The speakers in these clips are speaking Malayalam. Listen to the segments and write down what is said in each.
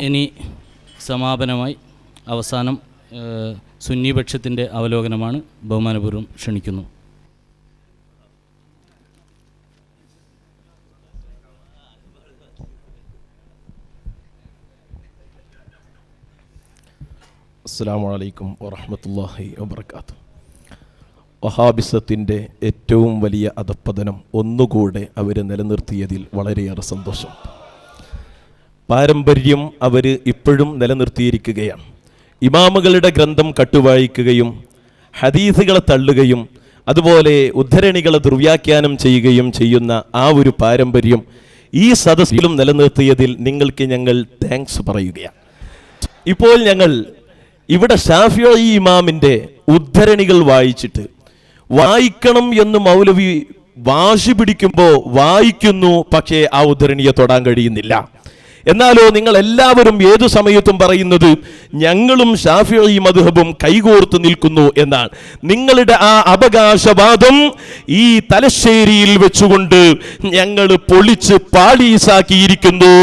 ഇനി സമാപനമായി അവസാനം സുന്നിപക്ഷത്തിൻ്റെ അവലോകനമാണ്. ബഹുമാനപൂർവ്വം ക്ഷണിക്കുന്നു. അസ്സലാമു അലൈക്കും വറഹ്മത്തുള്ളാഹി വബറകാതുഹു. വഹാബിസത്തിൻ്റെ ഏറ്റവും വലിയ അധപ്പതനം ഒന്നുകൂടെ അവർ നിലനിർത്തിയതിൽ വളരെയേറെ സന്തോഷം. പാരമ്പര്യം അവർ ഇപ്പോഴും നിലനിർത്തിയിരിക്കുകയാണ്. ഇമാമുകളുടെ ഗ്രന്ഥം കട്ടുവായിക്കുകയും ഹദീസുകളെ തള്ളുകയും അതുപോലെ ഉദ്ധരണികളെ ദുർവ്യാഖ്യാനം ചെയ്യുകയും ചെയ്യുന്ന ആ ഒരു പാരമ്പര്യം ഈ സദസ്സിലും നിലനിർത്തിയതിൽ നിങ്ങൾക്ക് ഞങ്ങൾ താങ്ക്സ് പറയുകയാണ്. ഇപ്പോൾ ഞങ്ങൾ ഇവിടെ ശാഫിഈ ഇമാമിൻ്റെ ഉദ്ധരണികൾ വായിക്കണം എന്ന് മൗലവി വാശി പിടിക്കുമ്പോൾ വായിക്കുന്നു, പക്ഷേ ആ ഉദ്ധരണിയെ തൊടാൻ കഴിയുന്നില്ല. എന്നാലോ നിങ്ങൾ എല്ലാവരും ഏതു സമയത്തും പറയുന്നത് ഞങ്ങളും ശാഫിഈ മദ്ഹബും കൈകോർത്ത് നിൽക്കുന്നു എന്നാണ്. നിങ്ങളുടെ ആ അവകാശവാദം ഈ തലശ്ശേരിയിൽ വെച്ചുകൊണ്ട് ഞങ്ങൾ പൊളിച്ച് പാളീസാക്കിയിരിക്കുന്നു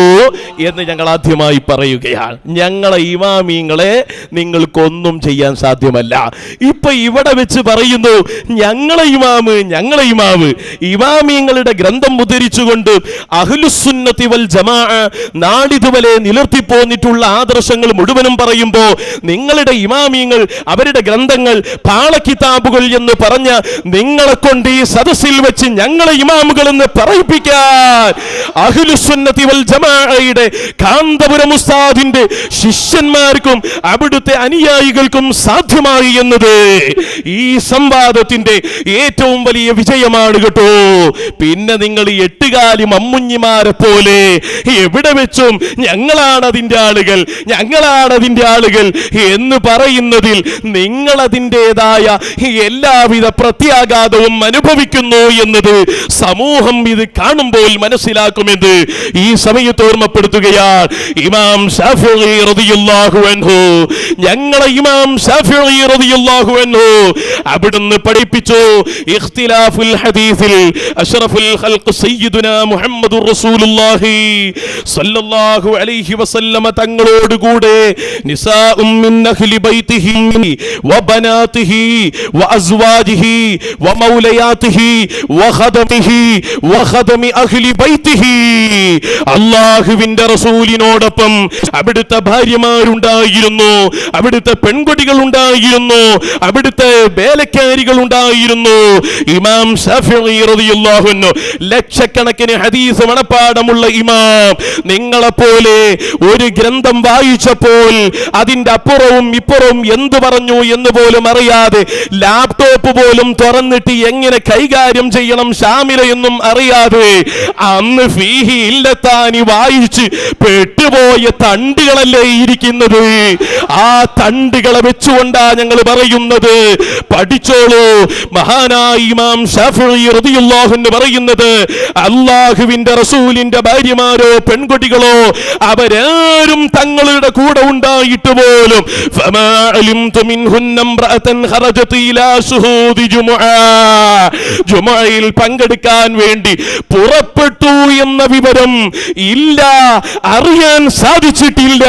എന്ന് ഞങ്ങൾ ആദ്യമായി പറയുകയാണ്. ഞങ്ങളെ ഇമാമിങ്ങളെ നിങ്ങൾക്കൊന്നും ചെയ്യാൻ സാധ്യമല്ല. ഇപ്പൊ ഇവിടെ വെച്ച് പറയുന്നു ഞങ്ങളെ ഇമാമ് ഇമാമിങ്ങളുടെ ഗ്രന്ഥം ഉദ്ധരിച്ചുകൊണ്ട് അഹ്ലുസുന്നത്തി വൽ ജമാഅ നാടിതുവരെ നിലർത്തിപ്പോന്നിട്ടുള്ള ആദർശങ്ങൾ മുഴുവനും പറയുമ്പോൾ നിങ്ങളുടെ ഇമാമിയങ്ങൾ അവരുടെ ഗ്രന്ഥങ്ങൾ പാളക്കിതാബുകൾ എന്ന് പറഞ്ഞ നിങ്ങളെ കൊണ്ട് ഈ സദസ്സിൽ വെച്ച് ഞങ്ങളെ ഇമാമുകൾ എന്ന് പറയിപ്പിക്കാൻ അഹ്ലുസുന്നത്തി വൽ ജമാഅയുടെ കാന്തപുരം ഉസ്താദിന്റെ ശിഷ്യന്മാർക്കും അവിടുത്തെ അനുയായികൾക്കും സാധ്യമായി എന്നത് ഈ സംവാദത്തിന്റെ ഏറ്റവും വലിയ വിജയമാണ് കേട്ടോ. പിന്നെ നിങ്ങൾ എട്ടുകാലി മമ്മുഞ്ഞിമാരെ പോലെ എവിടെ വെച്ചും ഞങ്ങളാണ് അതിൻ്റെ ആളുകൾ എന്ന് പറയുന്നതിൽ നിങ്ങൾ അതിൻ്റെതായ എല്ലാവിധ പ്രത്യാഘാതവും അനുഭവിക്കുന്നു എന്നത് സമൂഹം ഇത് കാണുമ്പോൾ മനസ്സിലാക്കുമെന്ന് ഈ സമയത്ത് ഓർമ്മപ്പെടുത്തുകയാണ്. ഇമാം ശാഫിഈ റളിയല്ലാഹു അൻഹു, ഞങ്ങളെ ഇമാം ശാഫിഈ റളിയല്ലാഹു അൻഹു അവിടുന്ന് പഠിപ്പിച്ചു ഇഖ്തിലാഫുൽ ഹദീസിൽ അഷ്റഫുൽ ഖൽഖ് സയ്യിദുനാ മുഹമ്മദുർ റസൂലുള്ളാഹി സല്ലല്ലാഹു അലൈഹി വസല്ലമ തങ്ങളോട് കൂടെ നിസാഉം മിൻ അഹ്ലി ബൈതിഹി വബനാതിഹി വഅസ്വാജിഹി വമൗലയാതിഹി വഖദമി അഹ്ലി ബൈതിഹി, അല്ലാഹുവിന്റെ റസൂലിനോടൊപ്പം അവിടുത്തെ ഭാര്യമാരുണ്ടായിരുന്നു, അവിടുത്തെ പെൺകുട്ടികൾ ഉണ്ടായിരുന്നു, അവിടുത്തെ വേലക്കാരികൾ ഉണ്ടായിരുന്നു. ഇമാം ശാഫിഈ റളിയല്ലാഹു അൻഹു ലക്ഷക്കണക്കിന് ഹദീസ് മനപ്പാടമുള്ള ഇമാം നിങ്ങളെപ്പോലെ ഒരു ഗ്രന്ഥം വായിച്ചപ്പോൾ അതിന്റെ അപ്പുറവും ഇപ്പുറവും എന്തു പറഞ്ഞു എന്ന് പോലും അറിയാതെ ലാപ്ടോപ്പ് പോലും തുറന്നിട്ട് എങ്ങനെ കൈകാര്യം ചെയ്യണം ഷാമിലയൊന്നും അറിയാതെ അന്ന് ഫീഹി ഇല്ലത്താനി വായിച്ച് പെട്ടുപോയ തണ്ടുകളല്ലേ ഇരിക്കുന്നത്. ആ തണ്ടുകളെ വെച്ചുകൊണ്ടാ ഞങ്ങൾ പറയുന്നത് പഠിച്ചോളൂ. മഹാനായ ഇമാം ശാഫിഈ റളിയല്ലാഹു അൻഹു പറയുന്നത് അല്ലാഹുവിന്റെ റസൂലിന്റെ ഭാര്യമാരോ പെൺകുട്ടികളോ അവരാരും തങ്ങളുടെ കൂടെ ഉണ്ടായിട്ട് പോലും ഫമാ അലിംതു മിൻഹുന്ന ഇംറഅതൻ ഖറജത് ഇലാ ശുഹൂദി ജുമുഅയിൽ പങ്കെടുക്കാൻ വേണ്ടി പുറപ്പെട്ടു എന്ന വിവരം ഇല്ല, അറിയാൻ സാധിച്ചിട്ടില്ല.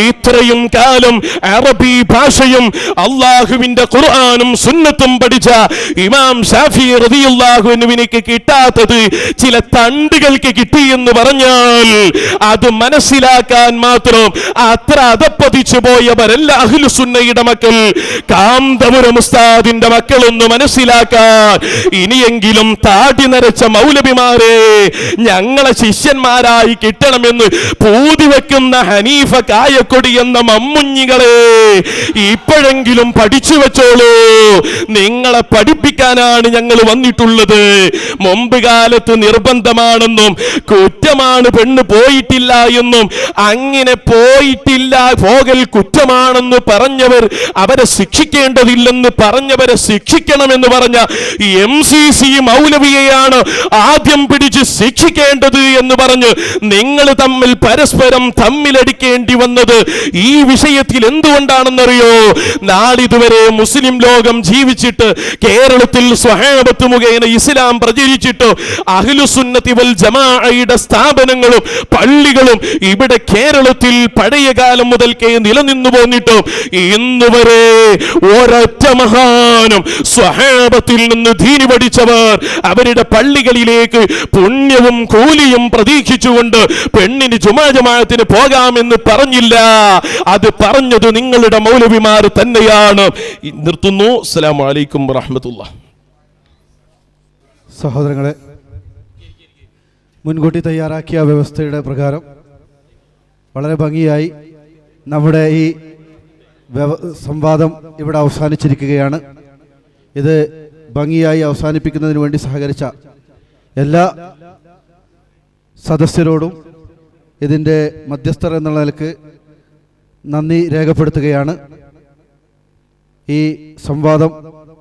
ഇത്രയും കാലം അറബി ഭാഷയും അല്ലാഹുവിന്റെ ഖുർആനും സുന്നത്തും പഠിച്ച ഇമാം ശാഫിഈ റളിയല്ലാഹു അൻഹുവിനെ കിട്ടാത്തത് ചില തണ്ടുകൾക്ക് കിട്ടി എന്ന് പറഞ്ഞാൽ അത് മനസ്സിലാക്കാൻ മാത്രം അത്ര അധപ്പതിച്ചു പോയവരല്ല അഹ്ലുസുന്നയുടെ മക്കൾ, കാന്തപുരം ഉസ്താദിന്റെ മക്കളൊന്ന് മനസ്സിലാക്കാൻ ഇനിയെങ്കിലും താടി നരച്ച മൗലവിമാരെ ഞങ്ങളെ ശിഷ്യന്മാരായി കിട്ടണമെന്ന് പൂതി വെക്കുന്ന ഹനീഫ കായക്കൊടി എന്ന മമ്മുഞ്ഞികളെ ഇപ്പോഴെങ്കിലും പഠിച്ചു വെച്ചോളൂ. നിങ്ങളെ പഠിപ്പിക്കാനാണ് ഞങ്ങൾ വന്നിട്ടുള്ളത്. മുമ്പ് കാലത്ത് നിർബന്ധമാണെന്നും കുറ്റമാണ് പെണ്ണ് പോയിട്ടില്ല എന്നും അങ്ങനെ പോകൽ കുറ്റമാണെന്ന് പറഞ്ഞവർ അവരെ ശിക്ഷിക്കേണ്ടതില്ലെന്ന് പറഞ്ഞവരെ ശിക്ഷിക്കണമെന്ന് പറഞ്ഞ MCC മൗലവിയെയാണ് ആദ്യം പിടിച്ച് ശിക്ഷിക്കേണ്ടത് എന്ന് പറഞ്ഞ പറഞ്ഞ് നിങ്ങൾ തമ്മിൽ പരസ്പരം തമ്മിലടിക്കേണ്ടി വന്നത് ഈ വിഷയത്തിൽ എന്തുകൊണ്ടാണെന്നറിയോ? നാളിതുവരെ മുസ്ലിം ലോകം ജീവിച്ചിട്ട് കേരളത്തിൽ സ്വഹാബത്ത് മുഖേന ഇസ്ലാം പ്രചരിച്ചിട്ട് അഹ്ലുസുന്നത്തി വൽ ജമാഅയുടെ സ്ഥാപനങ്ങളും പള്ളികളും ഇവിടെ കേരളത്തിൽ പഴയ കാലം മുതൽക്കേ നിലനിന്നു പോന്നിട്ടും ഇന്നുവരെ ഒരൊറ്റ മഹാനും സ്വഹാബത്തിൽ നിന്ന് ദീനി പഠിച്ചവർ അവരുടെ പള്ളികളിലേക്ക് പുണ്യവും കൂലിയും പ്രതീക്ഷിച്ചുകൊണ്ട് പെണ്ണിന് ജുമാ ജമാഅത്തിന് പോകാമെന്ന് പറഞ്ഞില്ല. അത് പറഞ്ഞത് നിങ്ങളുടെ മൗലവിമാർ തന്നെയാണ്. നിർത്തുന്നു. അസ്സലാമു അലൈക്കും വറഹ്മത്തുള്ളാഹി. സഹോദരങ്ങളെ, മുൻകൂട്ടി തയ്യാറാക്കിയ വ്യവസ്ഥയുടെ പ്രകാരം വളരെ ഭംഗിയായി നമ്മുടെ ഈ സംവാദം ഇവിടെ അവസാനിച്ചിരിക്കുകയാണ്. ഇത് ഭംഗിയായി അവസാനിപ്പിക്കുന്നതിന് വേണ്ടി സഹകരിച്ച എല്ലാ സദസ്യരോടും ഇതിൻ്റെ മധ്യസ്ഥർ എന്നുള്ള നിലക്ക് നന്ദി രേഖപ്പെടുത്തുകയാണ്. ഈ സംവാദം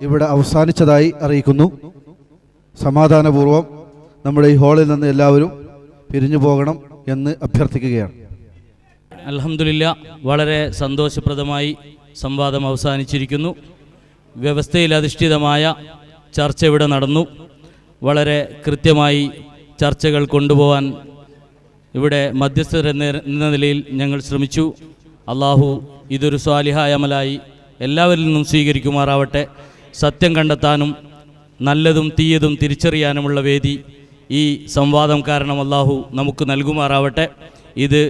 ഇവിടെ അവസാനിച്ചതായി അറിയിക്കുന്നു. സമാധാനപൂർവം നമ്മുടെ ഈ ഹാളിൽ നിന്ന് എല്ലാവരും പിരിഞ്ഞു പോകണം എന്ന് അഭ്യർത്ഥിക്കുകയാണ്. അൽഹംദുലില്ലാ, വളരെ സന്തോഷപ്രദമായി സംവാദം അവസാനിച്ചിരിക്കുന്നു. വ്യവസ്ഥയിൽ അധിഷ്ഠിതമായ ചർച്ച ഇവിടെ നടന്നു. വളരെ കൃത്യമായി ചർച്ചകൾ കൊണ്ടുപോകാൻ ഇവിടെ മധ്യസ്ഥർ എന്ന നിലയിൽ ഞങ്ങൾ ശ്രമിച്ചു. അള്ളാഹു ഇതൊരു സ്വാലിഹായ അമലായി എല്ലാവരിൽ നിന്നും സ്വീകരിക്കുമാറാവട്ടെ. സത്യം കണ്ടെത്താനും നല്ലതും തീയതും തിരിച്ചറിയാനുമുള്ള വേദി ഈ സംവാദം കാരണം അള്ളാഹു നമുക്ക് നൽകുമാറാവട്ടെ. ഇത്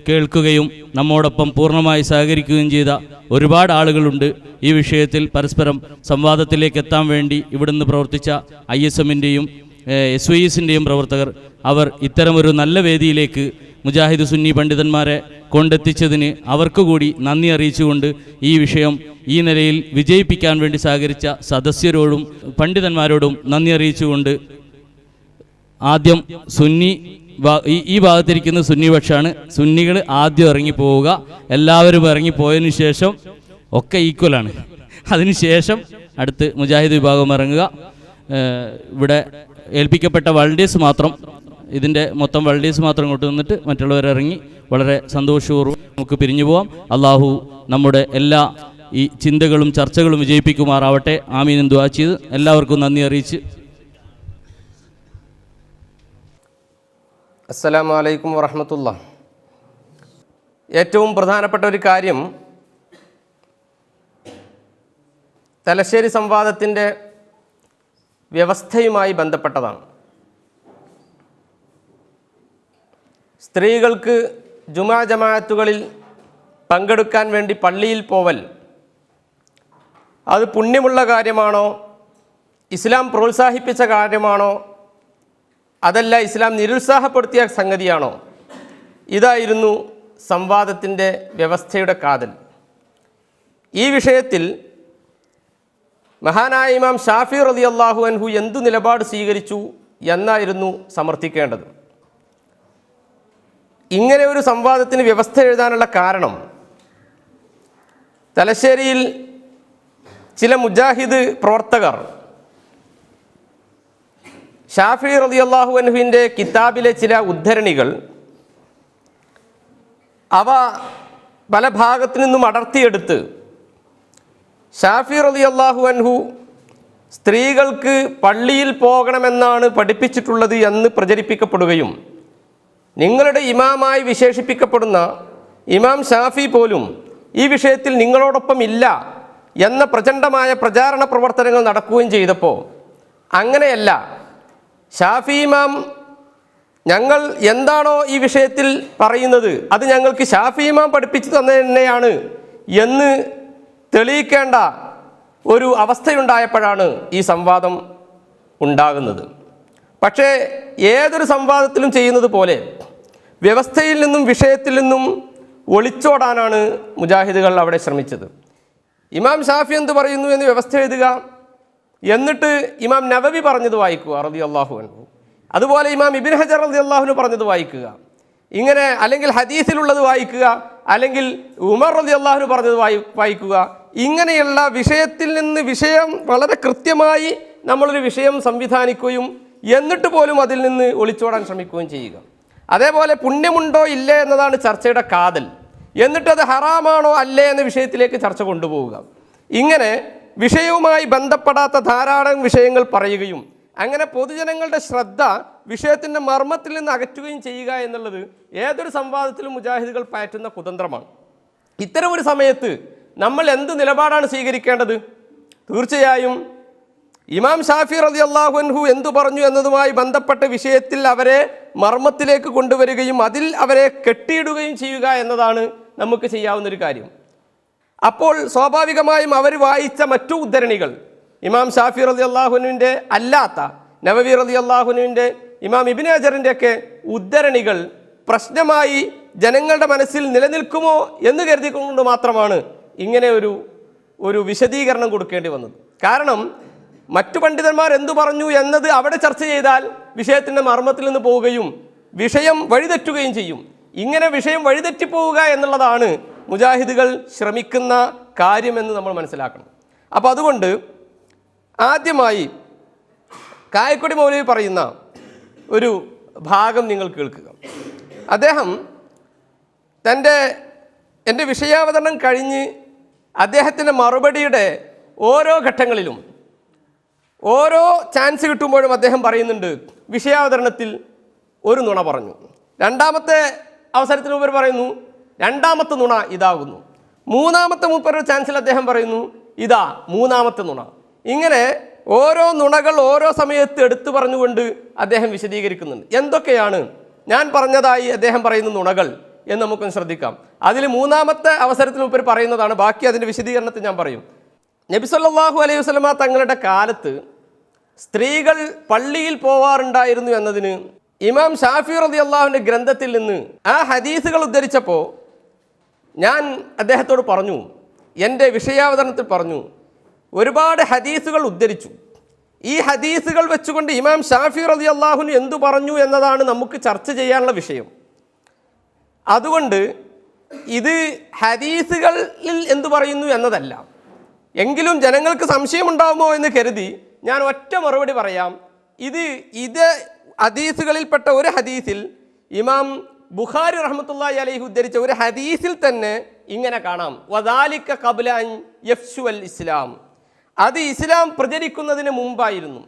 കേൾക്കുകയും നമ്മോടൊപ്പം പൂർണ്ണമായി സഹകരിക്കുകയും ചെയ്ത ഒരുപാട് ആളുകളുണ്ട്. ഈ വിഷയത്തിൽ പരസ്പരം സംവാദത്തിലേക്ക് എത്താൻ വേണ്ടി ഇവിടുന്ന് പ്രവർത്തിച്ച ISMൻ്റെയും SYSൻ്റെയും പ്രവർത്തകർ, അവർ ഇത്തരമൊരു നല്ല വേദിയിലേക്ക് മുജാഹിദ് സുന്നി പണ്ഡിതന്മാരെ കൊണ്ടെത്തിച്ചതിന് അവർക്ക് കൂടി നന്ദി അറിയിച്ചുകൊണ്ട് ഈ വിഷയം ഈ നിലയിൽ വിജയിപ്പിക്കാൻ വേണ്ടി സഹകരിച്ച സദസ്യരോടും പണ്ഡിതന്മാരോടും നന്ദി അറിയിച്ചുകൊണ്ട് ആദ്യം ഈ ഭാഗത്തിരിക്കുന്ന സുന്നി പക്ഷമാണ്. സുന്നികൾ ആദ്യം ഇറങ്ങിപ്പോവുക. എല്ലാവരും ഇറങ്ങിപ്പോയതിനു ശേഷം ഒക്കെ ഈക്വലാണ്. അതിനുശേഷം അടുത്ത് മുജാഹിദ് വിഭാഗം ഇറങ്ങുക. ഇവിടെ ഏൽപ്പിക്കപ്പെട്ട വൾഡേഴ്സ് മാത്രം, ഇതിൻ്റെ മൊത്തം വൾഡേഴ്സ് മാത്രം ഇങ്ങോട്ട് നിന്നിട്ട് മറ്റുള്ളവരിറങ്ങി വളരെ സന്തോഷപൂർവ്വം നമുക്ക് പിരിഞ്ഞു പോകാം. അള്ളാഹു നമ്മുടെ എല്ലാ ഈ ചിന്തകളും ചർച്ചകളും വിജയിപ്പിക്കുമാറാവട്ടെ. ആമീൻ ദുആ ചെയ്ത് എല്ലാവർക്കും നന്ദി അറിയിച്ച് അസ്സലാമു അലൈക്കും വറഹ്മത്തുള്ളാഹി. ഏറ്റവും പ്രധാനപ്പെട്ട ഒരു കാര്യം തലശ്ശേരി സംവാദത്തിൻ്റെ വ്യവസ്ഥയുമായി ബന്ധപ്പെട്ടതാണ്. സ്ത്രീകൾക്ക് ജുമാ ജമാഅത്തുകളിൽ പങ്കെടുക്കാൻ വേണ്ടി പള്ളിയിൽ പോവൽ അത് പുണ്യമുള്ള കാര്യമാണോ? ഇസ്ലാം പ്രോത്സാഹിപ്പിച്ച കാര്യമാണോ? അതല്ല ഇസ്ലാം നിരുത്സാഹപ്പെടുത്തിയ സംഗതിയാണോ? ഇതായിരുന്നു സംവാദത്തിൻ്റെ വ്യവസ്ഥയുടെ കാതൽ. ഈ വിഷയത്തിൽ മഹാനായ ഇമാം ഷാഫി റളിയല്ലാഹു അൻഹു എന്തു നിലപാട് സ്വീകരിച്ചു എന്നായിരുന്നു സമർത്ഥിക്കേണ്ടത്. ഇങ്ങനെ ഒരു സംവാദത്തിന് വ്യവസ്ഥ എഴുതാനുള്ള കാരണം, തലശ്ശേരിയിൽ ചില മുജാഹിദ് പ്രവർത്തകർ ഷാഫി റളിയല്ലാഹു അൻഹുവിൻ്റെ കിതാബിലെ ചില ഉദ്ധരണികൾ അവ പല ഭാഗത്തു നിന്നും അടർത്തിയെടുത്ത് ഷാഫി റളിയല്ലാഹു അൻഹു സ്ത്രീകൾക്ക് പള്ളിയിൽ പോകണമെന്നാണ് പഠിപ്പിച്ചിട്ടുള്ളത് എന്ന് പ്രചരിപ്പിക്കപ്പെടുകയും നിങ്ങളുടെ ഇമാമായി വിശേഷിപ്പിക്കപ്പെടുന്ന ഇമാം ഷാഫി പോലും ഈ വിഷയത്തിൽ നിങ്ങളോടൊപ്പം ഇല്ല എന്ന പ്രചണ്ഡമായ പ്രചാരണ പ്രവർത്തനങ്ങൾ നടക്കുകയും ചെയ്തപ്പോൾ, അങ്ങനെയല്ല, ഷാഫി ഇമാം ഞങ്ങൾ എന്താണോ ഈ വിഷയത്തിൽ പറയുന്നത് അത് ഞങ്ങൾക്ക് ഷാഫി ഇമാം പഠിപ്പിച്ചു തന്നെ തന്നെയാണ് എന്ന് തെളിയിക്കേണ്ട ഒരു അവസ്ഥയുണ്ടായപ്പോഴാണ് ഈ സംവാദം ഉണ്ടാകുന്നത്. പക്ഷേ ഏതൊരു സംവാദത്തിലും ചെയ്യുന്നത് പോലെ വ്യവസ്ഥയിൽ നിന്നും വിഷയത്തിൽ നിന്നും ഒളിച്ചോടാനാണ് മുജാഹിദുകൾ അവിടെ ശ്രമിച്ചത്. ഇമാം ഷാഫി എന്ത് പറയുന്നു എന്ന് വ്യവസ്ഥ എഴുതുക, എന്നിട്ട് ഇമാം നവവി പറഞ്ഞത് വായിക്കുക റളിയല്ലാഹു അൻഹു, അതുപോലെ ഇമാം ഇബ്നു ഹജർ റളിയല്ലാഹു അൻഹു പറഞ്ഞത് വായിക്കുക, ഇങ്ങനെ അല്ലെങ്കിൽ ഹദീസിലുള്ളത് വായിക്കുക, അല്ലെങ്കിൽ ഉമർ റളിയല്ലാഹു അൻഹു പറഞ്ഞത് വായിക്കുക. ഇങ്ങനെയുള്ള വിഷയത്തിൽ നിന്ന് വിഷയം വളരെ കൃത്യമായി നമ്മളൊരു വിഷയം സംവിധാനിക്കുകയും എന്നിട്ട് പോലും അതിൽ നിന്ന് ഒളിച്ചോടാൻ ശ്രമിക്കുകയും ചെയ്യുക. അതേപോലെ പുണ്യമുണ്ടോ ഇല്ലേ എന്നതാണ് ചർച്ചയുടെ കാതൽ. എന്നിട്ടത് ഹറാമാണോ അല്ലേ എന്ന വിഷയത്തിലേക്ക് ചർച്ച കൊണ്ടുപോവുക. ഇങ്ങനെ വിഷയവുമായി ബന്ധപ്പെടാത്ത ധാരാളം വിഷയങ്ങൾ പറയുകയും അങ്ങനെ പൊതുജനങ്ങളുടെ ശ്രദ്ധ വിഷയത്തിൻ്റെ മർമ്മത്തിൽ നിന്ന് അകറ്റുകയും ചെയ്യുക എന്നുള്ളത് ഏതൊരു സംവാദത്തിലും മുജാഹിദുകൾ പയറ്റുന്ന കുതന്ത്രമാണ്. ഇത്തരമൊരു സമയത്ത് നമ്മൾ എന്ത് നിലപാടാണ് സ്വീകരിക്കേണ്ടത്? തീർച്ചയായും ഇമാം ഷാഫി റളിയല്ലാഹു അൻഹു എന്തു പറഞ്ഞു എന്നതുമായി ബന്ധപ്പെട്ട വിഷയത്തിൽ അവരെ മർമ്മത്തിലേക്ക് കൊണ്ടുവരികയും അതിൽ അവരെ കെട്ടിയിടുകയും ചെയ്യുക എന്നതാണ് നമുക്ക് ചെയ്യാവുന്നൊരു കാര്യം. അപ്പോൾ സ്വാഭാവികമായും അവർ വായിച്ച മറ്റു ഉദ്ധരണികൾ ഇമാം ഷാഫി റളിയല്ലാഹുവിൻ്റെ അല്ലാത്ത നവവി റളിയല്ലാഹുവിൻ്റെ ഇമാം ഇബ്നു ഹജറിൻ്റെ ഒക്കെ ഉദ്ധരണികൾ പ്രശ്നമായി ജനങ്ങളുടെ മനസ്സിൽ നിലനിൽക്കുമോ എന്ന് കരുതിക്കൊണ്ട് മാത്രമാണ് ഇങ്ങനെ ഒരു വിശദീകരണം കൊടുക്കേണ്ടി വന്നത്. കാരണം മറ്റു പണ്ഡിതന്മാർ എന്തു പറഞ്ഞു എന്നത് അവിടെ ചർച്ച ചെയ്താൽ വിഷയത്തിൻ്റെ മർമ്മത്തിൽ നിന്ന് പോവുകയും വിഷയം വഴിതെറ്റുകയും ചെയ്യും. ഇങ്ങനെ വിഷയം വഴിതെറ്റിപ്പോവുക എന്നുള്ളതാണ് മുജാഹിദുകൾ ശ്രമിക്കുന്ന കാര്യമെന്ന് നമ്മൾ മനസ്സിലാക്കണം. അപ്പോൾ അതുകൊണ്ട് ആദ്യമായി കായക്കൊടി മൗലവി പറയുന്ന ഒരു ഭാഗം നിങ്ങൾ കേൾക്കുക. അദ്ദേഹം എൻ്റെ വിഷയാവതരണം കഴിഞ്ഞ് അദ്ദേഹത്തിൻ്റെ മറുപടിയുടെ ഓരോ ഘട്ടങ്ങളിലും ഓരോ ചാൻസ് കിട്ടുമ്പോഴും അദ്ദേഹം പറയുന്നുണ്ട്, വിഷയാവതരണത്തിൽ ഒരു നുണ പറഞ്ഞു, രണ്ടാമത്തെ അവസരത്തിന് മുമ്പ് പറയുന്നു രണ്ടാമത്തെ നുണ ഇതാകുന്നു, മൂന്നാമത്തെ മൂപ്പരുടെ ചാൻസിൽ അദ്ദേഹം പറയുന്നു ഇതാ മൂന്നാമത്തെ നുണ. ഇങ്ങനെ ഓരോ നുണകൾ ഓരോ സമയത്ത് എടുത്തു പറഞ്ഞുകൊണ്ട് അദ്ദേഹം വിശദീകരിക്കുന്നുണ്ട്. എന്തൊക്കെയാണ് ഞാൻ പറഞ്ഞതായി അദ്ദേഹം പറയുന്ന നുണകൾ എന്ന് നമുക്കൊന്ന് ശ്രദ്ധിക്കാം. അതിൽ മൂന്നാമത്തെ അവസരത്തിൽ മുമ്പ് പറയുന്നതാണ്. ബാക്കി അതിൻ്റെ വിശദീകരണത്തിൽ ഞാൻ പറയും. നബി സല്ലല്ലാഹു അലൈഹി വസല്ലമ തങ്ങളുടെ കാലത്ത് സ്ത്രീകൾ പള്ളിയിൽ പോവാറുണ്ടായിരുന്നു എന്നതിന് ഇമാം ഷാഫി റളിയല്ലാഹുവിൻ്റെ ഗ്രന്ഥത്തിൽ നിന്ന് ആ ഹദീസുകൾ ഉദ്ധരിച്ചപ്പോൾ ഞാൻ അദ്ദേഹത്തോട് പറഞ്ഞു, എൻ്റെ വിഷയാവതരണത്തിൽ പറഞ്ഞു, ഒരുപാട് ഹദീസുകൾ ഉദ്ധരിച്ചു. ഈ ഹദീസുകൾ വെച്ചുകൊണ്ട് ഇമാം ഷാഫി റളിയല്ലാഹു എന്തു പറഞ്ഞു എന്നതാണ് നമുക്ക് ചർച്ച ചെയ്യാനുള്ള വിഷയം. അതുകൊണ്ട് ഇത് ഹദീസുകളിൽ എന്തു പറയുന്നു എന്നതല്ല. എങ്കിലും ജനങ്ങൾക്ക് സംശയമുണ്ടാകുമോ എന്ന് കരുതി ഞാൻ ഒറ്റ മറുപടി പറയാം. ഇത് ഹദീസുകളിൽപ്പെട്ട ഒരു ഹദീസിൽ ഇമാം ബുഖാരി റഹ്മത്തുള്ളാഹി അലൈഹി ഉദ്ധരിച്ച ഒരു ഹദീസിൽ തന്നെ ഇങ്ങനെ കാണാം, വദാലിക ഖബ്ല അൻ യഫ്ശുൽ ഇസ്ലാം, അത് ഇസ്ലാം പ്രചരിക്കുന്നതിന് മുമ്പായിരുന്നു.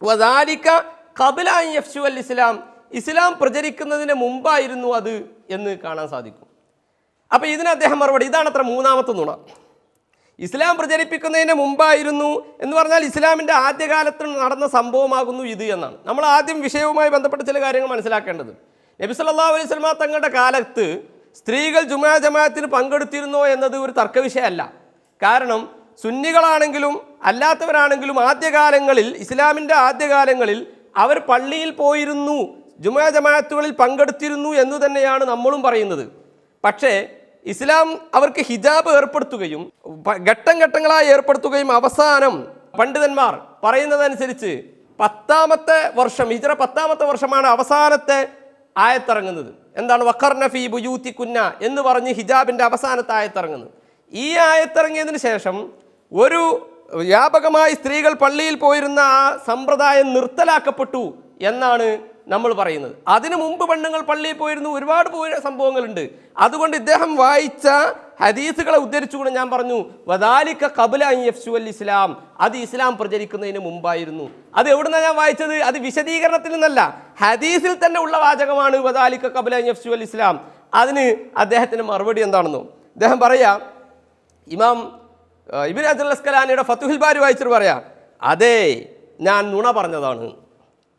വദാലിക ഖബ്ല അൻ യഫ്ശുൽ ഇസ്ലാം, ഇസ്ലാം പ്രചരിക്കുന്നതിന് മുമ്പായിരുന്നു അത് എന്ന് കാണാൻ സാധിക്കും. അപ്പോൾ ഇതിന് അദ്ദേഹം മറുപടി, ഇതാണ് അത്ര മൂന്നാമത്തെ നുണ. ഇസ്ലാം പ്രചരിപ്പിക്കുന്നതിന് മുമ്പായിരുന്നു എന്ന് പറഞ്ഞാൽ ഇസ്ലാമിൻ്റെ ആദ്യകാലത്ത് നടന്ന സംഭവമാകുന്നു ഇത് എന്നാണ്. നമ്മൾ ആദ്യം വിഷയവുമായി ബന്ധപ്പെട്ട ചില കാര്യങ്ങൾ മനസ്സിലാക്കേണ്ടത്. നബി സല്ലല്ലാഹു അലൈഹി വസല്ലമ തങ്ങളുടെ കാലത്ത് സ്ത്രീകൾ ജുമാ ജമാഅത്തിന് പങ്കെടുത്തിരുന്നോ എന്നത് ഒരു തർക്കവിഷയമല്ല. കാരണം സുന്നികളാണെങ്കിലും അല്ലാത്തവരാണെങ്കിലും ആദ്യകാലങ്ങളിൽ, ഇസ്ലാമിൻ്റെ ആദ്യകാലങ്ങളിൽ അവർ പള്ളിയിൽ പോയിരുന്നു, ജുമാ ജമാഅത്തുകളിൽ പങ്കെടുത്തിരുന്നു എന്ന് തന്നെയാണ് നമ്മളും പറയുന്നത്. പക്ഷേ ഇസ്ലാം അവർക്ക് ഹിജാബ് ഏർപ്പെടുത്തുകയും ഘട്ടം ഘട്ടങ്ങളായി ഏർപ്പെടുത്തുകയും അവസാനം പണ്ഡിതന്മാർ പറയുന്നതനുസരിച്ച് 10ാമത്തെ വർഷം, ഹിജ്റ 10ാമത്തെ വർഷമാണ് അവസാനത്തെ ആയത്തിറങ്ങുന്നത്. എന്താണ്? വഖർന ഫീ ബുയൂതികുന്ന എന്ന് പറഞ്ഞ് ഹിജാബിൻ്റെ അവസാനത്തെ ആയത്തിറങ്ങുന്നത്. ഈ ആയത്തിറങ്ങിയതിന് ശേഷം ഒരു വ്യാപകമായി സ്ത്രീകൾ പള്ളിയിൽ പോയിരുന്ന ആ സമ്പ്രദായം നിർത്തലാക്കപ്പെട്ടു എന്നാണ് നമ്മൾ പറയുന്നത്. അതിനു മുമ്പ് പെണ്ണുങ്ങൾ പള്ളിയിൽ പോയിരുന്നു, ഒരുപാട് സംഭവങ്ങളുണ്ട്. അതുകൊണ്ട് ഇദ്ദേഹം വായിച്ച ഹദീസുകളെ ഉദ്ധരിച്ചുകൊണ്ട് ഞാൻ പറഞ്ഞു, വദാലിക ഖബ്ല അൻ യഫ്ശുൽ ഇസ്ലാം, അത് ഇസ്ലാം പ്രചരിക്കുന്നതിന് മുമ്പായിരുന്നു. അത് എവിടുന്നാണ് ഞാൻ വായിച്ചത്? അത് വിശദീകരണത്തിൽ നിന്നല്ല, ഹദീസിൽ തന്നെ ഉള്ള വാചകമാണ്, വദാലിക ഖബ്ല അൻ യഫ്ശുൽ ഇസ്ലാം. അതിന് അദ്ദേഹത്തിന് മറുപടി എന്താണെന്നോ? അദ്ദേഹം പറയാം, ഇമാം ഇബ്നു ഹജർ അസ്കലാനിയുടെ ഫതുഹുൽ ബാരി വായിച്ചിട്ട് പറയാം, അതെ ഞാൻ നുണ പറഞ്ഞതാണ്,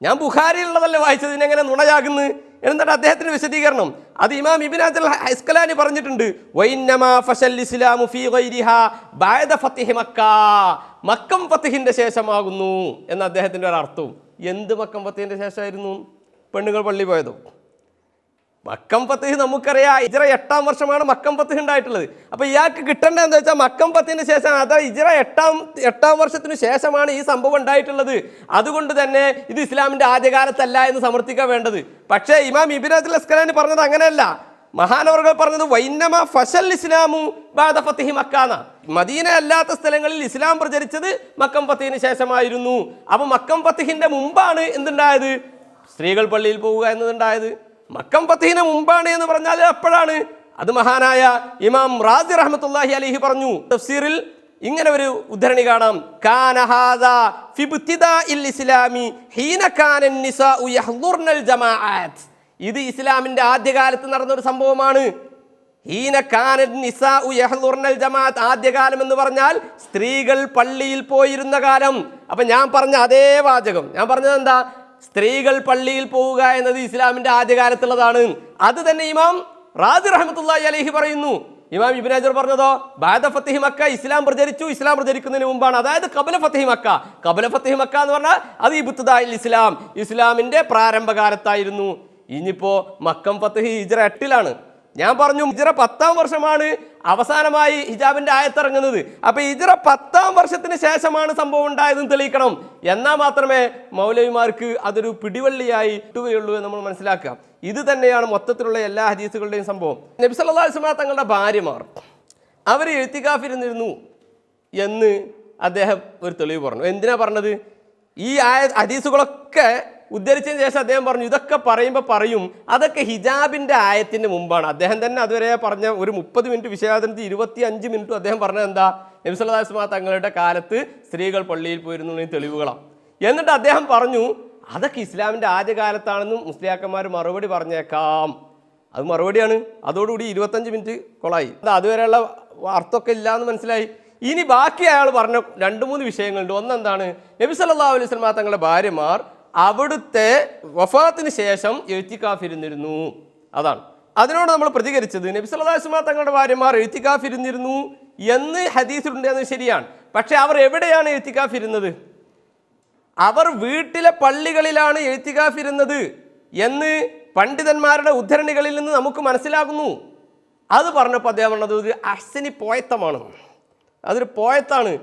ഞാൻ ബുഖാരിയിലുള്ളതല്ലേ വായിച്ചത്, ഇതിനെങ്ങനെ നുണയാകുന്നു എന്നിട്ട് അദ്ദേഹത്തിന് വിശദീകരണം. അത് ഇമാം ഇബ്നു ഹജർ അസ്കലാനി പറഞ്ഞിട്ടുണ്ട്, വഇന്നമാ ഫശൽ ഇസ്ലാമു ഫീ ഗൈരിഹാ ബഅദ ഫത്ഹി മക്ക, മക്കം ഫത്ഹിന്റെ ശേഷമാകുന്നു എന്ന് അദ്ദേഹത്തിൻ്റെ ഒരു അർത്ഥവും. എന്ത് മക്കം ഫത്ഹിന്റെ ശേഷമായിരുന്നു പെണ്ണുങ്ങൾ പള്ളി പോയതോ? മക്കം ഫത്ഹ് നമുക്കറിയാം, ഹിജ്റ 8ാം വർഷമാണ് മക്കം ഫത്ഹ് ഉണ്ടായിട്ടുള്ളത്. അപ്പോൾ ഇയാൾക്ക് കിട്ടേണ്ടത് എന്താ വെച്ചാൽ മക്കം ഫത്ഹിന് ശേഷം, അതാ ഹിജ്റ 8ാം വർഷത്തിന് ശേഷമാണ് ഈ സംഭവം ഉണ്ടായിട്ടുള്ളത്. അതുകൊണ്ട് തന്നെ ഇത് ഇസ്ലാമിൻ്റെ ആദ്യകാലത്തല്ല എന്ന് സമർത്ഥിക്കാൻ വേണ്ടത്. പക്ഷേ ഇമാം ഇബ്നു ഹജർ അസ്കലാനി പറഞ്ഞത് അങ്ങനെയല്ല. മഹാനവറുകൾ പറഞ്ഞത് വൈന്നമാ ഫശൽ ഇസ്ലാമു ബഅദ ഫത്ഹി മക്കാന, മദീന അല്ലാത്ത സ്ഥലങ്ങളിൽ ഇസ്ലാം പ്രചരിച്ചത് മക്കം ഫത്ഹിന് ശേഷമായിരുന്നു. അപ്പോൾ മക്കം ഫത്ഹിന്റെ മുമ്പാണ് എന്തുണ്ടായത്? സ്ത്രീകൾ പള്ളിയിൽ പോവുക എന്നതുണ്ടായത്. മക്കം ഫതഹിന് മുമ്പാണ് എന്ന് പറഞ്ഞാൽ എപ്പോഴാണ്? അത് മഹാനായ ഇമാം റാസി റഹ്മത്തുള്ളാഹി അലൈഹി പറഞ്ഞു. തഫ്സീറിൽ ഇങ്ങനെ ഒരു ഉദ്ധരണി കാണാം. കാന ഹാദാ ഫി ഇബ്തിദാഇൽ ഇസ്ലാമി ഹീന കാന നിസാഉ യഹ്ദുർനൽ ജമാഅത്ത്. ഇത് ഇസ്ലാമിന്റെ ആദ്യകാലത്ത് നടന്ന ഒരു സംഭവമാണ്. ഹീന കാന നിസാഉ യഹ്ദുർനൽ ജമാഅത്ത്, ആദ്യകാലം എന്ന് പറഞ്ഞാൽ സ്ത്രീകൾ പള്ളിയിൽ പോയിരുന്ന കാലം. അപ്പൊ ഞാൻ പറഞ്ഞ അതേ വാചകം, ഞാൻ പറഞ്ഞത് എന്താ? സ്ത്രീകൾ പള്ളിയിൽ പോവുക എന്നത് ഇസ്ലാമിന്റെ ആദ്യകാലത്തുള്ളതാണ്. അത് തന്നെ ഇമാം റാസി റഹ്മത്തുള്ളാഹി അലൈഹി പറയുന്നു. ഇമാം ഇബ്നു ഹജർ പറഞ്ഞതോ ബഅദ ഫത്ഹി മക്ക, ഇസ്ലാം പ്രചരിച്ചു, ഇസ്ലാം പ്രചരിക്കുന്നതിന് മുമ്പാണ്. അതായത് ഖബല ഫത്ഹി മക്ക. ഖബല ഫത്ഹി മക്ക എന്ന് പറഞ്ഞാൽ അത് ഇബ്തിദാഇൽ ഇസ്ലാം, ഇസ്ലാമിന്റെ പ്രാരംഭകാലത്തായിരുന്നു. ഇനിയിപ്പോ മക്കം ഫത്ഹി ഹിജ്റ 8-ലാണ്. ഞാൻ പറഞ്ഞു ഹിജ്റ 10-ാം വർഷമാണ് അവസാനമായി ഹിജാബിന്റെ ആയത്തിറങ്ങുന്നത്. അപ്പൊ ഹിജ്റ 10-ാം വർഷത്തിന് ശേഷമാണ് സംഭവം ഉണ്ടായതെന്ന് തെളിയിക്കണം. എന്നാൽ മാത്രമേ മൗലവിമാർക്ക് അതൊരു പിടിവള്ളിയായി കിട്ടുകയുള്ളൂ എന്ന് നമ്മൾ മനസ്സിലാക്കുക. ഇത് തന്നെയാണ് മൊത്തത്തിലുള്ള എല്ലാ ഹദീസുകളുടെയും സംഭവം. നബി സല്ലല്ലാഹു അലൈഹി വസല്ലം തങ്ങളുടെ ഭാര്യമാർ അവർ എഴുത്തിക്കാഫിരുന്നിരുന്നു എന്ന് അദ്ദേഹം ഒരു തെളിവ് പറഞ്ഞു. എന്തിനാ പറഞ്ഞത്? ഈ ഹദീസുകളൊക്കെ ഉദ്ധരിച്ചതിന് ശേഷം അദ്ദേഹം പറഞ്ഞു ഇതൊക്കെ പറയുമ്പോൾ പറയും അതൊക്കെ ഹിജാബിന്റെ ആയത്തിന്റെ മുമ്പാണ്. അദ്ദേഹം തന്നെ അതുവരെ പറഞ്ഞ ഒരു 30 മിനിറ്റ് വിഷയാവതരണത്തിൽ 25 മിനിറ്റും അദ്ദേഹം പറഞ്ഞത് എന്താ? നബി സല്ലല്ലാഹു അലൈഹി വസല്ലം തങ്ങളുടെ കാലത്ത് സ്ത്രീകൾ പള്ളിയിൽ പോയിരുന്നു തെളിവുകളാണ്. എന്നിട്ട് അദ്ദേഹം പറഞ്ഞു അതൊക്കെ ഇസ്ലാമിന്റെ ആദ്യകാലത്താണെന്നും മുസ്ലിയാക്കന്മാർ മറുപടി പറഞ്ഞേക്കാം. അത് മറുപടിയാണ്. അതോടുകൂടി 25 മിനിറ്റ് കൊളായി. അതുവരെയുള്ള അർത്ഥമൊക്കെ ഇല്ല എന്ന് മനസ്സിലായി. ഇനി ബാക്കി അയാൾ പറഞ്ഞ 2-3 വിഷയങ്ങളുണ്ട്. ഒന്നെന്താണ്? നബി സല്ലല്ലാഹു അലൈഹി വസല്ലം തങ്ങളുടെ ഭാര്യമാർ അവിടുത്തെ വഫാത്തിന് ശേഷം എഴുത്തിക്കാഫിരുന്നിരുന്നു. അതാണ്. അതിനോട് നമ്മൾ പ്രതികരിച്ചത് നബി സല്ലല്ലാഹു അലൈഹി വസല്ലം തങ്ങളുടെ ഭാര്യമാർ എഴുത്തിക്കാഫിരുന്നിരുന്നു എന്ന് ഹദീസിലുണ്ട് എന്ന് ശരിയാണ്. പക്ഷെ അവർ എവിടെയാണ് എഴുത്തിക്കാഫിരുന്നത്? അവർ വീട്ടിലെ പള്ളികളിലാണ് എഴുത്തിക്കാഫിരുന്നത് എന്ന് പണ്ഡിതന്മാരുടെ ഉദ്ധരണികളിൽ നിന്ന് നമുക്ക് മനസ്സിലാകുന്നു. അത് പറഞ്ഞപ്പോൾ അദ്ദേഹം പറഞ്ഞത് ഒരു അഹ്സനി പോയത്തമാണ്, അതൊരു പോയത്താണ്,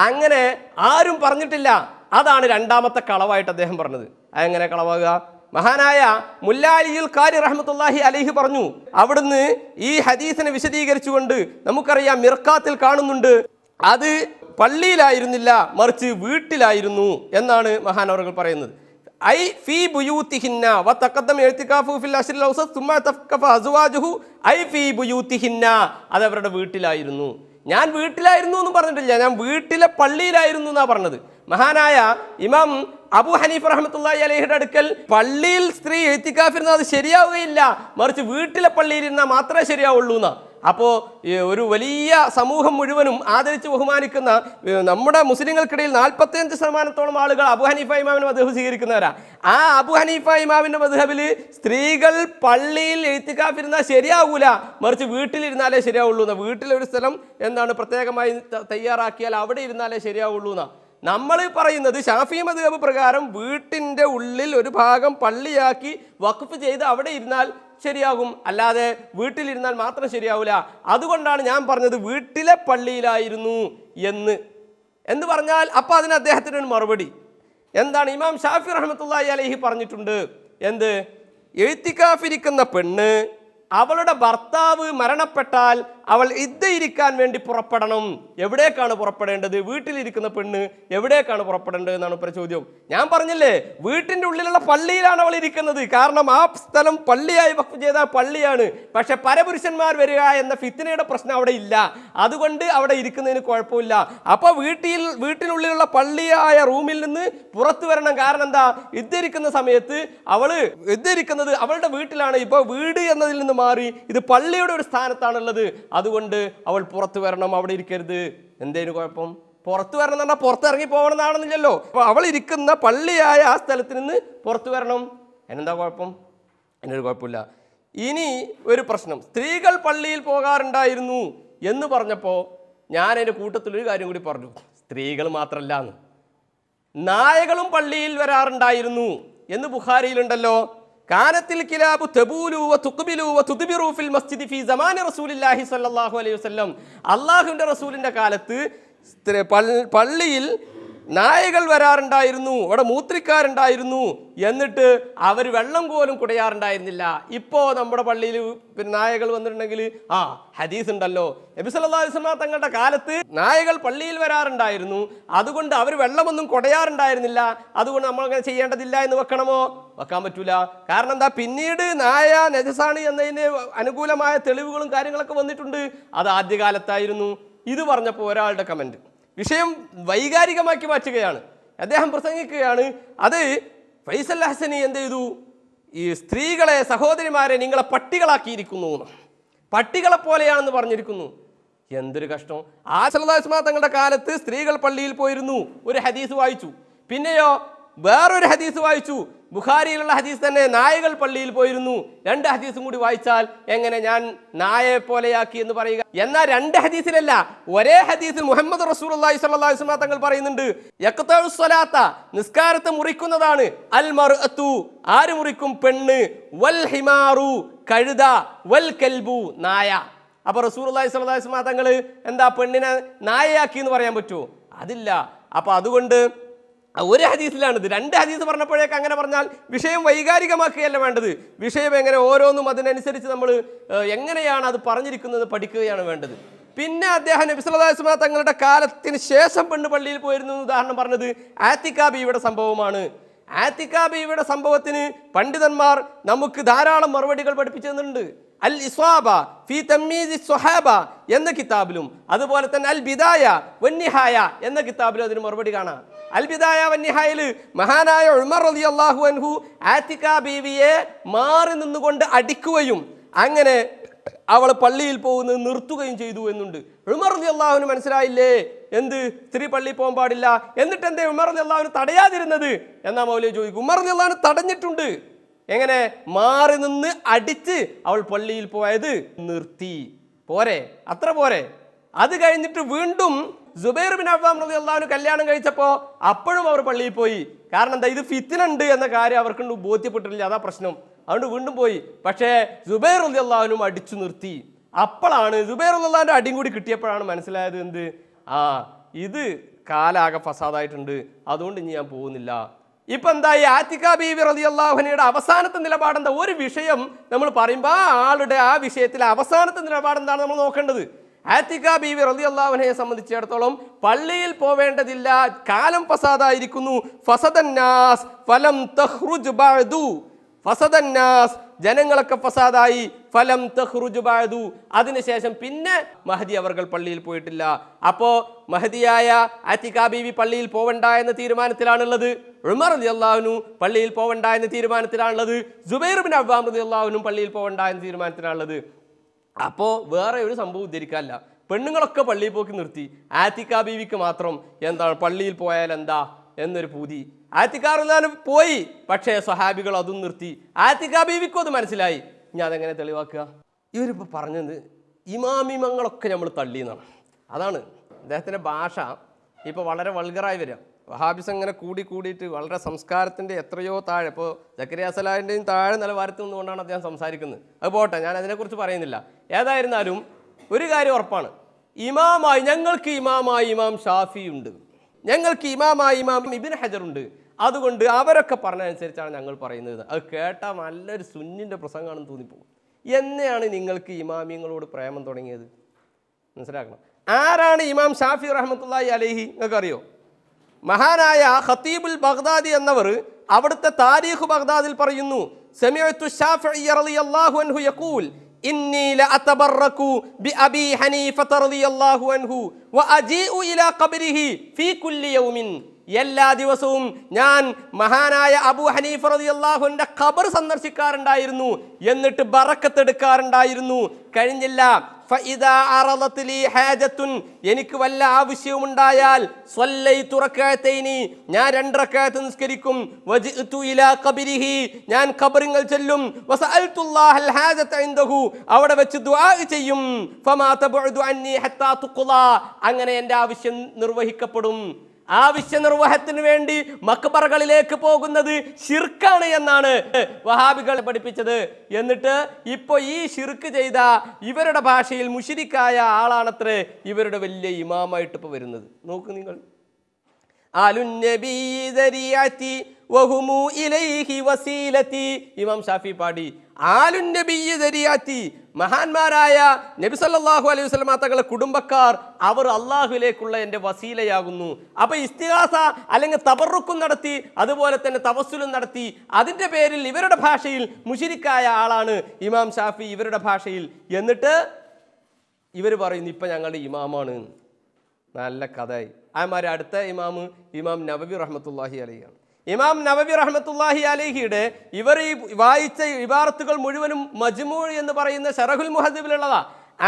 അങ്ങനെ ആരും പറഞ്ഞിട്ടില്ല. അതാണ് രണ്ടാമത്തെ കളവായിട്ട് അദ്ദേഹം പറഞ്ഞത്. അതെങ്ങനെ കളവാകുക? മഹാനായ മുല്ലാ അലിയുൽ ഖാരി റഹ്മത്തുള്ളാഹി അലൈഹി പറഞ്ഞു, അവിടുന്ന് ഈ ഹദീസിനെ വിശദീകരിച്ചുകൊണ്ട് നമുക്കറിയാം മിർഖാത്തിൽ കാണുന്നുണ്ട് അത് പള്ളിയിലായിരുന്നില്ല മറിച്ച് വീട്ടിലായിരുന്നു എന്നാണ് മഹാനവറുകൾ പറയുന്നത്. ഐ ഫീ ബുയൂത്തിഹിന്ന വതഖദ്ദമ ഇഅ്തികാഫു ഫിൽ അശ്റിൽ ഔസത് സുമ്മ തഫഖഫ അസ്വാജുഹു ഐ ഫീ ബുയൂത്തിഹിന്ന, അത് അവരുടെ വീട്ടിലായിരുന്നു. ഞാൻ വീട്ടിലായിരുന്നു എന്ന് പറഞ്ഞിട്ടില്ല, ഞാൻ വീട്ടിലെ പള്ളിയിലായിരുന്നു എന്നാ പറഞ്ഞത്. മഹാനായ ഇമാം അബു ഹനീഫ റഹ്മത്തുള്ളാഹി അലൈഹിയുടെ അടുക്കൽ പള്ളിയിൽ സ്ത്രീ ഇഅ്തികാഫിരുന്നാൽ അത് ശരിയാവുകയില്ല, മറിച്ച് വീട്ടിലെ പള്ളിയിൽ ഇരുന്നാൽ മാത്രമേ ശരിയാവുള്ളൂ എന്നാ. അപ്പോൾ ഒരു വലിയ സമൂഹം മുഴുവനും ആദരിച്ച് ബഹുമാനിക്കുന്ന നമ്മുടെ മുസ്ലിങ്ങൾക്കിടയിൽ 45% ആളുകൾ അബു ഹനീഫ ഇമാമിന്റെ മദ്ഹബ് സ്വീകരിക്കുന്നവരാ. ആ അബു ഹനീഫ ഇമാമിന്റെ മദ്ഹബിൽ സ്ത്രീകൾ പള്ളിയിൽ ഇഅ്തികാഫിരുന്നാൽ ശരിയാവൂല, മറിച്ച് വീട്ടിലിരുന്നാലേ ശരിയാവുള്ളൂ എന്നാ. വീട്ടിലൊരു സ്ഥലം എന്താണ് പ്രത്യേകമായി തയ്യാറാക്കിയാൽ അവിടെ ഇരുന്നാലേ ശരിയാവുള്ളൂ എന്നാ. നമ്മൾ പറയുന്നത് ഷാഫി മദ്ഹബ് പ്രകാരം വീട്ടിൻ്റെ ഉള്ളിൽ ഒരു ഭാഗം പള്ളിയാക്കി വഖഫ് ചെയ്ത് അവിടെ ഇരുന്നാൽ ശരിയാകും, അല്ലാതെ വീട്ടിലിരുന്നാൽ മാത്രം ശരിയാവില്ല. അതുകൊണ്ടാണ് ഞാൻ പറഞ്ഞത് വീട്ടിലെ പള്ളിയിലായിരുന്നു എന്ന് പറഞ്ഞാൽ അപ്പം അതിന് അദ്ദേഹത്തിന് ഒരു മറുപടി എന്താണ്? ഇമാം ഷാഫി റഹ്മത്തുള്ളാഹി അലൈഹി പറഞ്ഞിട്ടുണ്ട്. എന്ത്? എഴുത്തിക്കാഫിരിക്കുന്ന പെണ്ണ് അവളുടെ ഭർത്താവ് മരണപ്പെട്ടാൽ അവൾ ഇദ്ദയിരിക്കാൻ വേണ്ടി പുറപ്പെടണം. എവിടേക്കാണ് പുറപ്പെടേണ്ടത്? വീട്ടിലിരിക്കുന്ന പെണ്ണ് എവിടേക്കാണ് പുറപ്പെടേണ്ടത് എന്നാണ് ഇപ്പോൾ ചോദ്യം. ഞാൻ പറഞ്ഞില്ലേ വീട്ടിൻ്റെ ഉള്ളിലുള്ള പള്ളിയിലാണ് അവൾ ഇരിക്കുന്നത്. കാരണം ആ സ്ഥലം പള്ളിയായി വഖഫ് ചെയ്ത പള്ളിയാണ്. പക്ഷെ പരപുരുഷന്മാർ വരിക എന്ന ഫിത്നയുടെ പ്രശ്നം അവിടെ ഇല്ല, അതുകൊണ്ട് അവിടെ ഇരിക്കുന്നതിന് കുഴപ്പമില്ല. അപ്പോൾ വീട്ടിനുള്ളിലുള്ള പള്ളിയായ റൂമിൽ നിന്ന് പുറത്തു വരണം. കാരണം എന്താ? ഇദ്ദയിരിക്കുന്ന സമയത്ത് അവൾ ഇദ്ദയിരിക്കുന്നത് അവളുടെ വീട്ടിലാണ്. ഇപ്പോൾ വീട് എന്നതിൽ നിന്ന് മാറി ഇത് പള്ളിയുടെ ഒരു സ്ഥാനത്താണുള്ളത്. അതുകൊണ്ട് അവൾ പുറത്തു വരണം, അവിടെ ഇരിക്കരുത്. എന്തേലും കുഴപ്പം? പുറത്തു വരണം എന്ന് പറഞ്ഞാൽ പുറത്തിറങ്ങി പോകണം എന്നാണെന്നില്ലല്ലോ. അപ്പോൾ അവൾ ഇരിക്കുന്ന പള്ളിയായ ആ സ്ഥലത്ത് നിന്ന് പുറത്തു വരണം. എന്നെന്താ കുഴപ്പം? എന്നൊരു കുഴപ്പമില്ല. ഇനി ഒരു പ്രശ്നം, സ്ത്രീകൾ പള്ളിയിൽ പോകാറുണ്ടായിരുന്നു എന്ന് പറഞ്ഞപ്പോൾ ഞാൻ എൻ്റെ കൂട്ടത്തിലൊരു കാര്യം കൂടി പറഞ്ഞു. സ്ത്രീകൾ മാത്രമല്ല എന്ന്, നായകളും പള്ളിയിൽ വരാറുണ്ടായിരുന്നു എന്ന് ബുഖാരിയിലുണ്ടല്ലോ. കാനത്തിൽ കിലാബു തബൂലു വതുഖ്ബിലു വതുദ്ബിറു ഫിൽ മസ്ജിദി ഫീ സമാനി റസൂലില്ലാഹി സ്വല്ലല്ലാഹു അലൈഹി വസല്ലം. അല്ലാഹുവിൻ്റെ റസൂലിൻ്റെ കാലത്ത് പള്ളിയിൽ നായകൾ വരാറുണ്ടായിരുന്നു, അവിടെ മൂത്രിക്കാറുണ്ടായിരുന്നു, എന്നിട്ട് അവർ വെള്ളം പോലും കുടയാറുണ്ടായിരുന്നില്ല. ഇപ്പോൾ നമ്മുടെ പള്ളിയിൽ പിന്നെ നായകൾ വന്നിട്ടുണ്ടെങ്കിൽ ഹദീസ് ഉണ്ടല്ലോ, നബി സല്ലല്ലാഹു അലൈഹി വസല്ലം തങ്ങളുടെ കാലത്ത് നായകൾ പള്ളിയിൽ വരാറുണ്ടായിരുന്നു, അതുകൊണ്ട് അവർ വെള്ളമൊന്നും കുടയാറുണ്ടായിരുന്നില്ല, അതുകൊണ്ട് നമ്മൾ അങ്ങനെ ചെയ്യേണ്ടതില്ല എന്ന് വെക്കണമോ? വെക്കാൻ പറ്റൂല. കാരണം എന്താ, പിന്നീട് നായ നജസാണ് എന്നതിന് അനുകൂലമായ തെളിവുകളും കാര്യങ്ങളൊക്കെ വന്നിട്ടുണ്ട്. അത് ആദ്യകാലത്തായിരുന്നു. ഇത് പറഞ്ഞപ്പോൾ ഒരാളുടെ കമന്റ് വിഷയം വൈകാരികമാക്കി മാറ്റുകയാണ്. അദ്ദേഹം പ്രസംഗിക്കുകയാണ്, അത് ഫൈസൽ ഹസനി എന്ത് ചെയ്തു, ഈ സ്ത്രീകളെ സഹോദരിമാരെ നിങ്ങളെ പട്ടികളാക്കിയിരിക്കുന്നു, പട്ടികളെ പോലെയാണെന്ന് പറഞ്ഞിരിക്കുന്നു. എന്തൊരു കഷ്ടം. ആ സല്ലല്ലാഹു അലൈഹി വസല്ലം തങ്ങളുടെ കാലത്ത് സ്ത്രീകൾ പള്ളിയിൽ പോയിരുന്നു, ഒരു ഹദീസ് വായിച്ചു. പിന്നെയോ വേറൊരു ഹദീസ് വായിച്ചു, ബുഖാരിയിലുള്ള ഹദീസ് തന്നെ, നായകൾ പള്ളിയിൽ പോയിരുന്നു. 2 ഹദീസും കൂടി വായിച്ചാൽ എങ്ങനെ ഞാൻ നായയെ പോലെയാക്കി എന്ന് പറയുക? എന്നാൽ 2 ഹദീസിലല്ല, ഒരേ ഹദീസിൽ മുഹമ്മദ് റസൂലുള്ളാഹി സ്വല്ലല്ലാഹു അലൈഹി വസല്ലം തങ്ങൾ പറയുന്നുണ്ട്, യഖ്തഉ സ്വലാത്ത, നിസ്കാരത്തെ മുറിക്കുന്നതാണ്, അൽ മർഅതു, ആര് മുറിക്കും? പെണ്ണ്, വൽ ഹിമാറു, കഴുത, വൽ കൽബു, നായ. അപ്പൊ റസൂലുള്ളാഹി സ്വല്ലല്ലാഹു അലൈഹി വസല്ലം തങ്ങൾ എന്താ പെണ്ണിനെ നായയാക്കി എന്ന് പറയാൻ പറ്റുമോ? അതില്ല. അപ്പൊ അതുകൊണ്ട് ഒരു ഹദീസിലാണിത്. 2 ഹദീസ് പറഞ്ഞപ്പോഴേക്ക് അങ്ങനെ പറഞ്ഞാൽ വിഷയം വൈകാരികമാക്കുകയല്ല വേണ്ടത്. വിഷയം എങ്ങനെ ഓരോന്നും അതിനനുസരിച്ച് നമ്മൾ എങ്ങനെയാണ് അത് പറഞ്ഞിരിക്കുന്നത് പഠിക്കുകയാണ് വേണ്ടത്. പിന്നെ അദ്ദേഹം നബി സല്ലല്ലാഹു അലൈഹി വസല്ലം തങ്ങളുടെ കാലത്തിന് ശേഷം പെണ്ണ് പള്ളിയിൽ പോയിരുന്നു എന്ന് ഉദാഹരണം പറഞ്ഞത് ആത്തിഖ ബീവിയുടെ സംഭവമാണ്. ആത്തിഖ ബീവിയുടെ സംഭവത്തിന് പണ്ഡിതന്മാർ നമുക്ക് ധാരാളം മറുപടികൾ പഠിപ്പിച്ചു തന്നിട്ടുണ്ട്. അൽ ഇസ്വാബ ഫി തമീസ് സ്വഹാബ എന്ന കിതാബിലും അതുപോലെ തന്നെ അൽ ബിദായ വന്നിഹായ എന്ന കിതാബിലും അതിന് മറുപടി കാണാം. അൽ ബിദായ വന്നിഹായിൽ മഹാനായ ഉമർ റളിയല്ലാഹു അൻഹു ആത്തിഖ ബീവിയെ മാറി നിന്നുകൊണ്ട് അടിക്കുകയും അങ്ങനെ അവൾ പള്ളിയിൽ പോകുന്നത് നിർത്തുകയും ചെയ്തു എന്നുണ്ട്. ഉമർ റളിയല്ലാഹു അൻഹു മനസ്സിലായില്ലേ എന്ത്, സ്ത്രീ പള്ളിയിൽ പോകാൻ പാടില്ല, എന്നിട്ട് എന്തേ ഉമർ റളിയല്ലാഹു അൻഹു തടയാതിരുന്നത് എന്നാ മൗലവി ചോദിക്കും. ഉമർ റളിയല്ലാഹു അൻഹു തടഞ്ഞിട്ടുണ്ട്. എങ്ങനെ? മാറി നിന്ന് അടിച്ച് അവൾ പള്ളിയിൽ പോയത് നിർത്തി. പോരെ? അത്ര പോരെ? അത് കഴിഞ്ഞിട്ട് വീണ്ടും സുബൈർ ബിൻ അവ്വാം റളിയല്ലാഹു അൻഹു കല്യാണം കഴിച്ചപ്പോൾ അപ്പോഴും അവർ പള്ളിയിൽ പോയി. കാരണം എന്താ, ഇത് ഫിത്ന ഉണ്ട് എന്ന കാര്യം അവർക്ക് ബോധ്യപ്പെട്ടിട്ടില്ല, അതാ പ്രശ്നം. അതുകൊണ്ട് വീണ്ടും പോയി. പക്ഷേ സുബൈർ റളിയല്ലാഹു അൻഹു അടിച്ചു നിർത്തി. അപ്പോഴാണ് സുബൈർ റളിയല്ലാഹു അൻഹു അടിയും കൂടി കിട്ടിയപ്പോഴാണ് മനസ്സിലായത് എന്ത്, ഇത് കാലാകെ ഫസാദായിട്ടുണ്ട്, അതുകൊണ്ട് ഇനി ഞാൻ പോകുന്നില്ല. ഇപ്പൊ എന്താ, ഈ ആത്തിഖ ബീവി റളിയല്ലാഹു അൻഹയുടെ അവസാനത്തെ നിലപാടെന്താ? ഒരു വിഷയം നമ്മൾ പറയുമ്പോൾ ആളുടെ ആ വിഷയത്തിലെ അവസാനത്തെ നിലപാടെന്താണ് നമ്മൾ നോക്കേണ്ടത്. ആത്തിഖ ബീവി റളിയല്ലാഹു അൻഹയെ സംബന്ധിച്ചിടത്തോളം പള്ളിയിൽ പോവേണ്ടതില്ല, കാലം ഫസാദായിരിക്കുന്നു. ഫസദന്നാസ് ഫലം തഖ്റുജ് ബഅദു, ഫസദന്നാസ് ജനങ്ങളൊക്കെ ഫസാദായി, ഫലം തഖ്റുജ് ബഅദു, അതിനുശേഷം പിന്നെ മഹദി അവർകൾ പള്ളിയിൽ പോയിട്ടില്ല. അപ്പോ മഹദിയായ ആത്തിഖ ബീവി പള്ളിയിൽ പോവണ്ട എന്ന തീരുമാനത്തിലാണുള്ളത്. ഉമർ റളിയല്ലാഹു അൻഹു പള്ളിയിൽ പോവണ്ട എന്ന തീരുമാനത്തിലാണുള്ളത്. സുബൈർ ബിൻ അവ്വാം റളിയല്ലാഹു അൻഹു പള്ളിയിൽ പോവണ്ട എന്ന തീരുമാനത്തിലാണുള്ളത്. അപ്പോൾ വേറെ ഒരു സംഭവം ഉദ്ധരിക്കാനില്ല. പെണ്ണുങ്ങളൊക്കെ പള്ളിയിൽ പോക്കി നിർത്തി. ആത്തിഖ ബീവിക്ക് മാത്രം എന്താണ് പള്ളിയിൽ പോയാൽ എന്താ എന്നൊരു പൂതി. ആത്തിഖ റളിയല്ലാഹു അൻഹു പോയി, പക്ഷേ സ്വഹാബികൾ അതും നിർത്തി. ആത്തിഖ ബീവിക്കും അത് മനസ്സിലായി. ഇനി അതെങ്ങനെ തെളിവാക്കുക? ഇവരിപ്പോൾ പറഞ്ഞത് ഇമാമിമങ്ങളൊക്കെ നമ്മൾ തള്ളിയെന്നാണ്. അതാണ് അദ്ദേഹത്തിൻ്റെ ഭാഷ ഇപ്പോൾ വളരെ വൾഗറായി വരിക. വഹാബിസ് അങ്ങനെ കൂടിയിട്ട് വളരെ സംസ്കാരത്തിൻ്റെ എത്രയോ താഴെ, ഇപ്പോൾ സക്കരിയ സലാഹിൻ്റെയും താഴെ നിലവാരത്തിൽ നിന്നുകൊണ്ടാണ് അദ്ദേഹം സംസാരിക്കുന്നത്. അത് പോട്ടെ, ഞാൻ അതിനെക്കുറിച്ച് പറയുന്നില്ല. ഏതായിരുന്നാലും ഒരു കാര്യം ഉറപ്പാണ്, ഇമാമായി ഞങ്ങൾക്ക് ഇമാമായി ഇമാം ഷാഫി ഉണ്ട്, ഞങ്ങൾക്ക് ഇമാമായി ഇമാം ഇബ്നു ഹജർ ഉണ്ട്. അതുകൊണ്ട് അവരൊക്കെ പറഞ്ഞതനുസരിച്ചാണ് ഞങ്ങൾ പറയുന്നത്. അത് കേട്ടാൽ നല്ലൊരു സുന്നിൻ്റെ പ്രസംഗമാണെന്ന് തോന്നിപ്പോകും. എന്നെയാണ് നിങ്ങൾക്ക് ഇമാമിയങ്ങളോട് പ്രേമം തുടങ്ങിയത്? മനസ്സിലാക്കണം. ആരാണ് ഇമാം ഷാഫി റഹ്മത്തുള്ളാഹി അലൈഹി? നിങ്ങൾക്ക് അറിയോ? മഹാനായ ഖതീബുൽ ബഗ്ദാദി എന്നവർ അവിടുത്തെ താരീഖ് ബഗ്ദാദിൽ പറയുന്നു, സമിഅതു ശാഫിഈ റളിയല്ലാഹു അൻഹു യഖൂൽ ഇന്നി ലഅതബറകു ബിഅബി ഹനീഫത റളിയല്ലാഹു അൻഹു വഅജീഉ ഇലാ ഖബ്രിഹി ഫീ കുല്ലി യൗമിൻ. എല്ലാ ദിവസവും ഞാൻ മഹാനായ അബൂ ഹനീഫ റളിയല്ലാഹു അൻഹുവിന്റെ ഖബർ സന്ദർശിക്കാറുണ്ടായിരുന്നു, എന്നിട്ട് ബറക്കത്ത് എടുക്കാറുണ്ടായിരുന്നു. കഴിഞ്ഞില്ല, ഫഇദാ അറദത് ലി ഹാജത്തുൻ, എനിക്ക് വല്ല ആവശ്യവുമുണ്ടായാൽ സ്വല്ലൈതു റകഅതൈനി, ഞാൻ 2 റകഅത്ത് നിസ്കരിക്കും. വജിഅതു ഇലാ ഖബ്രിഹി, ഞാൻ ഖബറിൽ ചെല്ലും. വസഅൽതുല്ലാഹൽ ഹാജത ഇൻദഹു, അവിടെ വെച്ച് ദുആ ചെയ്യും. ഫമാ തബഉദു അന്നി ഹത്താ തുഖ്ളാ, അങ്ങനെ എൻ്റെ ആവശ്യം നിർവഹിക്കപ്പെടും. ആവശ്യ നിർവഹത്തിന് വേണ്ടി മക്ബറകളിലേക്ക് പോകുന്നത് ശിർക്കാണ് എന്നാണ് വഹാബികൾ പഠിപ്പിച്ചത്. എന്നിട്ട് ഇപ്പോൾ ഈ ശിർക്ക് ചെയ്ത ഇവരുടെ ഭാഷയിൽ മുശ്രിക്കായ ആളാണത്രേ ഇവരുടെ വലിയ ഇമാമായിട്ട് ഇപ്പോൾ വരുന്നത്. നോക്ക് നിങ്ങൾ, ആലുൻ നബി ദരിയതി വഹുമു ഇലൈഹി വസീലതി. ഇമാം ഷാഫി പാടി ആലുൻ നബിയ്യി ദരിയാത്തി, മഹാന്മാരായ നബി സല്ലല്ലാഹു അലൈഹി വസല്ലം തങ്ങളുടെ കുടുംബക്കാർ അവർ അള്ളാഹുവിലേക്കുള്ള എൻ്റെ വസീലയാകുന്നു. അപ്പൊ ഇസ്തിഗാസ അല്ലെങ്കിൽ തബറുക്കും നടത്തി, അതുപോലെ തന്നെ തവസ്സുലും നടത്തി. അതിൻ്റെ പേരിൽ ഇവരുടെ ഭാഷയിൽ മുശ്രിക്കായ ആളാണ് ഇമാം ഷാഫി ഇവരുടെ ഭാഷയിൽ. എന്നിട്ട് ഇവർ പറയുന്നു ഇപ്പം ഞങ്ങളുടെ ഇമാമാണ്. നല്ല കഥയായി. ആമാരെ അടുത്ത ഇമാം നവവി റഹ്മത്തുള്ളാഹി അലൈഹിയാണ്. ഇമാം നവവി റഹ്മത്തുള്ളാഹി അലൈഹിയുടെ ഇവർ ഈ വായിച്ച ഇബാറത്തുകൾ മുഴുവനും മജ്മൂ എന്ന് പറയുന്ന ശറഹുൽ മുഹദ്ദിബിലുള്ളതാ.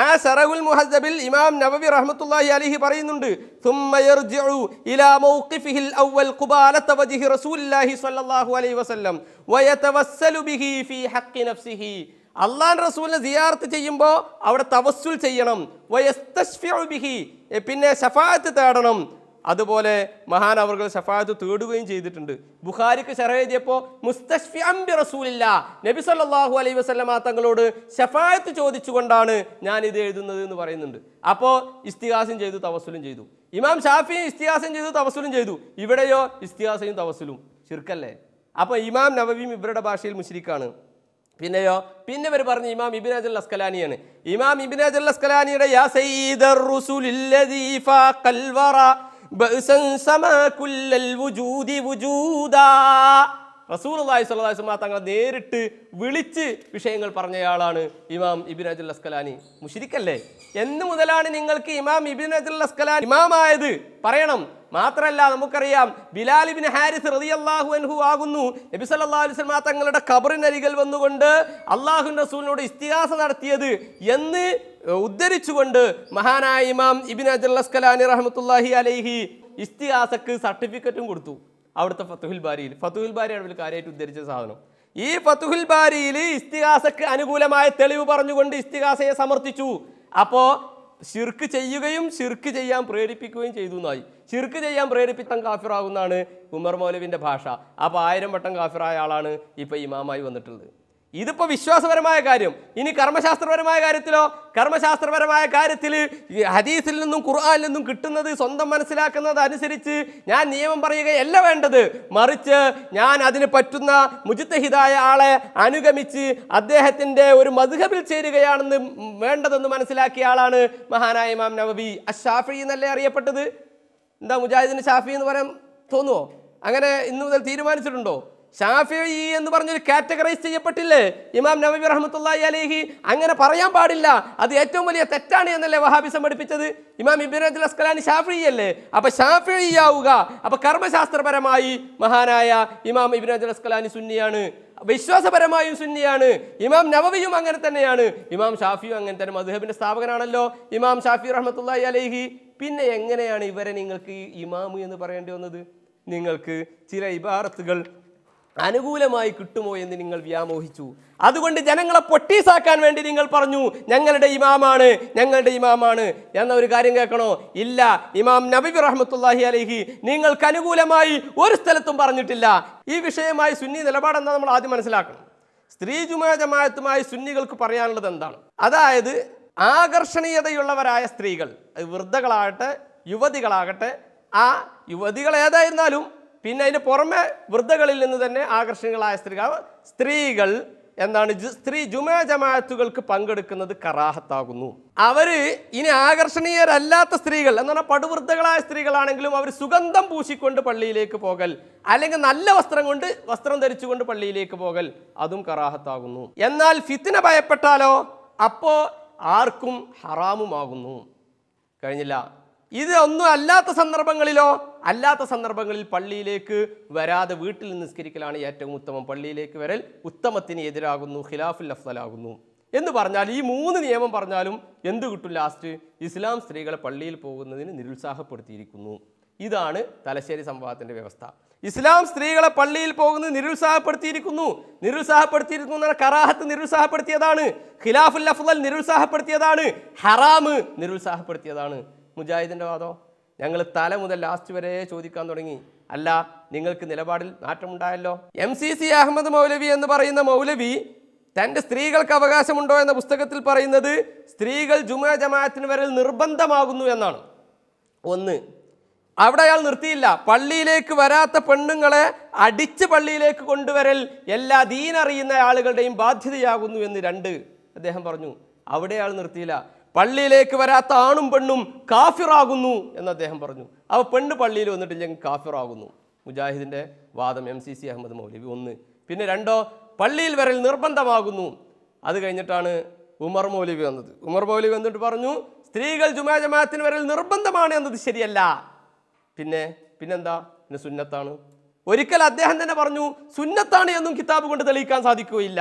ആ ശറഹുൽ മുഹദ്ദിബിൽ ഇമാം നവവി റഹ്മത്തുള്ളാഹി അലൈഹി പറയുന്നുണ്ട്, സുമ്മ യർജിഉ ഇലാ മൗഖിഫിഹിൽ അവ്വൽ ഖുബാലത വജ്ഹി റസൂലുള്ളാഹി സ്വല്ലല്ലാഹു അലൈഹി വസല്ലം വയതവസ്സലു ബിഹി ഫീ ഹഖ്ഖി നഫ്സിഹി. അള്ളാഹുവിന്റെ റസൂലിനെ സിയാറത്ത് ചെയ്യുമ്പോൾ അവിടെ തവസ്സുൽ ചെയ്യണം. വയസ്തശ്ഫിഉ ബിഹി, പിന്നെ ശഫാഅത്ത് തേടണം. അതുപോലെ മഹാൻ അവർകൾ ശഫാഅത്ത് തേടുകയും ചെയ്തിട്ടുണ്ട്. ബുഖാരിക്ക് ശറഹ് എഴുതിയപ്പോൾ മുസ്തശ്ഫിഅൻ ബി റസൂലില്ലാ, നബി സല്ലല്ലാഹു അലൈഹി വസല്ലമ തങ്ങളോട് ശഫാഅത്ത് ചോദിച്ചുകൊണ്ടാണ് ഞാൻ ഇത് എഴുതുന്നത് എന്ന് പറയുന്നുണ്ട്. അപ്പോൾ ഇസ്തിഗാസയും ചെയ്തു, തവസ്സുലും ചെയ്തു. ഇമാം ഷാഫി ഇസ്തിഗാസയും ചെയ്തു, തവസ്സുലും ചെയ്തു. ഇവിടെയോ ഇസ്തിഗാസയും തവസ്സുലും ശിർക്കല്ലേ? അപ്പോൾ ഇമാം നവവിയും ഇവരുടെ ഭാഷയിൽ മുശ്രിക്കാണ്. പിന്നെയോ പിന്നെ ഇവർ പറഞ്ഞ ഇമാം ഇബ്നു ഹജർ അസ്കലാനിയാണ്. ഇമാം ഇബ്നു ഹജർ അസ്കലാനിയുടെ യാ സയ്യിദർ റുസുലില്ലദീ ഫാഖൽ വറ ബഅസൻ സമ കുല്ലൽ വുജൂദി വുജൂദാ. റസൂലുള്ളാഹി സ്വല്ലല്ലാഹു അലൈഹി വസല്ലം തങ്ങളെ നേരിട്ട് വിളിച്ച് വിഷയങ്ങൾ പറഞ്ഞയാളാണ് ഇമാം ഇബ്നു ഹജർ അസ്കലാനി. മുശ്രിക്കല്ലേ? എന്ന് മുതലാണ് നിങ്ങൾക്ക് ഇമാം ഇബ്നു ഹജർ അസ്കലാനി ഇമാമായത് പറയണം. മാത്രമല്ല നമുക്കറിയാം ബിലാൽ ഇബ്നു ഹാരിസ് റളിയല്ലാഹു അൻഹു ആകുന്നു നബി സല്ലല്ലാഹു അലൈഹി വസല്ലം തങ്ങളുടെ ഖബറിനരികിൽ വന്നുകൊണ്ട് അല്ലാഹുവിന്റെ റസൂലിനോട് ഇസ്തിഗാസ നടത്തിയത് എന്ന് ഉദ്ധരിച്ചുകൊണ്ട് മഹാനായ ഇമാം ഇബ്നു ഹജർ അസ്കലാനി റഹ്മത്തുള്ളാഹി അലൈഹി ഇസ്തിഗാസക്ക് സർട്ടിഫിക്കറ്റും കൊടുത്തു. അവിടുത്തെ ഫതുഹുൽ ബാരിയാണ് ഇവർ കാര്യമായിട്ട് ഉദ്ധരിച്ച സാധനം. ഈ ഫതുഹുൽ ബാരിയിൽ ഇസ്തിഗാസക്ക് അനുകൂലമായ തെളിവ് പറഞ്ഞുകൊണ്ട് ഇസ്തിഗാസയെ സമർത്ഥിച്ചു. അപ്പോൾ ശിർക്ക് ചെയ്യുകയും ശിർക്ക് ചെയ്യാൻ പ്രേരിപ്പിക്കുകയും ചെയ്തു എന്നായി. ശിർക്ക് ചെയ്യാൻ പ്രേരിപ്പിക്കാൻ കാഫിറാകുന്നതാണ് ഉമർ മൗലവിൻ്റെ ഭാഷ. അപ്പോൾ 1000 വട്ടം കാഫിറായ ആളാണ് ഇപ്പോൾ ഇമാമായി വന്നിട്ടുള്ളത്. ഇതിപ്പോൾ വിശ്വാസപരമായ കാര്യം. ഇനി കർമ്മശാസ്ത്രപരമായ കാര്യത്തിലോ? കർമ്മശാസ്ത്രപരമായ കാര്യത്തിൽ ഹദീസിൽ നിന്നും ഖുർആനിൽ നിന്നും കിട്ടുന്നത് സ്വന്തം മനസ്സിലാക്കുന്നത് അനുസരിച്ച് ഞാൻ നിയമം പറയുകയല്ല വേണ്ടത്. മറിച്ച് ഞാൻ അതിന് പറ്റുന്ന മുജ്തഹിദായ ആളെ അനുഗമിച്ച് അദ്ദേഹത്തിൻ്റെ ഒരു മദ്ഹബിൽ ചേരുകയാണെന്ന് വേണ്ടതെന്ന് മനസ്സിലാക്കിയ ആളാണ് മഹാനായ ഇമാം നവവി. അശ്ശാഫി എന്നല്ലേ അറിയപ്പെട്ടത്? എന്താ മുജാഹിദിന് ഷാഫി എന്ന് പറയാൻ തോന്നുമോ? അങ്ങനെ ഇന്നു മുതൽ തീരുമാനിച്ചിട്ടുണ്ടോ? ഷാഫിഈ എന്ന് പറഞ്ഞൊരു കാറ്റഗറൈസ് ചെയ്യപ്പെട്ടില്ലേ ഇമാം നവവി റഹ്മത്തുള്ളാഹി അലൈഹി? അങ്ങനെ പറയാൻ പാടില്ല, അത് ഏറ്റവും വലിയ തെറ്റാണ് എന്നല്ലേ വഹാബിസം പഠിപ്പിച്ചത്? ഇമാം ഇബ്നു ഹജർ അസ്കലാനി ഷാഫിഈ അല്ലേ? അപ്പൊ ഷാഫിഈ ആവുക. അപ്പൊ കർമ്മശാസ്ത്രപരമായി മഹാനായ ഇമാം ഇബ്നു ഹജർ അസ്കലാനി സുന്നിയാണ്, വിശ്വാസപരമായും സുന്നിയാണ്. ഇമാം നവവിയും അങ്ങനെ തന്നെയാണ്, ഇമാം ഷാഫിയും അങ്ങനെ തന്നെ മദ്ഹബിന്റെ സ്ഥാപകനാണല്ലോ ഇമാം ഷാഫി റഹ്മത്തുള്ളാഹി അലൈഹി. പിന്നെ എങ്ങനെയാണ് ഇവരെ നിങ്ങൾക്ക് ഇമാമു എന്ന് പറയേണ്ടി വന്നത്? നിങ്ങൾക്ക് ചില ഇബാറത്തുകൾ അനുകൂലമായി കിട്ടുമോ എന്ന് നിങ്ങൾ വ്യാമോഹിച്ചു. അതുകൊണ്ട് ജനങ്ങളെ പൊട്ടീസാക്കാൻ വേണ്ടി നിങ്ങൾ പറഞ്ഞു ഞങ്ങളുടെ ഇമാമാണ് എന്ന ഒരു കാര്യം കേൾക്കണോ? ഇല്ല, ഇമാം നവവി റഹ്മത്തുള്ളാഹി അലൈഹി നിങ്ങൾക്ക് അനുകൂലമായി ഒരു സ്ഥലത്തും പറഞ്ഞിട്ടില്ല. ഈ വിഷയമായി സുന്നി നിലപാടെന്താ നമ്മൾ ആദ്യം മനസ്സിലാക്കണം. സ്ത്രീ ജുമുഅ ജമാഅത്തുമായി സുന്നികൾക്ക് പറയാനുള്ളത് എന്താണ്? അതായത് ആകർഷണീയതയുള്ളവരായ സ്ത്രീകൾ, വൃദ്ധകളാകട്ടെ യുവതികളാകട്ടെ, ആ യുവതികൾ ഏതായിരുന്നാലും പിന്നെ അതിന് പുറമെ വൃദ്ധകളിൽ നിന്ന് തന്നെ ആകർഷണീയങ്ങളായ സ്ത്രീകൾ എന്താണ് സ്ത്രീ ജുമുഅ ജമാഅത്തുകൾക്ക് പങ്കെടുക്കുന്നത് കറാഹത്താകുന്നു. അവര് ഇനി ആകർഷണീയരല്ലാത്ത സ്ത്രീകൾ എന്ന് പറഞ്ഞാൽ പടുവൃദ്ധകളായ സ്ത്രീകളാണെങ്കിലും അവർ സുഗന്ധം പൂശിക്കൊണ്ട് പള്ളിയിലേക്ക് പോകൽ, അല്ലെങ്കിൽ നല്ല വസ്ത്രം ധരിച്ചുകൊണ്ട് പള്ളിയിലേക്ക് പോകൽ, അതും കറാഹത്താകുന്നു. എന്നാൽ ഫിത്ന ഭയപ്പെട്ടാലോ അപ്പോ ആർക്കും ഹറാമുമാകുന്നു. കഴിഞ്ഞില്ല. ഇത് ഒന്നും അല്ലാത്ത സന്ദർഭങ്ങളിൽ പള്ളിയിലേക്ക് വരാതെ വീട്ടിൽ നിസ്കരിക്കലാണ് ഏറ്റവും ഉത്തമം. പള്ളിയിലേക്ക് വരൽ ഉത്തമത്തിന് എതിരാകുന്നു, ഖിലാഫുൽ അഫ്ളലാകുന്നു എന്ന് പറഞ്ഞാൽ ഈ 3 നിയമം പറഞ്ഞാലും എന്ത് കിട്ടും? ലാസ്റ്റ് ഇസ്ലാം സ്ത്രീകളെ പള്ളിയിൽ പോകുന്നതിന് നിരുത്സാഹപ്പെടുത്തിയിരിക്കുന്നു. ഇതാണ് തലശ്ശേരി സംവാദത്തിന്റെ വ്യവസ്ഥ. ഇസ്ലാം സ്ത്രീകളെ പള്ളിയിൽ പോകുന്നത് നിരുത്സാഹപ്പെടുത്തിയിരിക്കുന്നു. കറാഹത്ത് നിരുത്സാഹപ്പെടുത്തിയതാണ്, ഖിലാഫുൽ അഫ്ളൽ നിരുത്സാഹപ്പെടുത്തിയതാണ്, ഹറാമ് നിരുത്സാഹപ്പെടുത്തിയതാണ്. മുജാഹിദിന്റെ വാദോ? ഞങ്ങൾ തല മുതൽ ലാസ്റ്റ് വരെ ചോദിക്കാൻ തുടങ്ങി. അല്ല, നിങ്ങൾക്ക് നിലപാടിൽ മാറ്റമുണ്ടായല്ലോ. MCC അഹമ്മദ് മൗലവി എന്ന് പറയുന്ന മൗലവി തൻ്റെ സ്ത്രീകൾക്ക് അവകാശമുണ്ടോ എന്ന പുസ്തകത്തിൽ പറയുന്നത് സ്ത്രീകൾ ജുമുഅ ജമാഅത്തിന് വരൽ നിർബന്ധമാകുന്നു എന്നാണ്. 1. അവിടെ അയാൾ നിർത്തിയില്ല. പള്ളിയിലേക്ക് വരാത്ത പെണ്ണുങ്ങളെ അടിച്ച് പള്ളിയിലേക്ക് കൊണ്ടുവരൽ എല്ലാ ദീനറിയുന്ന ആളുകളുടെയും ബാധ്യതയാകുന്നു എന്ന് 2 അദ്ദേഹം പറഞ്ഞു. അവിടെ അയാൾ നിർത്തിയില്ല. പള്ളിയിലേക്ക് വരാത്ത ആണും പെണ്ണും കാഫിറാകുന്നു എന്ന് അദ്ദേഹം പറഞ്ഞു. അപ്പോൾ പെണ്ണ് പള്ളിയിൽ വന്നിട്ടില്ലെങ്കിൽ കാഫിറാകുന്നു. മുജാഹിദിൻ്റെ വാദം MCC അഹമ്മദ് മൗലവി 1. പിന്നെ 2 പള്ളിയിൽ വരൽ നിർബന്ധമാകുന്നു. അത് കഴിഞ്ഞിട്ടാണ് ഉമർ മൗലവി വന്നത്. ഉമർ മൗലവി വന്നിട്ട് പറഞ്ഞു സ്ത്രീകൾ ജുമാ ജമാഅത്തിന് വരൽ നിർബന്ധമാണ് എന്നത് ശരിയല്ല. പിന്നെന്താ? പിന്നെ സുന്നത്താണ്. ഒരിക്കൽ അദ്ദേഹം തന്നെ പറഞ്ഞു സുന്നത്താണ് എന്നും കിതാബ് കൊണ്ട് തെളിയിക്കാൻ സാധിക്കുകയില്ല.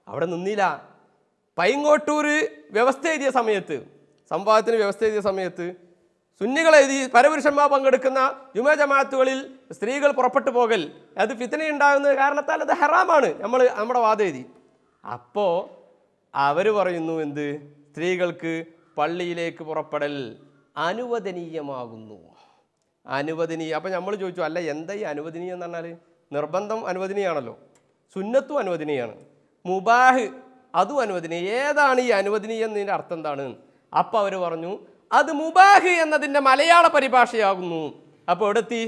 അവിടെ നിന്നില്ല. പൈങ്ങോട്ടൂർ വ്യവസ്ഥ എഴുതിയ സമയത്ത്, സംവാദത്തിന് വ്യവസ്ഥ എഴുതിയ സമയത്ത് സുന്നികൾ എഴുതി പരപുരുഷന്മാർ പങ്കെടുക്കുന്ന ജുമാ ജമാഅത്തുകളിൽ സ്ത്രീകൾ പുറപ്പെട്ടു പോകൽ അത് ഫിത്നയുണ്ടാകുന്ന കാരണത്താൽ അത് ഹറാമാണ് നമ്മുടെ വാദം എഴുതി. അപ്പോൾ അവർ പറയുന്നു എന്ത്? സ്ത്രീകൾക്ക് പള്ളിയിലേക്ക് പുറപ്പെടൽ അനുവദനീയമാകുന്നു. അനുവദനീയ. അപ്പം നമ്മൾ ചോദിച്ചു, അല്ല എന്താ ഈ അനുവദനീയം എന്ന് പറഞ്ഞാൽ? നിർബന്ധം അനുവദനീയാണല്ലോ, സുന്നത്തും അനുവദനീയാണ്, മുബാഹ് അതും അനുവദനീയം. ഏതാണ് ഈ അനുവദനീയം എന്നതിൻ്റെ അർത്ഥം എന്താണ്? അപ്പം അവർ പറഞ്ഞു അത് മുബാഹ് എന്നതിൻ്റെ മലയാള പരിഭാഷയാകുന്നു. അപ്പോൾ എവിടെത്തി?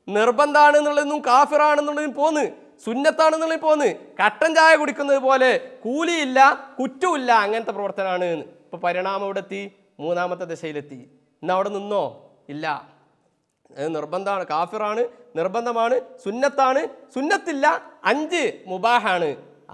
നിർബന്ധമാണ് എന്നുള്ളതും കാഫിറാണെന്നുള്ളതും പോന്ന്, സുന്നത്താണെന്നുള്ളതും പോന്ന്. കട്ടൻ ചായ കുടിക്കുന്നത് പോലെ കൂലിയില്ല കുറ്റമില്ല അങ്ങനത്തെ പ്രവർത്തനമാണ്. ഇപ്പോൾ പരിണാമം എവിടെത്തി? 3ാമത്തെ ദശയിലെത്തി. ഇന്ന് അവിടെ നിന്നോ? ഇല്ല. നിർബന്ധമാണ്, കാഫിറാണ്, നിർബന്ധമാണ്, സുന്നത്താണ്, സുന്നത്തില്ല, 5 മുബാഹാണ്.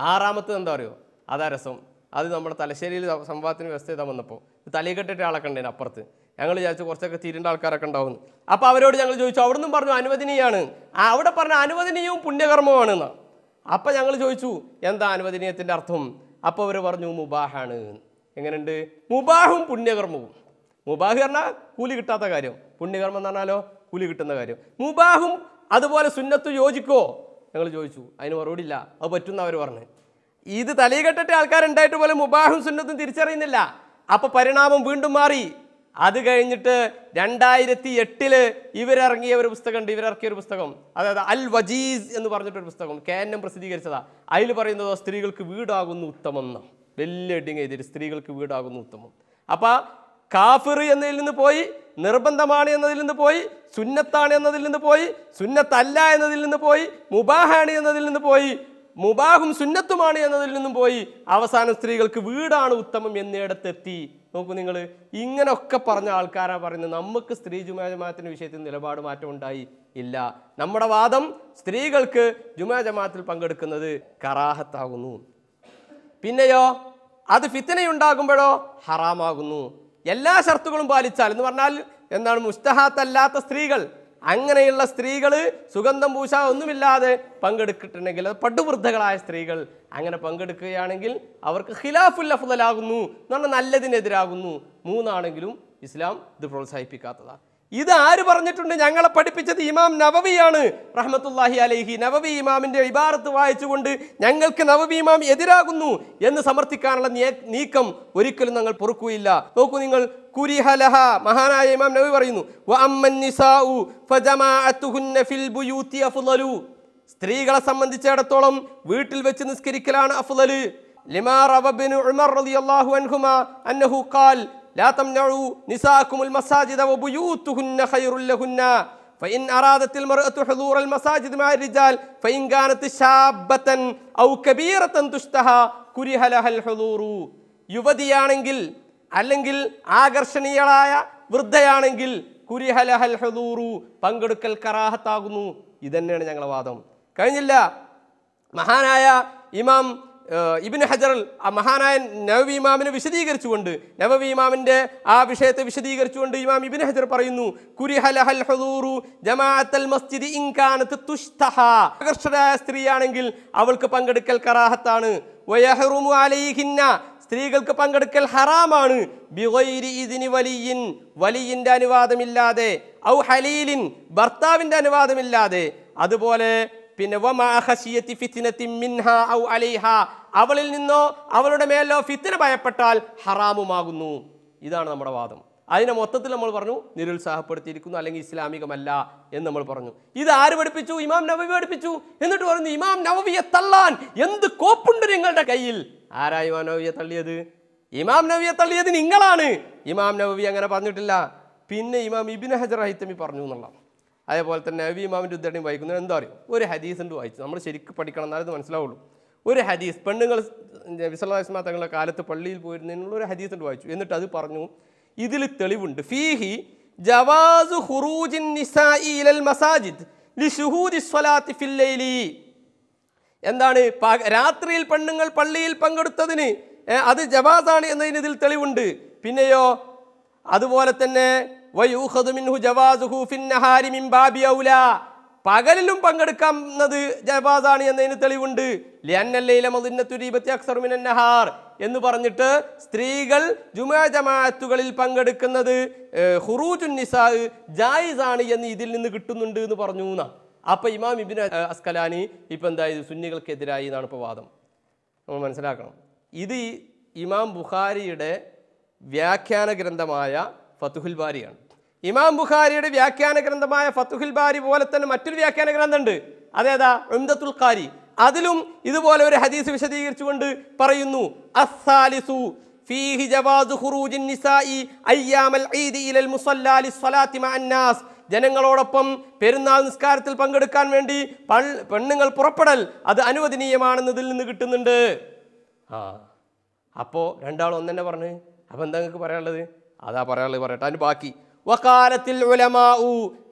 6ാമത്തത് എന്താ പറയുക? അതാ രസം. അത് നമ്മുടെ തലശ്ശേരിയിൽ സംവാദത്തിന് വ്യവസ്ഥ ചെയ്താൽ വന്നപ്പോൾ തലയിൽ ആളൊക്കെ ഉണ്ടേന് അപ്പുറത്ത്. ഞങ്ങൾ വിചാരിച്ചു കുറച്ചൊക്കെ തീരേണ്ട ആൾക്കാരൊക്കെ ഉണ്ടാവുന്നു. അപ്പോൾ അവരോട് ഞങ്ങൾ ചോദിച്ചു, അവിടെ നിന്നും പറഞ്ഞു അനുവദനീയാണ്. അവിടെ പറഞ്ഞ അനുവദനീയവും പുണ്യകർമ്മമാണ് എന്നാ. അപ്പം ഞങ്ങൾ ചോദിച്ചു എന്താ അനുവദനീയത്തിൻ്റെ അർത്ഥം? അപ്പോൾ അവർ പറഞ്ഞു മുബാഹാണ്. എങ്ങനെയുണ്ട്? മുബാഹും പുണ്യകർമ്മവും. മുബാഹ് പറഞ്ഞാൽ കൂലി കിട്ടാത്ത കാര്യം, പുണ്യകർമ്മം എന്ന് പറഞ്ഞാലോ കൂലി കിട്ടുന്ന കാര്യം. മുബാഹും അതുപോലെ സുന്നത്ത് യോജിക്കോ? ഞങ്ങൾ ചോദിച്ചു. അതിന് മറുപടി ഇല്ല, അത് പറ്റുന്ന അവർ പറഞ്ഞു. ഇത് തലയിൽ ആൾക്കാരുണ്ടായിട്ട് പോലും മുബാഹും സുന്നത്തും തിരിച്ചറിയുന്നില്ല. അപ്പോൾ പരിണാമം വീണ്ടും മാറി. അത് കഴിഞ്ഞിട്ട് 2008 ഇവരിറക്കിയ ഒരു പുസ്തകം, അതായത് അൽ വജീസ് എന്ന് പറഞ്ഞിട്ടൊരു പുസ്തകം KNM പ്രസിദ്ധീകരിച്ചതാ. അതിൽ പറയുന്നത് സ്ത്രീകൾക്ക് വീടാകുന്നു ഉത്തമം എന്ന വലിയ ഹെഡിങ് എഴുതിയിട്ട് സ്ത്രീകൾക്ക് വീടാകുന്നു ഉത്തമം. അപ്പം കാഫിർ എന്നതിൽ നിന്ന് പോയി, നിർബന്ധമാണ് എന്നതിൽ നിന്ന് പോയി, സുന്നത്താണ് എന്നതിൽ നിന്ന് പോയി, സുന്നത്തല്ല എന്നതിൽ നിന്ന് പോയി, മുബാഹാണ് എന്നതിൽ നിന്ന് പോയി, മുബാഹും സുന്നത്തുമാണ് എന്നതിൽ നിന്നും പോയി, അവസാനം സ്ത്രീകൾക്ക് വീടാണ് ഉത്തമം എന്നിടത്തെത്തി. നോക്കൂ നിങ്ങൾ, ഇങ്ങനെയൊക്കെ പറഞ്ഞ ആൾക്കാരാ പറയുന്നത് നമുക്ക് സ്ത്രീ ജുമാ ജമാഅത്തിന്റെ വിഷയത്തിൽ നിലപാട് മാറ്റം ഉണ്ടായി ഇല്ല. നമ്മുടെ വാദം സ്ത്രീകൾക്ക് ജുമാ ജമാഅത്തിൽ പങ്കെടുക്കുന്നത് കറാഹത്താകുന്നു. പിന്നെയോ അത് ഫിത്നയുണ്ടാകുമ്പോഴോ ഹറാമാകുന്നു. എല്ലാ ഷർത്തുകളും പാലിച്ചാൽ എന്ന് പറഞ്ഞാൽ എന്താണ്? മുസ്തഹാത്തല്ലാത്ത സ്ത്രീകൾ, അങ്ങനെയുള്ള സ്ത്രീകൾ സുഗന്ധം പൂശ ഒന്നുമില്ലാതെ പങ്കെടുത്തിട്ടുണ്ടെങ്കിൽ, അത് പടുവൃദ്ധകളായ സ്ത്രീകൾ അങ്ങനെ പങ്കെടുക്കുകയാണെങ്കിൽ അവർക്ക് ഖിലാഫുൽ അഫ്ളലാകുന്നു എന്ന് പറഞ്ഞാൽ നല്ലതിനെതിരാകുന്നു. 3ആണെങ്കിലും ഇസ്ലാം ഇത് പ്രോത്സാഹിപ്പിക്കാത്തതാണ്. ഇത് ആര് പറഞ്ഞിട്ടുണ്ട്? ഞങ്ങളെ പഠിപ്പിച്ചത് ഇമാം നവവിയാണ് റഹ്മത്തുള്ളാഹി അലൈഹി. നവവി ഇമാമിന്റെ ഇബാറത്ത് വായിച്ചുകൊണ്ട് ഞങ്ങൾക്ക് നവവി ഇമാം എതിരാകുന്നു എന്ന് സമർത്ഥിക്കാനുള്ള നീക്കം ഒരിക്കലും ഞങ്ങൾ പൊറുക്കുകയില്ല. നോക്കൂ നിങ്ങൾ, കുരിഹലഹ, മഹാനായ ഇമാം നവവി പറയുന്നു, സ്ത്രീകളെ സംബന്ധിച്ചിടത്തോളം വീട്ടിൽ വെച്ച് നിസ്കരിക്കലാണ് അഫ്ളല്. ലിമാ റവ ഇബ്നു ഉമർ റളിയല്ലാഹു അൻഹുമാ അന്നഹു ഖാൽ لا تمنعوا نساءكم المساجد وبيوتهن خير لهن فإن أرادت المرأة حضور المساجد مع الرجال فإن كانت شابة أو كبيرة تشتهى كره لها الحضور. യുവതിയാണെങ്കിൽ അല്ലെങ്കിൽ ആകർഷണീയളായ വൃദ്ധയാണെങ്കിൽ കുരിഹ ലഹൽ ഹുദൂറു, പങ്കെടുക്കൽ കറാഹത്താകുന്നു. ഇതന്നെയാണ് ഞങ്ങളുടെ വാദം. കഴിഞ്ഞില്ല. മഹാനായ ഇമാം ഇബ്നു ഹജർ മഹാനായ നവവി ഇമാമിനെ വിശദീകരിച്ചുകൊണ്ട്, നവവി ഇമാമിന്റെ ആ വിഷയത്തെ വിശദീകരിച്ചുകൊണ്ട് ഇമാം ഇബ്നു ഹജർ പറയുന്നു, കുരിഹ ലഹൽ ഹുദൂറു ജമാഅത്തുൽ മസ്ജിദി ഇൻ കാനത് തുഷ്തഹ, ആകർഷണീയ സ്ത്രീയാണെങ്കിൽ അവൾക്ക് പങ്കെടുക്കൽ കറാഹത്താണ്. വയഹ്റുമു അലൈഹിന്ന, സ്ത്രീകൾക്ക് പങ്കെടുക്കൽ ഹറാമാണ്. ബിഗൈരി ഇദ്നി വലിയിൻ, വലിയിന്റെ അനുവാദമില്ലാതെ, ഔ ഹലീലിൻ, ഭർത്താവിന്റെ അനുവാദമില്ലാതെ. അതുപോലെ പിന്നെ അവളിൽ നിന്നോ അവളുടെ മേലോ ഫിത്ന ഭയപ്പെട്ടാൽ ഹറാമുമാകുന്നു. ഇതാണ് നമ്മുടെ വാദം. അതിനെ മൊത്തത്തിൽ നമ്മൾ പറഞ്ഞു നിരുത്സാഹപ്പെടുത്തിയിരിക്കുന്നു, അല്ലെങ്കിൽ ഇസ്ലാമികമല്ല എന്ന് നമ്മൾ പറഞ്ഞു. ഇത് ആര് പഠിപ്പിച്ചു? ഇമാം നവവി പഠിപ്പിച്ചു. എന്നിട്ട് പറഞ്ഞു ഇമാം നവവിയെ തള്ളാൻ എന്ത് കോപ്പുണ്ട് നിങ്ങളുടെ കയ്യിൽ. ആരാ ഇമാം നവവിയെ തള്ളിയത്? ഇമാം നവവിയെ തള്ളിയത് നിങ്ങളാണ്. ഇമാം നവവി അങ്ങനെ പറഞ്ഞിട്ടില്ല. പിന്നെ ഇമാം ഇബ്നു ഹജർ ഹൈതമി പറഞ്ഞു എന്നുള്ള. അതേപോലെ തന്നെ നബി ഇമാമിൻ്റെ ഉദ്ധരണി വായിക്കുന്നത് എന്താ അറിയും, ഒരു ഹദീസ് ഉണ്ട് വായിച്ചു, നമ്മൾ ശരിക്കും പഠിക്കണം എന്നാലും മനസ്സിലാവുള്ളൂ. ഒരു ഹദീസ്, പെണ്ണുങ്ങൾ നബി സല്ലല്ലാഹു അലൈഹി വസല്ലം തങ്ങളുടെ കാലത്ത് പള്ളിയിൽ പോയിരുന്നതിനുള്ള ഒരു ഹദീസ് ഉണ്ട് വായിച്ചു. എന്നിട്ട് അത് പറഞ്ഞു, ഇതിൽ തെളിവുണ്ട്, ഫീഹി ജവാസു ഖുറൂജിൻ നിസാഇ ഇലൽ മസാജിദ് ലിശുഹൂദി സ്വലാത്തി ഫിൽ ലൈലി. എന്താണ്, രാത്രിയിൽ പെണ്ണുങ്ങൾ പള്ളിയിൽ പങ്കെടുത്തതിന് അത് ജവാസാണ് എന്നതിന് ഇതിൽ തെളിവുണ്ട്. പിന്നെയോ അതുപോലെ തന്നെ വയൂഖദു മിൻഹു ജവാസുഹു ഫിന്നഹാരി മിൻ ബാബി ഔലാ, പകലിലും പങ്കെടുക്കുന്നത് ജവാസാണ് എന്നതിന് തെളിവുണ്ട്. ലിഅന്നൽ ലൈല മദിന്നത്തു റീബത്തി അക്സറു മിനൻ നഹാർ എന്ന് പറഞ്ഞിട്ട് സ്ത്രീകൾ ജുമാ ജമാഅത്തുകളിൽ പങ്കെടുക്കുന്നത് ഖുറൂജുൻ നിസാ ജായിസാണ് എന്ന് ഇതിൽ നിന്ന് കിട്ടുന്നുണ്ട് എന്ന് പറഞ്ഞു എന്നാ. അപ്പോൾ ഇമാം ഇബ്നു അസ്കലാനി ഇപ്പം എന്തായത്, സുന്നികൾക്കെതിരായി എന്നാണ് ഇപ്പോൾ വാദം. നമ്മൾ മനസ്സിലാക്കണം, ഇത് ഇമാം ബുഖാരിയുടെ വ്യാഖ്യാന ഗ്രന്ഥമായ ഫതുഹുൽ ബാരിയാണ്. ഇമാം ബുഖാരിയുടെ വ്യാഖ്യാന ഗ്രന്ഥമായ ഫതുഹുൽ ബാരി പോലെ തന്നെ മറ്റൊരു വ്യാഖ്യാന ഗ്രന്ഥമുണ്ട്, അതേതാ, ഉംദത്തുൽ ഖാരി. അതിലും ഇതുപോലെ ഒരു ഹദീസ് വിശദീകരിച്ചുകൊണ്ട് പറയുന്നു, അസ്സാലിസു ഫീഹി ജവാസു ഖുറൂജിൻ നിസാഇ അയ്യാമൽ ഈദി ഇലൽ മുസല്ലാ ലിസ്സലാത്തി മഅൻ നാസ്, ജനങ്ങളോടൊപ്പം പെരുന്നാൾ നിസ്കാരത്തിൽ പങ്കെടുക്കാൻ വേണ്ടി പെണ്ണുങ്ങൾ പുറപ്പെടൽ അത് അനുവദനീയമാണെന്നതിൽ നിന്ന് കിട്ടുന്നുണ്ട്. അപ്പോൾ രണ്ടാളും ഒന്നെ പറഞ്ഞു. അപ്പം എന്താ നിങ്ങൾക്ക് പറയാനുള്ളത്? അതാ പറയാനുള്ളത്, പറയട്ടെ. അതിന് ബാക്കി വഖാലത്തിൽ ഉലമാഉ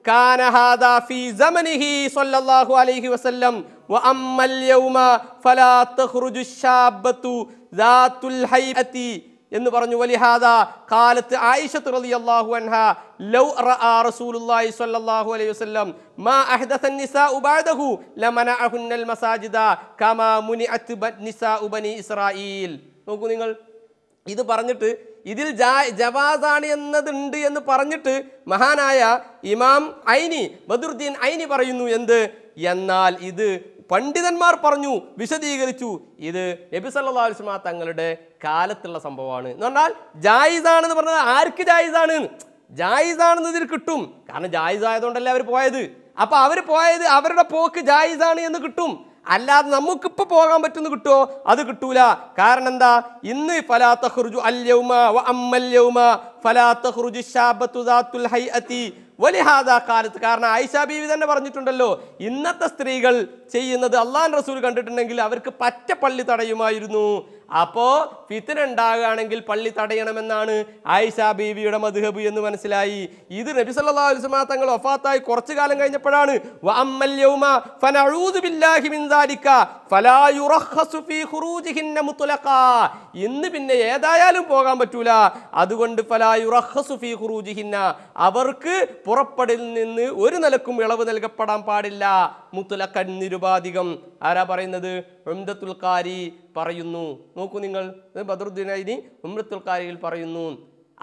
കാന ഹാദാ ഫീ സമനിഹി സ്വല്ലല്ലാഹു അലൈഹി വസല്ലം വഅമ്മൽ യൗമ ഫലാ തഖ്റുജു ശാബത്തു ദാത്തുൽ ഹൈഅതി എന്ന് പറഞ്ഞു. വലിഹാദാ ഖാലത്ത് ആയിഷത്തു റളിയല്ലാഹു അൻഹാ ലൗ റഅ റസൂലുള്ളാഹി സ്വല്ലല്ലാഹു അലൈഹി വസല്ലം മാ അഹ്ദസ നിസാഉ ബഅദഹു ലമനഅഹുന്നൽ മസാജിദ കമാ മുനിഅത് നിസാഉ ബനി ഇസ്രായീൽ. നോക്കൂ നിങ്ങൾ, ഇത് പറഞ്ഞിട്ട് ഇതിൽ ജവാസാണ് എന്നതുണ്ട് എന്ന് പറഞ്ഞിട്ട് മഹാനായ ഇമാം ഐനി ബദറുദ്ദീൻ ഐനി പറയുന്നു എന്ത്, എന്നാൽ ഇത് പണ്ഡിതന്മാർ പറഞ്ഞു, വിശദീകരിച്ചു, ഇത് നബി സല്ലല്ലാഹു അലൈഹി വസല്ലം തങ്ങളുടെ കാലത്തുള്ള സംഭവമാണ് എന്ന് പറഞ്ഞാൽ ജായിസാണെന്ന് പറഞ്ഞാൽ ആർക്ക് ജായിസാണ്? ജായിസാണെന്ന് ഇതിൽ കിട്ടും. കാരണം ജായിസായതുകൊണ്ടല്ലേ അവർ പോയത്. അപ്പൊ അവർ പോയത്, അവരുടെ പോക്ക് ജായിസാണ് എന്ന് കിട്ടും. അല്ലാതെ നമുക്കിപ്പോ പോകാൻ പറ്റുന്ന കിട്ടുമോ? അത് കിട്ടൂല. കാരണം എന്താ, ഇന്ന് ഫലാ തഖ്റുജു അൽ യൗമ വ അമ്മൽ യൗമ ഫലാ തഖ്റുജു ശാബത്തു ദാത്തുൽ ഹൈഅതി വലിഹാദാ കാലത്ത്. കാരണം ആയിഷ ബീവി തന്നെ പറഞ്ഞിട്ടുണ്ടല്ലോ, ഇന്നത്തെ സ്ത്രീകൾ ചെയ്യുന്നത് അള്ളാഹു റസൂൽ കണ്ടിട്ടുണ്ടെങ്കിൽ അവർക്ക് പറ്റ പള്ളി തടയുമായിരുന്നു. അപ്പോൾ ഫിത്ന ഉണ്ടാകുകയാണെങ്കിൽ പള്ളി തടയണമെന്നാണ് ആയിഷ ബീവിയുടെ മദ്ഹബ് എന്ന് മനസ്സിലായി. ഇത് നബി സല്ലല്ലാഹു അലൈഹി വസല്ലം തങ്ങൾ വഫാത്തായി കുറച്ചു കാലം കഴിഞ്ഞപ്പോഴാണ് വഅമ്മൽ യൗമ ഫനഊദു ബില്ലാഹി മിൻ ദാലിക ഫലാ യുറഖസു ഫീ ഖുറൂജിഹിന്ന മുത്ലഖാ. ഇന്ന് പിന്നെ ഏതായാലും പോകാൻ പറ്റൂല, അതുകൊണ്ട് ഫലാ യുറഖസു ഫീ ഖുറൂജിഹിന്ന, അവർക്ക് പുറപ്പെടലിൽ നിന്ന് ഒരു നിലക്കും ഇളവ് നൽകപ്പെടാൻ പാടില്ല. മുത്ലഖൻ, നിരുപാധികം. ആരാ പറയുന്നത്? ഉംദത്തുൽ ഖാരി പറയുന്നു. നോക്കൂ നിങ്ങൾ, ബദറുദ്ദീൻ ഐനി ഉംദത്തുൽ ഖാരിയിൽ പറയുന്നു.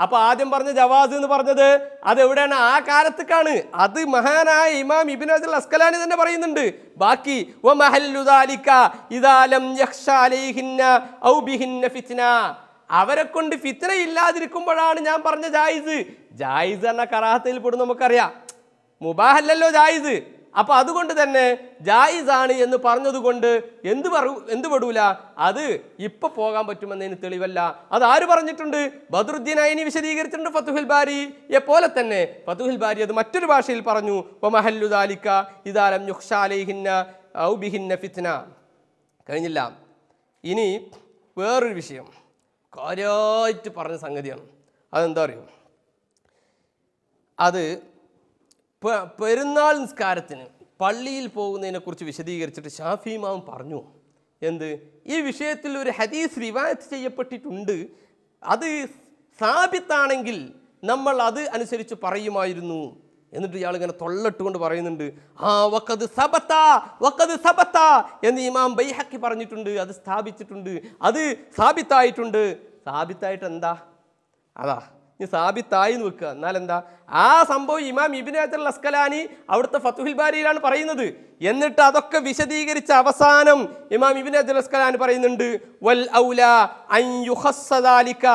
അപ്പൊ ആദ്യം പറഞ്ഞ ജവാസ് എന്ന് പറഞ്ഞത് അത് എവിടെയാണ്? ആ കാലത്തേക്കാണ്. അത് മഹാനായ ഇമാം ഇബ്നു ഹജർ അസ്കലാനി തന്നെ പറയുന്നുണ്ട്. ബാക്കി വമഹല്ലു ദാലിക ഇദാ ലം യഖ്ശ അലൈഹിന്ന ഔ ബിഹിന്ന ഫിത്ന, അവരെ കൊണ്ട് ഫിത്ന ഇല്ലാതിരിക്കുമ്പോഴാണ് ഞാൻ പറഞ്ഞ ജായിസ്. ജായിസ് എന്ന കറാഹത്തിൽ പെടും, നമുക്കറിയാം. മുബാഹല്ലല്ലോ ജായിസ്. അപ്പൊ അതുകൊണ്ട് തന്നെ ജായിസാണ് എന്ന് പറഞ്ഞതുകൊണ്ട് എന്ത് പെടൂല, അത് ഇപ്പൊ പോകാൻ പറ്റുമെന്നതിന് തെളിവല്ല. അത് ആര് പറഞ്ഞിട്ടുണ്ട്? ബദറുദ്ദീൻ ഐനി വിശദീകരിച്ചിട്ടുണ്ട് ഫതുഹുൽ ബാരിയെ പോലെ തന്നെ. ഫതുഹുൽ ബാരി അത് മറ്റൊരു ഭാഷയിൽ പറഞ്ഞു, വമഹല്ലു ദാലിക ഇദാ ലം യുഖ്ശ അലൈഹിന്ന ഔ ബിഹിന്ന ഫിത്ന. കഴിഞ്ഞില്ല. ഇനി വേറൊരു വിഷയം കാര്യമായിട്ട് പറഞ്ഞ സംഗതിയാണ്. അതെന്താ അറിയോ? അത് പെരുന്നാൾ നിസ്കാരത്തിന് പള്ളിയിൽ പോകുന്നതിനെ കുറിച്ച് വിശദീകരിച്ചിട്ട് ഷാഫി ഇമാം പറഞ്ഞു എന്ത്, ഈ വിഷയത്തിൽ ഒരു ഹദീസ് റിവായത്ത് ചെയ്യപ്പെട്ടിട്ടുണ്ട്, അത് സാബിത്താണെങ്കിൽ നമ്മൾ അത് അനുസരിച്ച് പറയുമായിരുന്നു. എന്നിട്ട് ഇയാൾ ഇങ്ങനെ തൊള്ളട്ടുകൊണ്ട് പറയുന്നുണ്ട്, വഖദ് സബത എന്ന് ഇമാം ബൈഹഖി പറഞ്ഞിട്ടുണ്ട്, അത് സ്ഥാപിച്ചിട്ടുണ്ട്, അത് സാബിത്തായിട്ടുണ്ട്. സാബിത്തായിട്ട് എന്താ? അതാ ഇനി സാബിത്തായി എന്ന് വെക്കുക. എന്നാലെന്താ? ആ സംഭവം ഇമാം ഇബ്നു ഹജർ അസ്കലാനി അവിടുത്തെ ഫതുഹുൽ ബാരിയിലാണ് പറയുന്നത്. എന്നിട്ട് അതൊക്കെ വിശദീകരിച്ച അവസാനം ഇമാം ഇബ്നു ഹജർ അസ്കലാനി പറയുന്നുണ്ട്, വൽ ഔലാ അൻ യുഖസ്സ ദാലിക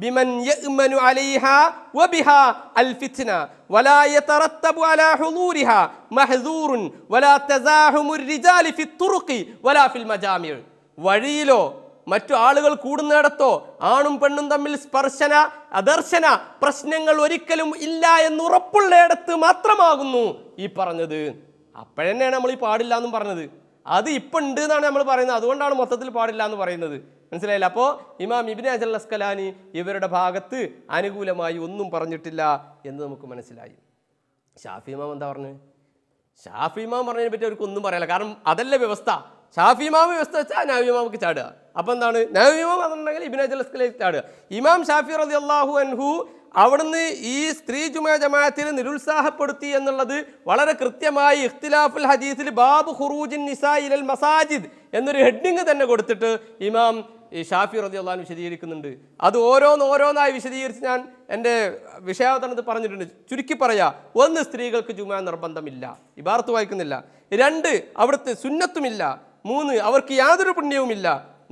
ബിമൻ യഅ്മനു അലൈഹാ വബിഹാ അൽ ഫിത്ന വലാ യതറത്തബു അലാ ഹുദൂരിഹാ മഹ്ദൂറുൻ വലാ തസാഹുമുർ റിജാലി ഫി തുറുഖി വലാ ഫിൽ മജാമിഅ്. വഴിയിലോ മറ്റു ആളുകൾ കൂടുന്നിടത്തോ ആണും പെണ്ണും തമ്മിൽ സ്പർശന അദർശന പ്രശ്നങ്ങൾ ഒരിക്കലും ഇല്ല എന്നുറപ്പുള്ളയിടത്ത് മാത്രമാകുന്നു ഈ പറഞ്ഞത്. അപ്പോഴന്നെയാണ് നമ്മൾ ഈ പാടില്ല എന്നും പറഞ്ഞത്. അത് ഇപ്പം ഉണ്ട് എന്നാണ് നമ്മൾ പറയുന്നത്. അതുകൊണ്ടാണ് മൊത്തത്തിൽ പാടില്ല എന്ന് പറയുന്നത്. മനസ്സിലായില്ല? അപ്പോൾ ഇമാം ഇബ്നു ഹജർ അസ്കലാനി ഇവരുടെ ഭാഗത്ത് അനുകൂലമായി ഒന്നും പറഞ്ഞിട്ടില്ല എന്ന് നമുക്ക് മനസ്സിലായി. ഷാഫി ഇമാം എന്താ പറഞ്ഞു? ഷാഫി ഇമാം പറഞ്ഞതിനെ പറ്റി അവർക്ക് ഒന്നും പറയാനില്ല. കാരണം അതല്ല വ്യവസ്ഥ. ഷാഫി ഇമാം വ്യവസ്ഥ വെച്ചാൽ നവവി ഇമാമുക്ക് ചാടുക. അപ്പോൾ എന്താണ്? നവവി ഇമാം എന്നുണ്ടെങ്കിൽ ഇബ്നു ഹജർ അസ്കലാനി ചാടുക. ഇമാം ഷാഫി റളിയല്ലാഹു അൻഹു അവിടുന്ന് ഈ സ്ത്രീ ജുമാ ജമാഅത്തിനെ നിരുത്സാഹപ്പെടുത്തി എന്നുള്ളത് വളരെ കൃത്യമായി ഇഖ്തിലാഫുൽ ഹദീസിൽ ബാബു ഖുറൂജിൻ നിസാ ഇലൽ മസാജിദ് എന്നൊരു ഹെഡിങ് തന്നെ കൊടുത്തിട്ട് ഇമാം ഷാഫി റളിയല്ലാഹു അൻഹു വിശദീകരിക്കുന്നുണ്ട്. അത് ഓരോന്നായി വിശദീകരിച്ച് ഞാൻ എൻ്റെ വിഷയാവതരണത്തിൽ പറഞ്ഞിട്ടുണ്ട്. ചുരുക്കി പറയാ, 1 സ്ത്രീകൾക്ക് ജുമാ നിർബന്ധമില്ല, ഇബാറത്ത് വായിക്കുന്നില്ല. 2 അവിടുത്തെ സുന്നത്തുമില്ല. 3 അവർക്ക് യാതൊരു പുണ്യവുമില്ല.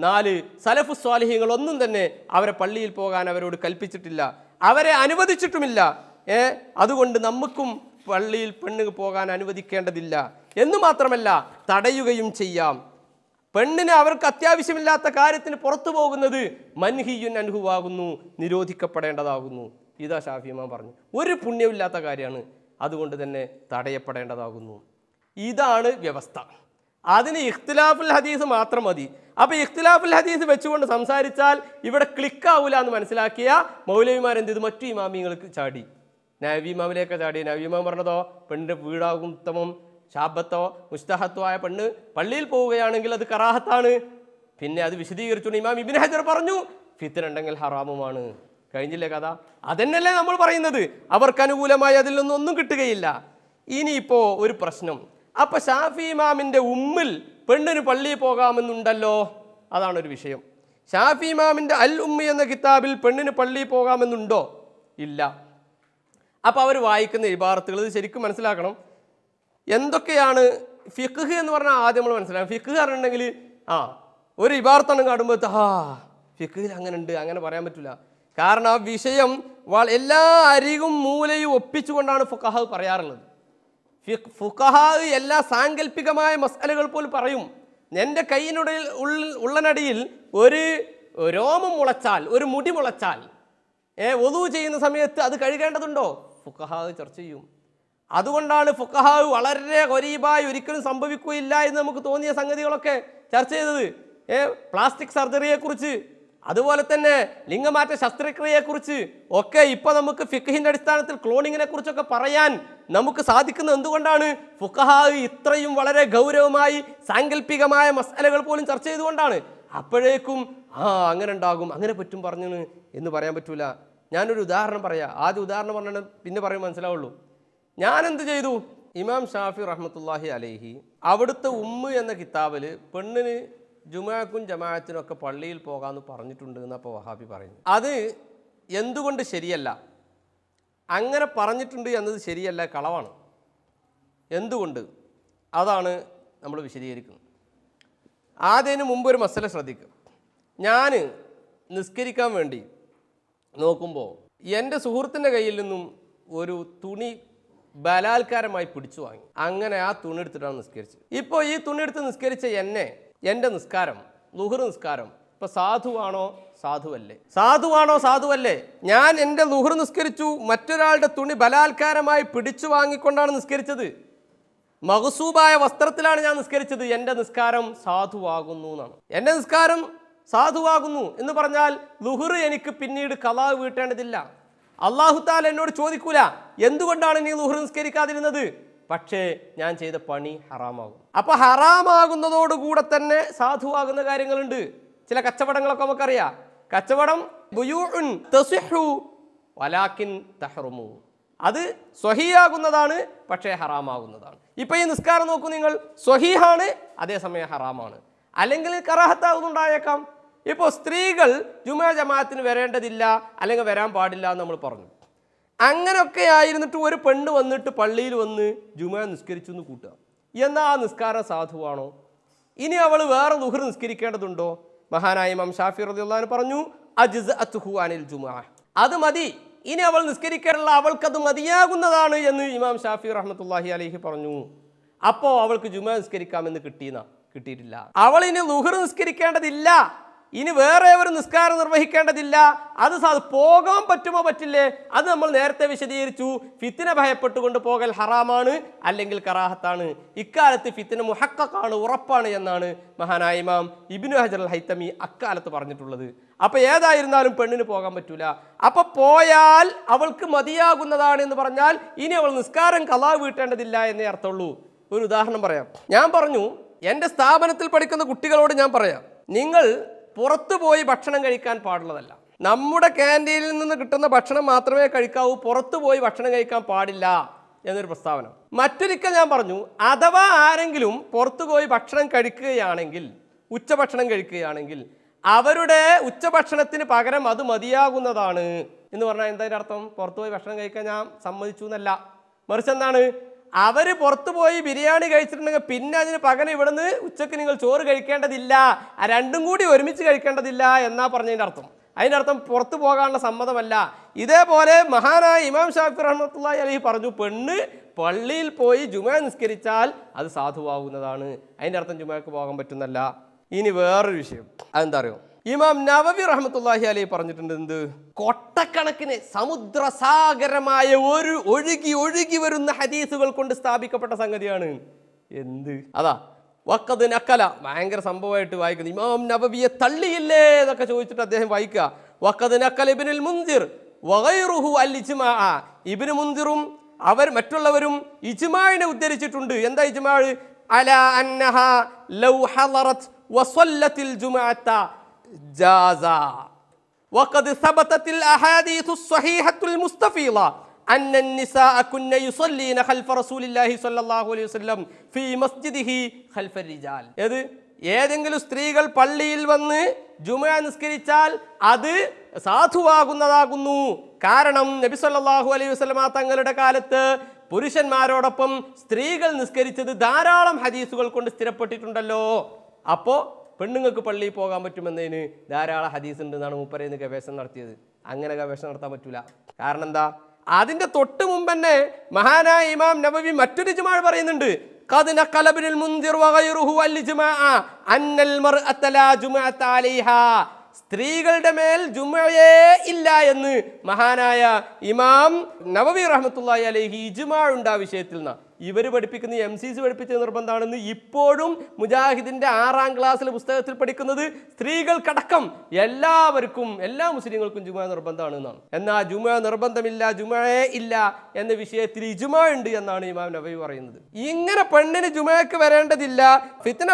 4 സലഫു സ്വാലിഹീങ്ങൾ ഒന്നും തന്നെ അവരെ പള്ളിയിൽ പോകാൻ അവരോട് കൽപ്പിച്ചിട്ടില്ല, അവരെ അനുവദിച്ചിട്ടുമില്ല. അതുകൊണ്ട് നമുക്കും പള്ളിയിൽ പെണ്ണ് പോകാൻ അനുവദിക്കേണ്ടതില്ല എന്ന് മാത്രമല്ല തടയുകയും ചെയ്യാം. പെണ്ണിന് അവർക്ക് അത്യാവശ്യമില്ലാത്ത കാര്യത്തിന് പുറത്തു പോകുന്നത് മൻഹിയുൻ അൻഹുവാകുന്നു, നിരോധിക്കപ്പെടേണ്ടതാകുന്നു. ഇതാ ഷാഫി ഇമാം പറഞ്ഞു. ഒരു പുണ്യമില്ലാത്ത കാര്യമാണ്, അതുകൊണ്ട് തന്നെ തടയപ്പെടേണ്ടതാകുന്നു. ഇതാണ് വ്യവസ്ഥ. അതിന് ഇഖ്തിലാഫുൽ ഹദീസ് മാത്രം മതി. അപ്പോൾ ഇഖ്തിലാഫുൽ ഹദീസ് വെച്ചുകൊണ്ട് സംസാരിച്ചാൽ ഇവിടെ ക്ലിക്കാവൂല എന്ന് മനസ്സിലാക്കിയ മൗലവിമാരെന്ത് ചെയ്തു? മറ്റു ഇമാമിങ്ങൾക്ക് ചാടി, നവവി ഇമാമിലേക്ക് ചാടി. നവവി ഇമാം പറഞ്ഞതോ പെണ്ണിൻ്റെ വീടാകും ഉത്തമം, ശാബത്തോ മുസ്തഹത്തോ ആയ പെണ്ണ് പള്ളിയിൽ പോവുകയാണെങ്കിൽ അത് കറാഹത്താണ്. പിന്നെ അത് വിശദീകരിച്ചുകൊണ്ട് ഇമാം ഇബ്നു ഹജർ പറഞ്ഞു ഫിത്ന ഉണ്ടെങ്കിൽ ഹറാമുമാണ്. കഴിഞ്ഞില്ലേ കഥ? അതന്നെയല്ലേ നമ്മൾ പറയുന്നത്. അവർക്ക് അനുകൂലമായി അതിൽ നിന്നൊന്നും കിട്ടുകയില്ല. ഇനിയിപ്പോൾ ഒരു പ്രശ്നം, അപ്പം ഷാഫി ഇമാമിൻ്റെ ഉമ്മിൽ പെണ്ണിന് പള്ളിയിൽ പോകാമെന്നുണ്ടല്ലോ, അതാണ് ഒരു വിഷയം. ഷാഫി ഇമാമിൻ്റെ അൽ ഉമ്മി എന്ന കിതാബിൽ പെണ്ണിന് പള്ളിയിൽ പോകാമെന്നുണ്ടോ? ഇല്ല. അപ്പോൾ അവർ വായിക്കുന്ന ഇബാറത്തുകൾ ഇത് ശരിക്കും മനസ്സിലാക്കണം. എന്തൊക്കെയാണ് ഫിഖ് എന്ന് പറഞ്ഞാൽ ആദ്യം നമ്മൾ മനസ്സിലാക്കണം. ഫിഖ് പറഞ്ഞിട്ടുണ്ടെങ്കിൽ ഒരു ഇബാറത്താണ് കാണുമ്പോൾ ഫിഖിൽ അങ്ങനെ ഉണ്ട്, അങ്ങനെ പറയാൻ പറ്റില്ല. കാരണം ആ വിഷയം എല്ലാ അരികും മൂലയും ഒപ്പിച്ചുകൊണ്ടാണ് ഫുഖഹാ പറയാറുള്ളത്. ഫുഖഹാ എല്ലാ സാങ്കല്പികമായ മസ്അലകൾ പോലും പറയും. എൻ്റെ കൈയിനുടയിൽ ഉള്ളനടിയിൽ ഒരു രോമം മുളച്ചാൽ, ഒരു മുടി മുളച്ചാൽ വുളൂ ചെയ്യുന്ന സമയത്ത് അത് കഴുകേണ്ടതുണ്ടോ? ഫുഖഹാ ചർച്ച ചെയ്യും. അതുകൊണ്ടാണ് ഫുഖഹാ വളരെ ഗരീബായി ഒരിക്കലും സംഭവിക്കുകയില്ല എന്ന് നമുക്ക് തോന്നിയ സംഗതികളൊക്കെ ചർച്ച ചെയ്തത്. പ്ലാസ്റ്റിക് സർജറിയെക്കുറിച്ച്, അതുപോലെ തന്നെ ലിംഗമാറ്റ ശസ്ത്രക്രിയയെക്കുറിച്ച് ഒക്കെ ഇപ്പം നമുക്ക് ഫിഖ്ഹിൻ്റെ അടിസ്ഥാനത്തിൽ ക്ലോണിങ്ങിനെ കുറിച്ചൊക്കെ പറയാൻ നമുക്ക് സാധിക്കുന്നത് എന്തുകൊണ്ടാണ്? ഫുഖഹാ ഇത്രയും വളരെ ഗൗരവമായി സാങ്കല്പികമായ മസ്അലകൾ പോലും ചർച്ച ചെയ്തുകൊണ്ടാണ്. അപ്പോഴേക്കും അങ്ങനെ ഉണ്ടാകും, അങ്ങനെ പറ്റും പറഞ്ഞു എന്ന് പറയാൻ പറ്റൂല. ഞാനൊരു ഉദാഹരണം പറയാം. ആദ്യം ഉദാഹരണം പറഞ്ഞാൽ പിന്നെ പറയുമ്പോൾ മനസ്സിലാവുള്ളൂ. ഞാൻ എന്ത് ചെയ്തു? ഇമാം ഷാഫി റഹ്മത്തുള്ളാഹി അലൈഹി അവിടുത്തെ ഉമ്മ് എന്ന കിതാബിൽ പെണ്ണിന് ജുമാക്കും ജമാഅത്തിനൊക്കെ പള്ളിയിൽ പോകാമെന്ന് പറഞ്ഞിട്ടുണ്ട് എന്നപ്പോൾ വഹാബി പറയുന്നു. അത് എന്തുകൊണ്ട് ശരിയല്ല? അങ്ങനെ പറഞ്ഞിട്ടുണ്ട് എന്നത് ശരിയല്ല, കളവാണ്. എന്തുകൊണ്ട്? അതാണ് നമ്മൾ വിശദീകരിക്കുന്നത്. ആദ്യത്തിന് മുമ്പ് ഒരു മസല ശ്രദ്ധിക്കുക. ഞാൻ നിസ്കരിക്കാൻ വേണ്ടി നോക്കുമ്പോൾ എൻ്റെ സുഹൃത്തിൻ്റെ കയ്യിൽ നിന്നും ഒരു തുണി ബലാത്കാരമായി പിടിച്ചു വാങ്ങി. അങ്ങനെ ആ തുണി എടുത്തിട്ടാണ് നിസ്കരിച്ചത്. ഇപ്പോൾ ഈ തുണി എടുത്ത് നിസ്കരിച്ച എൻ്റെ നിസ്കാരം, ളുഹർ നിസ്കാരം ഇപ്പോൾ സാധുവാണോ സാധുവല്ലേ? സാധുവാണോ സാധുവല്ലേ? ഞാൻ എൻ്റെ ളുഹർ നിസ്കരിച്ചു, മറ്റൊരാളുടെ തുണി ബലാത്കാരമായി പിടിച്ചു വാങ്ങിക്കൊണ്ടാണ് നിസ്കരിച്ചത്. മഗ്സൂബായ വസ്ത്രത്തിലാണ് ഞാൻ നിസ്കരിച്ചത്. എൻ്റെ നിസ്കാരം സാധുവാകുന്നു എന്നാണ്. എൻ്റെ നിസ്കാരം സാധുവാകുന്നു എന്ന് പറഞ്ഞാൽ ളുഹർ എനിക്ക് പിന്നീട് ഖളാ വീട്ടേണ്ടതില്ല. അല്ലാഹു തആല എന്നോട് ചോദിക്കൂല എന്തുകൊണ്ടാണ് നീ ളുഹർ നിസ്കരിക്കാതിരുന്നത്, പക്ഷേ ഞാൻ ചെയ്ത പണി ഹറാമാകും. അപ്പൊ ഹറാമാകുന്നതോടുകൂടെ തന്നെ സാധുവാകുന്ന കാര്യങ്ങളുണ്ട്. ചില കച്ചവടങ്ങളൊക്കെ നമുക്കറിയാം. കച്ചവടം ബുയൂഉൻ തസിഹു വലാകിൻ തഹറുമു, അത് സ്വഹീഹാകുന്നതാണ് പക്ഷേ ഹറാമാകുന്നതാണ്. ഇപ്പൊ ഈ നിസ്കാരം നോക്കൂ നിങ്ങൾ, സ്വഹീഹാണ് അതേസമയം ഹറാമാണ്, അല്ലെങ്കിൽ കറാഹത്താകുന്നുണ്ടായേക്കാം. ഇപ്പോൾ സ്ത്രീകൾ ജുമാ ജമാഅത്തിന് വരേണ്ടതില്ല അല്ലെങ്കിൽ വരാൻ പാടില്ല എന്ന് നമ്മൾ പറഞ്ഞു. അങ്ങനെയൊക്കെ ആയിരുന്നിട്ട് ഒരു പെണ്ണ് വന്നിട്ട് പള്ളിയിൽ വന്ന് ജുമാ നിസ്കരിച്ചു എന്ന് കൂട്ടുക, എന്നാൽ ആ നിസ്കാരം സാധുവാണോ? ഇനി അവൾ വേറെ ളുഹർ നിസ്കരിക്കേണ്ടതുണ്ടോ? മഹാനായ ഇമാം ഷാഫി റളിയല്ലാഹു അൻഹു പറഞ്ഞു അജ്സഅതുഹു അനിൽ ജുമാ, അത് മതി, ഇനി അവൾ നിസ്കരിക്കാനുള്ള അവൾക്കത് മതിയാകുന്നതാണ് എന്ന് ഇമാം ഷാഫി റഹ്മത്തുള്ളാഹി അലൈഹി പറഞ്ഞു. അപ്പോൾ അവൾക്ക് ജുമാ നിസ്കരിക്കാമെന്ന് കിട്ടിയിട്ടില്ല. അവൾ ഇനി ളുഹർ നിസ്കരിക്കേണ്ടതില്ല ഇനി വേറെ ഒരു നിസ്കാരം നിർവഹിക്കേണ്ടതില്ല. അത് പോകാൻ പറ്റുമോ പറ്റില്ലേ? അത് നമ്മൾ നേരത്തെ വിശദീകരിച്ചു. ഫിത്തിന ഭയപ്പെട്ടുകൊണ്ട് പോകൽ ഹറാമാണ്, അല്ലെങ്കിൽ കറാഹത്താണ്. ഇക്കാലത്ത് ഫിത്തിന മുഹഖഖാണ്, ഉറപ്പാണ് എന്നാണ് മഹാനായ ഇമാം ഇബ്നു ഹജർ അൽ ഹൈതമി അക്കാലത്ത് പറഞ്ഞിട്ടുള്ളത്. അപ്പൊ ഏതായിരുന്നാലും പെണ്ണിന് പോകാൻ പറ്റൂല. അപ്പൊ പോയാൽ അവൾക്ക് മതിയാകുന്നതാണ് എന്ന് പറഞ്ഞാൽ ഇനി അവൾ നിസ്കാരം ഖളാ വീട്ടേണ്ടതില്ല എന്നേ അർത്ഥമുള്ളൂ. ഒരു ഉദാഹരണം പറയാം. ഞാൻ പറഞ്ഞു, എൻ്റെ സ്ഥാപനത്തിൽ പഠിക്കുന്ന കുട്ടികളോട് ഞാൻ പറയാം, നിങ്ങൾ പുറത്തു പോയി ഭക്ഷണം കഴിക്കാൻ പാടുള്ളതല്ല. നമ്മുടെ ക്യാൻറ്റീനിൽ നിന്ന് കിട്ടുന്ന ഭക്ഷണം മാത്രമേ കഴിക്കാവൂ, പുറത്തു പോയി ഭക്ഷണം കഴിക്കാൻ പാടില്ല എന്നൊരു പ്രസ്താവന. മറ്റൊരിക്കൽ ഞാൻ പറഞ്ഞു, അഥവാ ആരെങ്കിലും പുറത്തു പോയി ഭക്ഷണം കഴിക്കുകയാണെങ്കിൽ, ഉച്ചഭക്ഷണം കഴിക്കുകയാണെങ്കിൽ, അവരുടെ ഉച്ചഭക്ഷണത്തിന് പകരം അത് മതിയാകുന്നതാണ് എന്ന് പറഞ്ഞാൽ എന്താ അതിൻ്റെ അർത്ഥം? പുറത്തു പോയി ഭക്ഷണം കഴിക്കാൻ ഞാൻ സമ്മതിച്ചു എന്നല്ല. മറിച്ച് എന്താണ്, അവർ പുറത്തു പോയി ബിരിയാണി കഴിച്ചിട്ടുണ്ടെങ്കിൽ പിന്നെ അതിന് പകരം ഇവിടുന്ന് ഉച്ചക്ക് നിങ്ങൾ ചോറ് കഴിക്കേണ്ടതില്ല, രണ്ടും കൂടി ഒരുമിച്ച് കഴിക്കേണ്ടതില്ല എന്നാ പറഞ്ഞതിൻ്റെ അർത്ഥം. അതിൻ്റെ അർത്ഥം പുറത്തു പോകാനുള്ള സമ്മതമല്ല. ഇതേപോലെ മഹാനായ ഇമാം ഷാഫി റഹ്മത്തുള്ളാഹി അലൈഹി പറഞ്ഞു, പെണ്ണ് പള്ളിയിൽ പോയി ജുമാ നിസ്കരിച്ചാൽ അത് സാധുവാകുന്നതാണ്. അതിൻ്റെ അർത്ഥം ജുമാക്ക് പോകാൻ പറ്റുന്നല്ല. ഇനി വേറൊരു വിഷയം, അതെന്താ അറിയോ? ഇമാം നവവി റഹ്മത്തുള്ളാഹി അലൈഹി പറഞ്ഞിട്ടുണ്ട്, എന്ത്? കൊട്ടക്കണക്കിന് സമുദ്രസാഗരമായ ഒരു ഒഴുകി വരുന്ന ഹദീസുകൾ കൊണ്ട് സ്ഥാപിക്കപ്പെട്ട സംഗതിയാണ്. എന്ത്? അതാ വഖദ് നക്കല, ഭയങ്കര സംഭവമായിട്ട് വായിക്കുന്നത്. ഇമാം നവവിയെ തള്ളിയില്ലേ എന്നൊക്കെ ചോദിച്ചിട്ട് അദ്ദേഹം വായിക്കുക, വഖദ് നക്കല ഇബ്നുൽ മുൻദിർ വഗൈറുഹു അൽ ഇജ്മാ. ഇബ്നു മുൻദിറും മറ്റുള്ളവരും ഇജ്മാഇനെ ഉദ്ധരിച്ചിട്ടുണ്ട്. എന്താ ഇജ്മാ? അലാ അന്നഹ ലൗ ഹളറത് വസല്ലത്തിൽ ജുമുഅത ജാസാ വഖദ് സബതത്തിൽ അഹാദീസുസ് സ്വഹീഹത്തുൽ മുസ്തഫീള അന്ന النساء كن يصلين خلف رسول الله صلى الله عليه وسلم في مسجده خلف الرجال. ഏതെങ്കിലും സ്ത്രീകൾ പള്ളിയിൽ വന്ന് ജുമുഅ നിസ്കരിച്ചാൽ അത് സാധുവാകുന്നതാകുന്നു. കാരണം നബി സല്ലല്ലാഹു അലൈഹി വസല്ലമ തങ്ങളുടെ കാലത്ത് പുരുഷന്മാരോടൊപ്പം സ്ത്രീകൾ നിസ്കരിച്ചത് ധാരാളം ഹദീസുകൾ കൊണ്ട് സ്ഥിരപ്പെട്ടിട്ടുണ്ടല്ലോ. അപ്പോൾ പെണ്ണുങ്ങൾക്ക് പള്ളിയിൽ പോകാൻ പറ്റുമെന്നതിന് ധാരാളം ഹദീസ് ഉണ്ട് എന്നാണ് മൂപ്പരേന്ന് ഗവേഷണം നടത്തിയത്. അങ്ങനെ ഗവേഷണം നടത്താൻ പറ്റൂല. കാരണം എന്താ? അതിന്റെ തൊട്ട് മുമ്പ് തന്നെ മഹാനായ ഇമാം നവവി മറ്റൊരു ഇജ്മാ പറയുന്നുണ്ട്, ഖദ് നഖല ഇബ്നുൽ മുൻദിർ വഗൈറുഹു അൽ ഇജ്മാ അന്നൽ മർഅത ലാ ജുമുഅത അലൈഹാ. സ്ത്രീകളുടെ മേൽ ജുമുഅയേ ഇല്ല എന്ന് മഹാനായ ഇമാം നവവി റഹ്മത്തുള്ളാഹി അലൈഹി ഇജ്മാ ഉണ്ട് ആ വിഷയത്തിൽ നിന്ന്. ഇവർ പഠിപ്പിക്കുന്ന MCC പഠിപ്പിച്ച നിർബന്ധമാണെന്ന് ഇപ്പോഴും മുജാഹിദിന്റെ 6ാം ക്ലാസ്സിലെ പുസ്തകത്തിൽ പഠിക്കുന്നത് സ്ത്രീകൾക്കടക്കം എല്ലാവർക്കും, എല്ലാ മുസ്ലിങ്ങൾക്കും ജുമുഅ നിർബന്ധമാണ് എന്നാണ്. എന്നാൽ ജുമുഅ നിർബന്ധമില്ല, ജുമുഅയേ ഇല്ല എന്ന വിഷയത്തിൽ ഇജ്മാ ഉണ്ട് എന്നാണ് ഇമാം നവവി പറയുന്നത്. ഇങ്ങനെ പെണ്ണിന് ജുമുഅക്ക് വരേണ്ടതില്ല, ഫിത്ന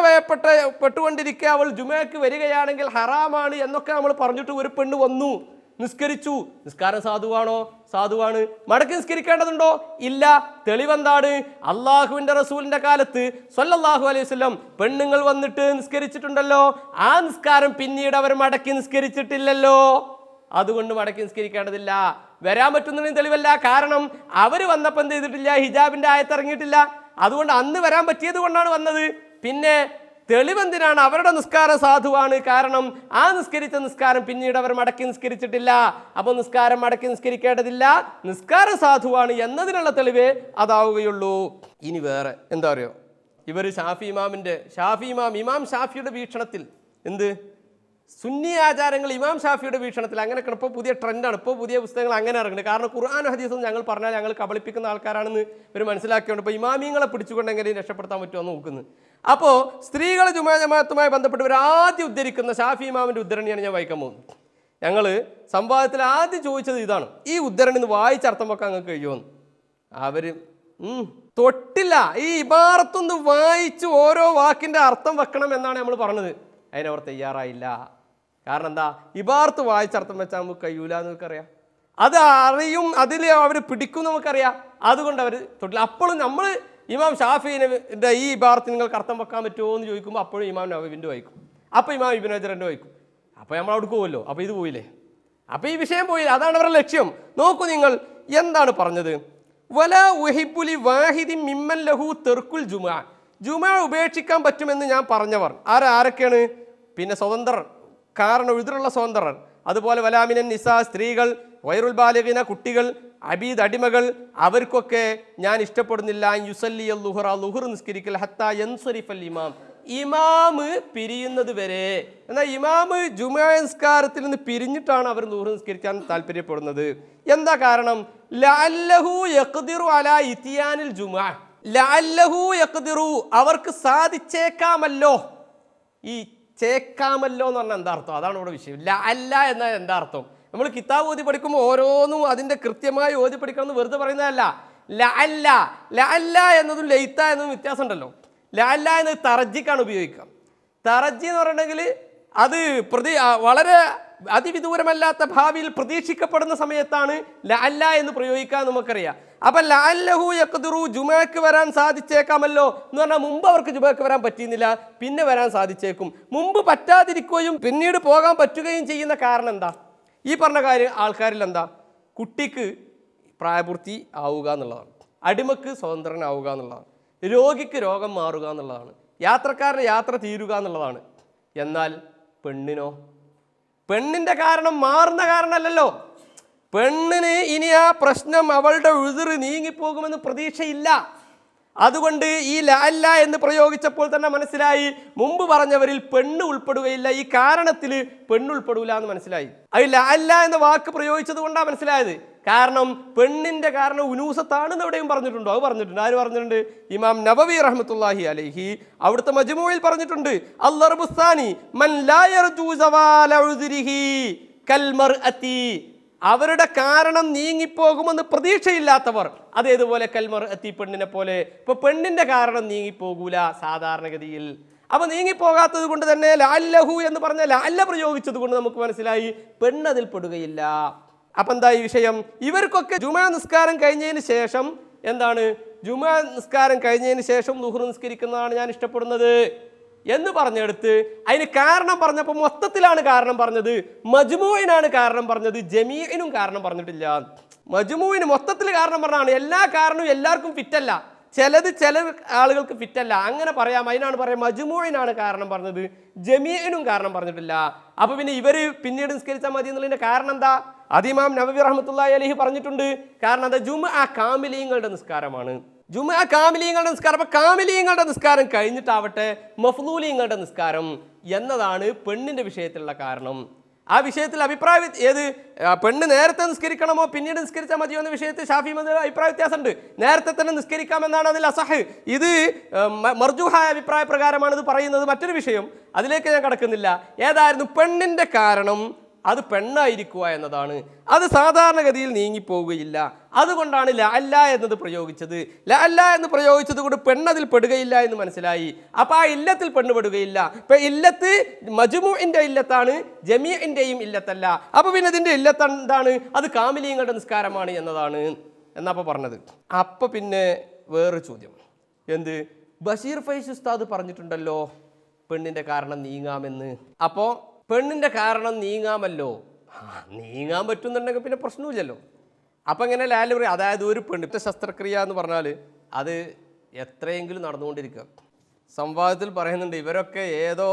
പെട്ടുകൊണ്ടിരിക്കുക, അവൾ ജുമുഅക്ക് വരികയാണെങ്കിൽ ഹറാമാണ് എന്നൊക്കെ നമ്മൾ പറഞ്ഞിട്ട് ഒരു പെണ്ണ് വന്നു, നിസ്കരിച്ചു. നിസ്കാരം സാധുവാണോ? സാധുവാണ്. മടക്കി നിസ്കരിക്കേണ്ടതുണ്ടോ? ഇല്ല. തെളിവെന്താണ്? അള്ളാഹുവിന്റെ റസൂലിന്റെ കാലത്ത് സ്വല്ലല്ലാഹു അലൈഹി വസല്ലം പെണ്ണുങ്ങൾ വന്നിട്ട് നിസ്കരിച്ചിട്ടുണ്ടല്ലോ. ആ നിസ്കാരം പിന്നീട് അവർ മടക്കി നിസ്കരിച്ചിട്ടില്ലല്ലോ. അതുകൊണ്ട് മടക്കി നിസ്കരിക്കേണ്ടതില്ല. വരാൻ പറ്റുന്നതിന് തെളിവല്ല. കാരണം അവർ വന്നപ്പോൾ എന്ത് ചെയ്തിട്ടില്ല? ഹിജാബിന്റെ ആയത്ത് ഇറങ്ങിയിട്ടില്ല. അതുകൊണ്ട് അന്ന് വരാൻ പറ്റിയത് കൊണ്ടാണ് വന്നത്. പിന്നെ തെളിവെന്തിനാണ്? അവരുടെ നിസ്കാരം സാധുവാണ്. കാരണം ആ നിസ്കരിച്ച നിസ്കാരം പിന്നീട് അവർ മടക്കി നിസ്കരിച്ചിട്ടില്ല. അപ്പോൾ നിസ്കാരം മടക്കി നിസ്കരിക്കേണ്ടതില്ല, നിസ്കാരം സാധുവാണ് എന്നതിനുള്ള തെളിവേ അതാവുകയുള്ളൂ. ഇനി വേറെ എന്താ പറയുക? ഇവർ ഇമാം ഷാഫിയുടെ വീക്ഷണത്തിൽ എന്ത് സുന്നി ആചാരങ്ങൾ ഇമാം ഷാഫിയുടെ വീക്ഷണത്തിൽ അങ്ങനെ ഇപ്പോൾ പുതിയ ട്രെൻഡാണ്. ഇപ്പോൾ പുതിയ പുസ്തകങ്ങൾ അങ്ങനെ ഇറങ്ങുന്നത്. കാരണം ഖുർആൻ ഹദീസും ഞങ്ങൾ പറഞ്ഞാൽ ഞങ്ങൾ കബളിപ്പിക്കുന്ന ആൾക്കാരാണെന്ന് ഇവർ മനസ്സിലാക്കിയുണ്ട്. ഇപ്പോൾ ഇമാമിങ്ങളെ പിടിച്ചുകൊണ്ട് എങ്ങനെയും രക്ഷപ്പെടുത്താൻ പറ്റുമോ നോക്കുന്നത്. അപ്പോൾ സ്ത്രീകൾ ജുമുഅ ജമാഅത്തുമായി ബന്ധപ്പെട്ടവർ ആദ്യം ഉദ്ധരിക്കുന്ന ഷാഫി ഇമാമിൻ്റെ ഉദ്ധരണിയാണ് ഞാൻ വായിക്കാൻ പോകുന്നത്. ഞങ്ങൾ സംവാദത്തിൽ ആദ്യം ചോദിച്ചത് ഇതാണ്, ഈ ഉദ്ധരണി നിന്ന് വായിച്ചർത്ഥം വെക്കാൻ നിങ്ങൾക്ക് കഴിയുമെന്ന്. അവർ തൊട്ടില്ല. ഈ ഇബാറത്തൊന്ന് വായിച്ച് ഓരോ വാക്കിൻ്റെ അർത്ഥം വെക്കണം എന്നാണ് നമ്മൾ പറഞ്ഞത്. അതിനവർ തയ്യാറായില്ല. കാരണം എന്താ? ഇബാർത്ത് വായിച്ചർത്ഥം വെച്ചാൽ നമുക്ക് കഴിയൂല എന്ന് നമുക്കറിയാം. അത് അറിയും, അതിൽ അവർ പിടിക്കും നമുക്കറിയാം. അതുകൊണ്ട് അവർ തൊട്ടില്ല. അപ്പോഴും നമ്മൾ ഇമാം ഷാഫിന്റെ ഈ ഇബാർത്ത് നിങ്ങൾക്ക് അർത്ഥം വെക്കാൻ പറ്റുമോ എന്ന് ചോദിക്കുമ്പോൾ അപ്പോഴും ഇമാം നവവിൻ്റെ വായിക്കും, അപ്പോൾ ഇമാം ഇബ്നു ഹജറിൻ്റെ വായിക്കും. അപ്പോൾ നമ്മൾ അവിടെ പോകുമല്ലോ. അപ്പോൾ ഇത് പോയില്ലേ? അപ്പോൾ ഈ വിഷയം പോയില്ല. അതാണ് അവരുടെ ലക്ഷ്യം. നോക്കൂ നിങ്ങൾ എന്താണ് പറഞ്ഞത്. വലാ ഉഹിബ്ബുലി വാഹിദി മിമ്മൻ ലഹു തെർക്കുൽ ജുമുഅ. ജുമുഅ ഉപേക്ഷിക്കാൻ പറ്റുമെന്ന് ഞാൻ പറഞ്ഞവർ ആരൊക്കെയാണ്? പിന്നെ സ്വതന്ത്രർ, കാരണം എഴുതിലുള്ള സ്വതന്ത്രർ. അതുപോലെ വലാമിനൻ നിസാ, സ്ത്രീകൾ, വൈറുൽ ബാലിഗിന, കുട്ടികൾ, അബീദ്, അടിമകൾ, അവർക്കൊക്കെ ഞാൻ ഇഷ്ടപ്പെടുന്നില്ല യുസല്ലി ലുഹ്റ, ലുഹ്ർ നിസ്കരിക്കൽ ഹത്താ യൻസരിഫൽ ഇമാം, ഇമാമ് പിരിയുന്നത് വരെ. എന്നാൽ ഇമാമ് ജുമുഅ നിസ്കാരത്തിൽ നിന്ന് പിരിഞ്ഞിട്ടാണ് അവർ ളുഹ്ർ നിസ്കരിക്കാൻ താല്പര്യപ്പെടുന്നത്. എന്താ കാരണം? ലഅല്ലഹു യഖ്ദിറു അലാ ഇത്യാനിൽ ജുമുഅ. ലഅല്ലഹു യഖ്ദിറു, അവർക്ക് സാധിച്ചേക്കാമല്ലോ. ഈ ചേക്കാമല്ലോ എന്ന് പറഞ്ഞാൽ എന്താ അർത്ഥം? അതാണ് ഇവിടെ വിഷയം. ലഅല്ല എന്നാൽ എന്താ അർത്ഥം? നമ്മൾ കിതാബ് ഓതി പഠിക്കുമ്പോൾ ഓരോന്നും അതിൻ്റെ കൃത്യമായി ഓതി പഠിക്കണമെന്ന് വെറുതെ പറയുന്നതല്ല. ലഅല്ല, ലഅല്ല എന്നതും ലൈത്ത എന്നതും വ്യത്യാസം ഉണ്ടല്ലോ. ലഅല്ല എന്നത് തറജിക്കാണ് ഉപയോഗിക്കുക. തറജി എന്ന് പറഞ്ഞിട്ടുണ്ടെങ്കിൽ അത് വളരെ അതിവിദൂരമല്ലാത്ത ഭാവിയിൽ പ്രതീക്ഷിക്കപ്പെടുന്ന സമയത്താണ് ലഅല്ല എന്ന് പ്രയോഗിക്കാൻ നമുക്കറിയാം. അപ്പം ലഅല്ലഹു യഖ്ദിറു, ജുമുഅക്ക് വരാൻ സാധിച്ചേക്കാമല്ലോ എന്ന് പറഞ്ഞാൽ മുമ്പ് അവർക്ക് ജുമുഅക്ക് വരാൻ പറ്റിയിരുന്നില്ല, പിന്നെ വരാൻ സാധിച്ചേക്കും. മുമ്പ് പറ്റാതിരിക്കുകയും പിന്നീട് പോകാൻ പറ്റുകയും ചെയ്യുന്ന കാരണം എന്താ? ഈ പറഞ്ഞ കാര്യം ആൾക്കാരിൽ എന്താ? കുട്ടിക്ക് പ്രായപൂർത്തി ആവുക എന്നുള്ളതാണ്, അടിമക്ക് സ്വതന്ത്രനാവുക എന്നുള്ളതാണ്, രോഗിക്ക് രോഗം മാറുക എന്നുള്ളതാണ്, യാത്രക്കാരന് യാത്ര തീരുക എന്നുള്ളതാണ്. എന്നാൽ പെണ്ണിനോ? പെണ്ണിൻ്റെ കാരണം മാറുന്ന കാരണമല്ലല്ലോ. പെണ്ണിന് ഇനി ആ പ്രശ്നം, അവളുടെ ഉഴുതിർ നീങ്ങിപ്പോകുമെന്ന് പ്രതീക്ഷയില്ല. അതുകൊണ്ട് ഈ ലഅല്ല എന്ന് പ്രയോഗിച്ചപ്പോൾ തന്നെ മനസ്സിലായി മുമ്പ് പറഞ്ഞവരിൽ പെണ്ണ് ഉൾപ്പെടുകയില്ല, ഈ കാരണത്തിൽ പെണ്ണ് ഉൾപ്പെടില്ല എന്ന് മനസ്സിലായി. അത് ലഅല്ല എന്ന വാക്ക് പ്രയോഗിച്ചത് കൊണ്ടാണ് മനസ്സിലായത്. കാരണം പെണ്ണിന്റെ കാരണം ഉനൂസത്താണെന്ന് എവിടെയും പറഞ്ഞിട്ടുണ്ടോ? അത് പറഞ്ഞിട്ടുണ്ട്. ആര് പറഞ്ഞിട്ടുണ്ട്? ഇമാം നബവി റഹ്മത്തുള്ളാഹി അലൈഹി അവിടുത്തെ മജ്മൂഇൽ പറഞ്ഞിട്ടുണ്ട്, അൽ-ലർബുസ്സാനി മൻ ലാ യർജു സവാല ഉസ്രിഹി കൽ മർഅതി, അവരുടെ കാരണം നീങ്ങിപ്പോകുമെന്ന് പ്രതീക്ഷയില്ലാത്തവർ അതേതുപോലെ കൽമർഅത്തി, പെണ്ണിനെ പോലെ. ഇപ്പൊ പെണ്ണിന്റെ കാരണം നീങ്ങിപ്പോകൂല സാധാരണഗതിയിൽ. അപ്പൊ നീങ്ങിപ്പോകാത്തത് കൊണ്ട് തന്നെ ലഅല്ലഹു എന്ന് പറഞ്ഞ ലഅല്ല പ്രയോഗിച്ചത് കൊണ്ട് നമുക്ക് മനസ്സിലായി പെണ്ണതിൽ പെടുകയില്ല. അപ്പൊ എന്താ ഈ വിഷയം? ഇവർക്കൊക്കെ ജുമുഅ നിസ്കാരം കഴിഞ്ഞതിന് ശേഷം എന്താണ്? ജുമുഅ നിസ്കാരം കഴിഞ്ഞതിന് ശേഷം ളുഹ്ർ നിസ്കരിക്കുന്നതാണ് ഞാൻ ഇഷ്ടപ്പെടുന്നത് എന്ന് പറഞ്ഞെടുത്ത് അതിന് കാരണം പറഞ്ഞപ്പോൾ മൊത്തത്തിലാണ് കാരണം പറഞ്ഞത്, മജ്മൂഇനാണ് കാരണം പറഞ്ഞത്, ജമീഇനും കാരണം പറഞ്ഞിട്ടില്ല. മജ്മൂഇന് മൊത്തത്തിൽ കാരണം പറഞ്ഞാണ്. എല്ലാ കാരണവും എല്ലാവർക്കും ഫിറ്റല്ല, ചിലത് ചില ആളുകൾക്ക് ഫിറ്റല്ല, അങ്ങനെ പറയാം. അതിനാണ് പറയാം മജ്മൂഇനാണ് കാരണം പറഞ്ഞത്, ജമീഇനും കാരണം പറഞ്ഞിട്ടില്ല. അപ്പൊ പിന്നെ ഇവര് പിന്നീട് നിസ്കരിച്ചാൽ മതി എന്നുള്ളതിന്റെ കാരണം എന്താ? ഇമാം നബവി റഹ്മത്തുള്ളാഹി അലൈഹി പറഞ്ഞിട്ടുണ്ട്. കാരണം എന്താ? ജുമുഅ കാമിലീങ്ങളുടെ നിസ്കാരമാണ്. ജുമുഅ കാമിലീങ്ങളുടെ നിസ്കാരം. അപ്പൊ കാമിലീങ്ങളുടെ നിസ്കാരം കഴിഞ്ഞിട്ടാവട്ടെ മഫ്ലൂലീങ്ങളുടെ നിസ്കാരം എന്നതാണ് പെണ്ണിന്റെ വിഷയത്തിലുള്ള കാരണം. ആ വിഷയത്തിൽ അഭിപ്രായ പെണ്ണ് നേരത്തെ നിസ്കരിക്കണമോ പിന്നീട് നിസ്കരിച്ചാൽ മതിയോ എന്ന വിഷയത്തിൽ ഷാഫി മദ്ഹബ് അഭിപ്രായ വ്യത്യാസമുണ്ട്. നേരത്തെ തന്നെ നിസ്കരിക്കാമെന്നാണ് അതിൽ അസഹ്. ഇത് മർജൂഹായ അഭിപ്രായ പ്രകാരമാണ് ഇത് പറയുന്നത്. മറ്റൊരു വിഷയം, അതിലേക്ക് ഞാൻ കടക്കുന്നില്ല. ഏതായിരുന്നു പെണ്ണിന്റെ കാരണം? അത് പെണ്ണായിരിക്കുക എന്നതാണ്. അത് സാധാരണഗതിയിൽ നീങ്ങിപ്പോവുകയില്ല. അതുകൊണ്ടാണ് ലഅല്ല എന്നത് പ്രയോഗിച്ചത്. ലഅല്ല എന്ന് പ്രയോഗിച്ചത് കൊണ്ട് പെണ്ണതിൽ പെടുകയില്ല എന്ന് മനസ്സിലായി. അപ്പൊ ആ ഇല്ലത്തിൽ പെണ്ണ് പെടുകയില്ല. ഇപ്പൊ ഇല്ലത്ത് മജ്മൂഇന്റെ ഇല്ലത്താണ്, ജമീഇന്റെയും ഇല്ലത്തല്ല. അപ്പൊ പിന്നെ ഇതിന്റെ ഇല്ലത്ത് എന്താണ്? അത് കാമിലീങ്ങളുടെ നിസ്കാരമാണ് എന്നതാണ് എന്നപ്പോ പറഞ്ഞത്. അപ്പൊ പിന്നെ വേറൊരു ചോദ്യം, എന്ത്? ബഷീർ ഫൈസ് ഉസ്താദ് പറഞ്ഞിട്ടുണ്ടല്ലോ പെണ്ണിന്റെ കാരണം നീങ്ങാമെന്ന്. അപ്പോ പെണ്ണിന്റെ കാരണം നീങ്ങാമല്ലോ, നീങ്ങാൻ പറ്റുന്നുണ്ടെങ്കിൽ പിന്നെ പ്രശ്നമില്ലല്ലോ. അപ്പം ഇങ്ങനെ ലാല് പറയും, അതായത് ഒരു പെണ്ണിൻ്റെ ശസ്ത്രക്രിയ എന്ന് പറഞ്ഞാൽ അത് എത്രയെങ്കിലും നടന്നുകൊണ്ടിരിക്കുക. സംവാദത്തിൽ പറയുന്നുണ്ട് ഇവരൊക്കെ ഏതോ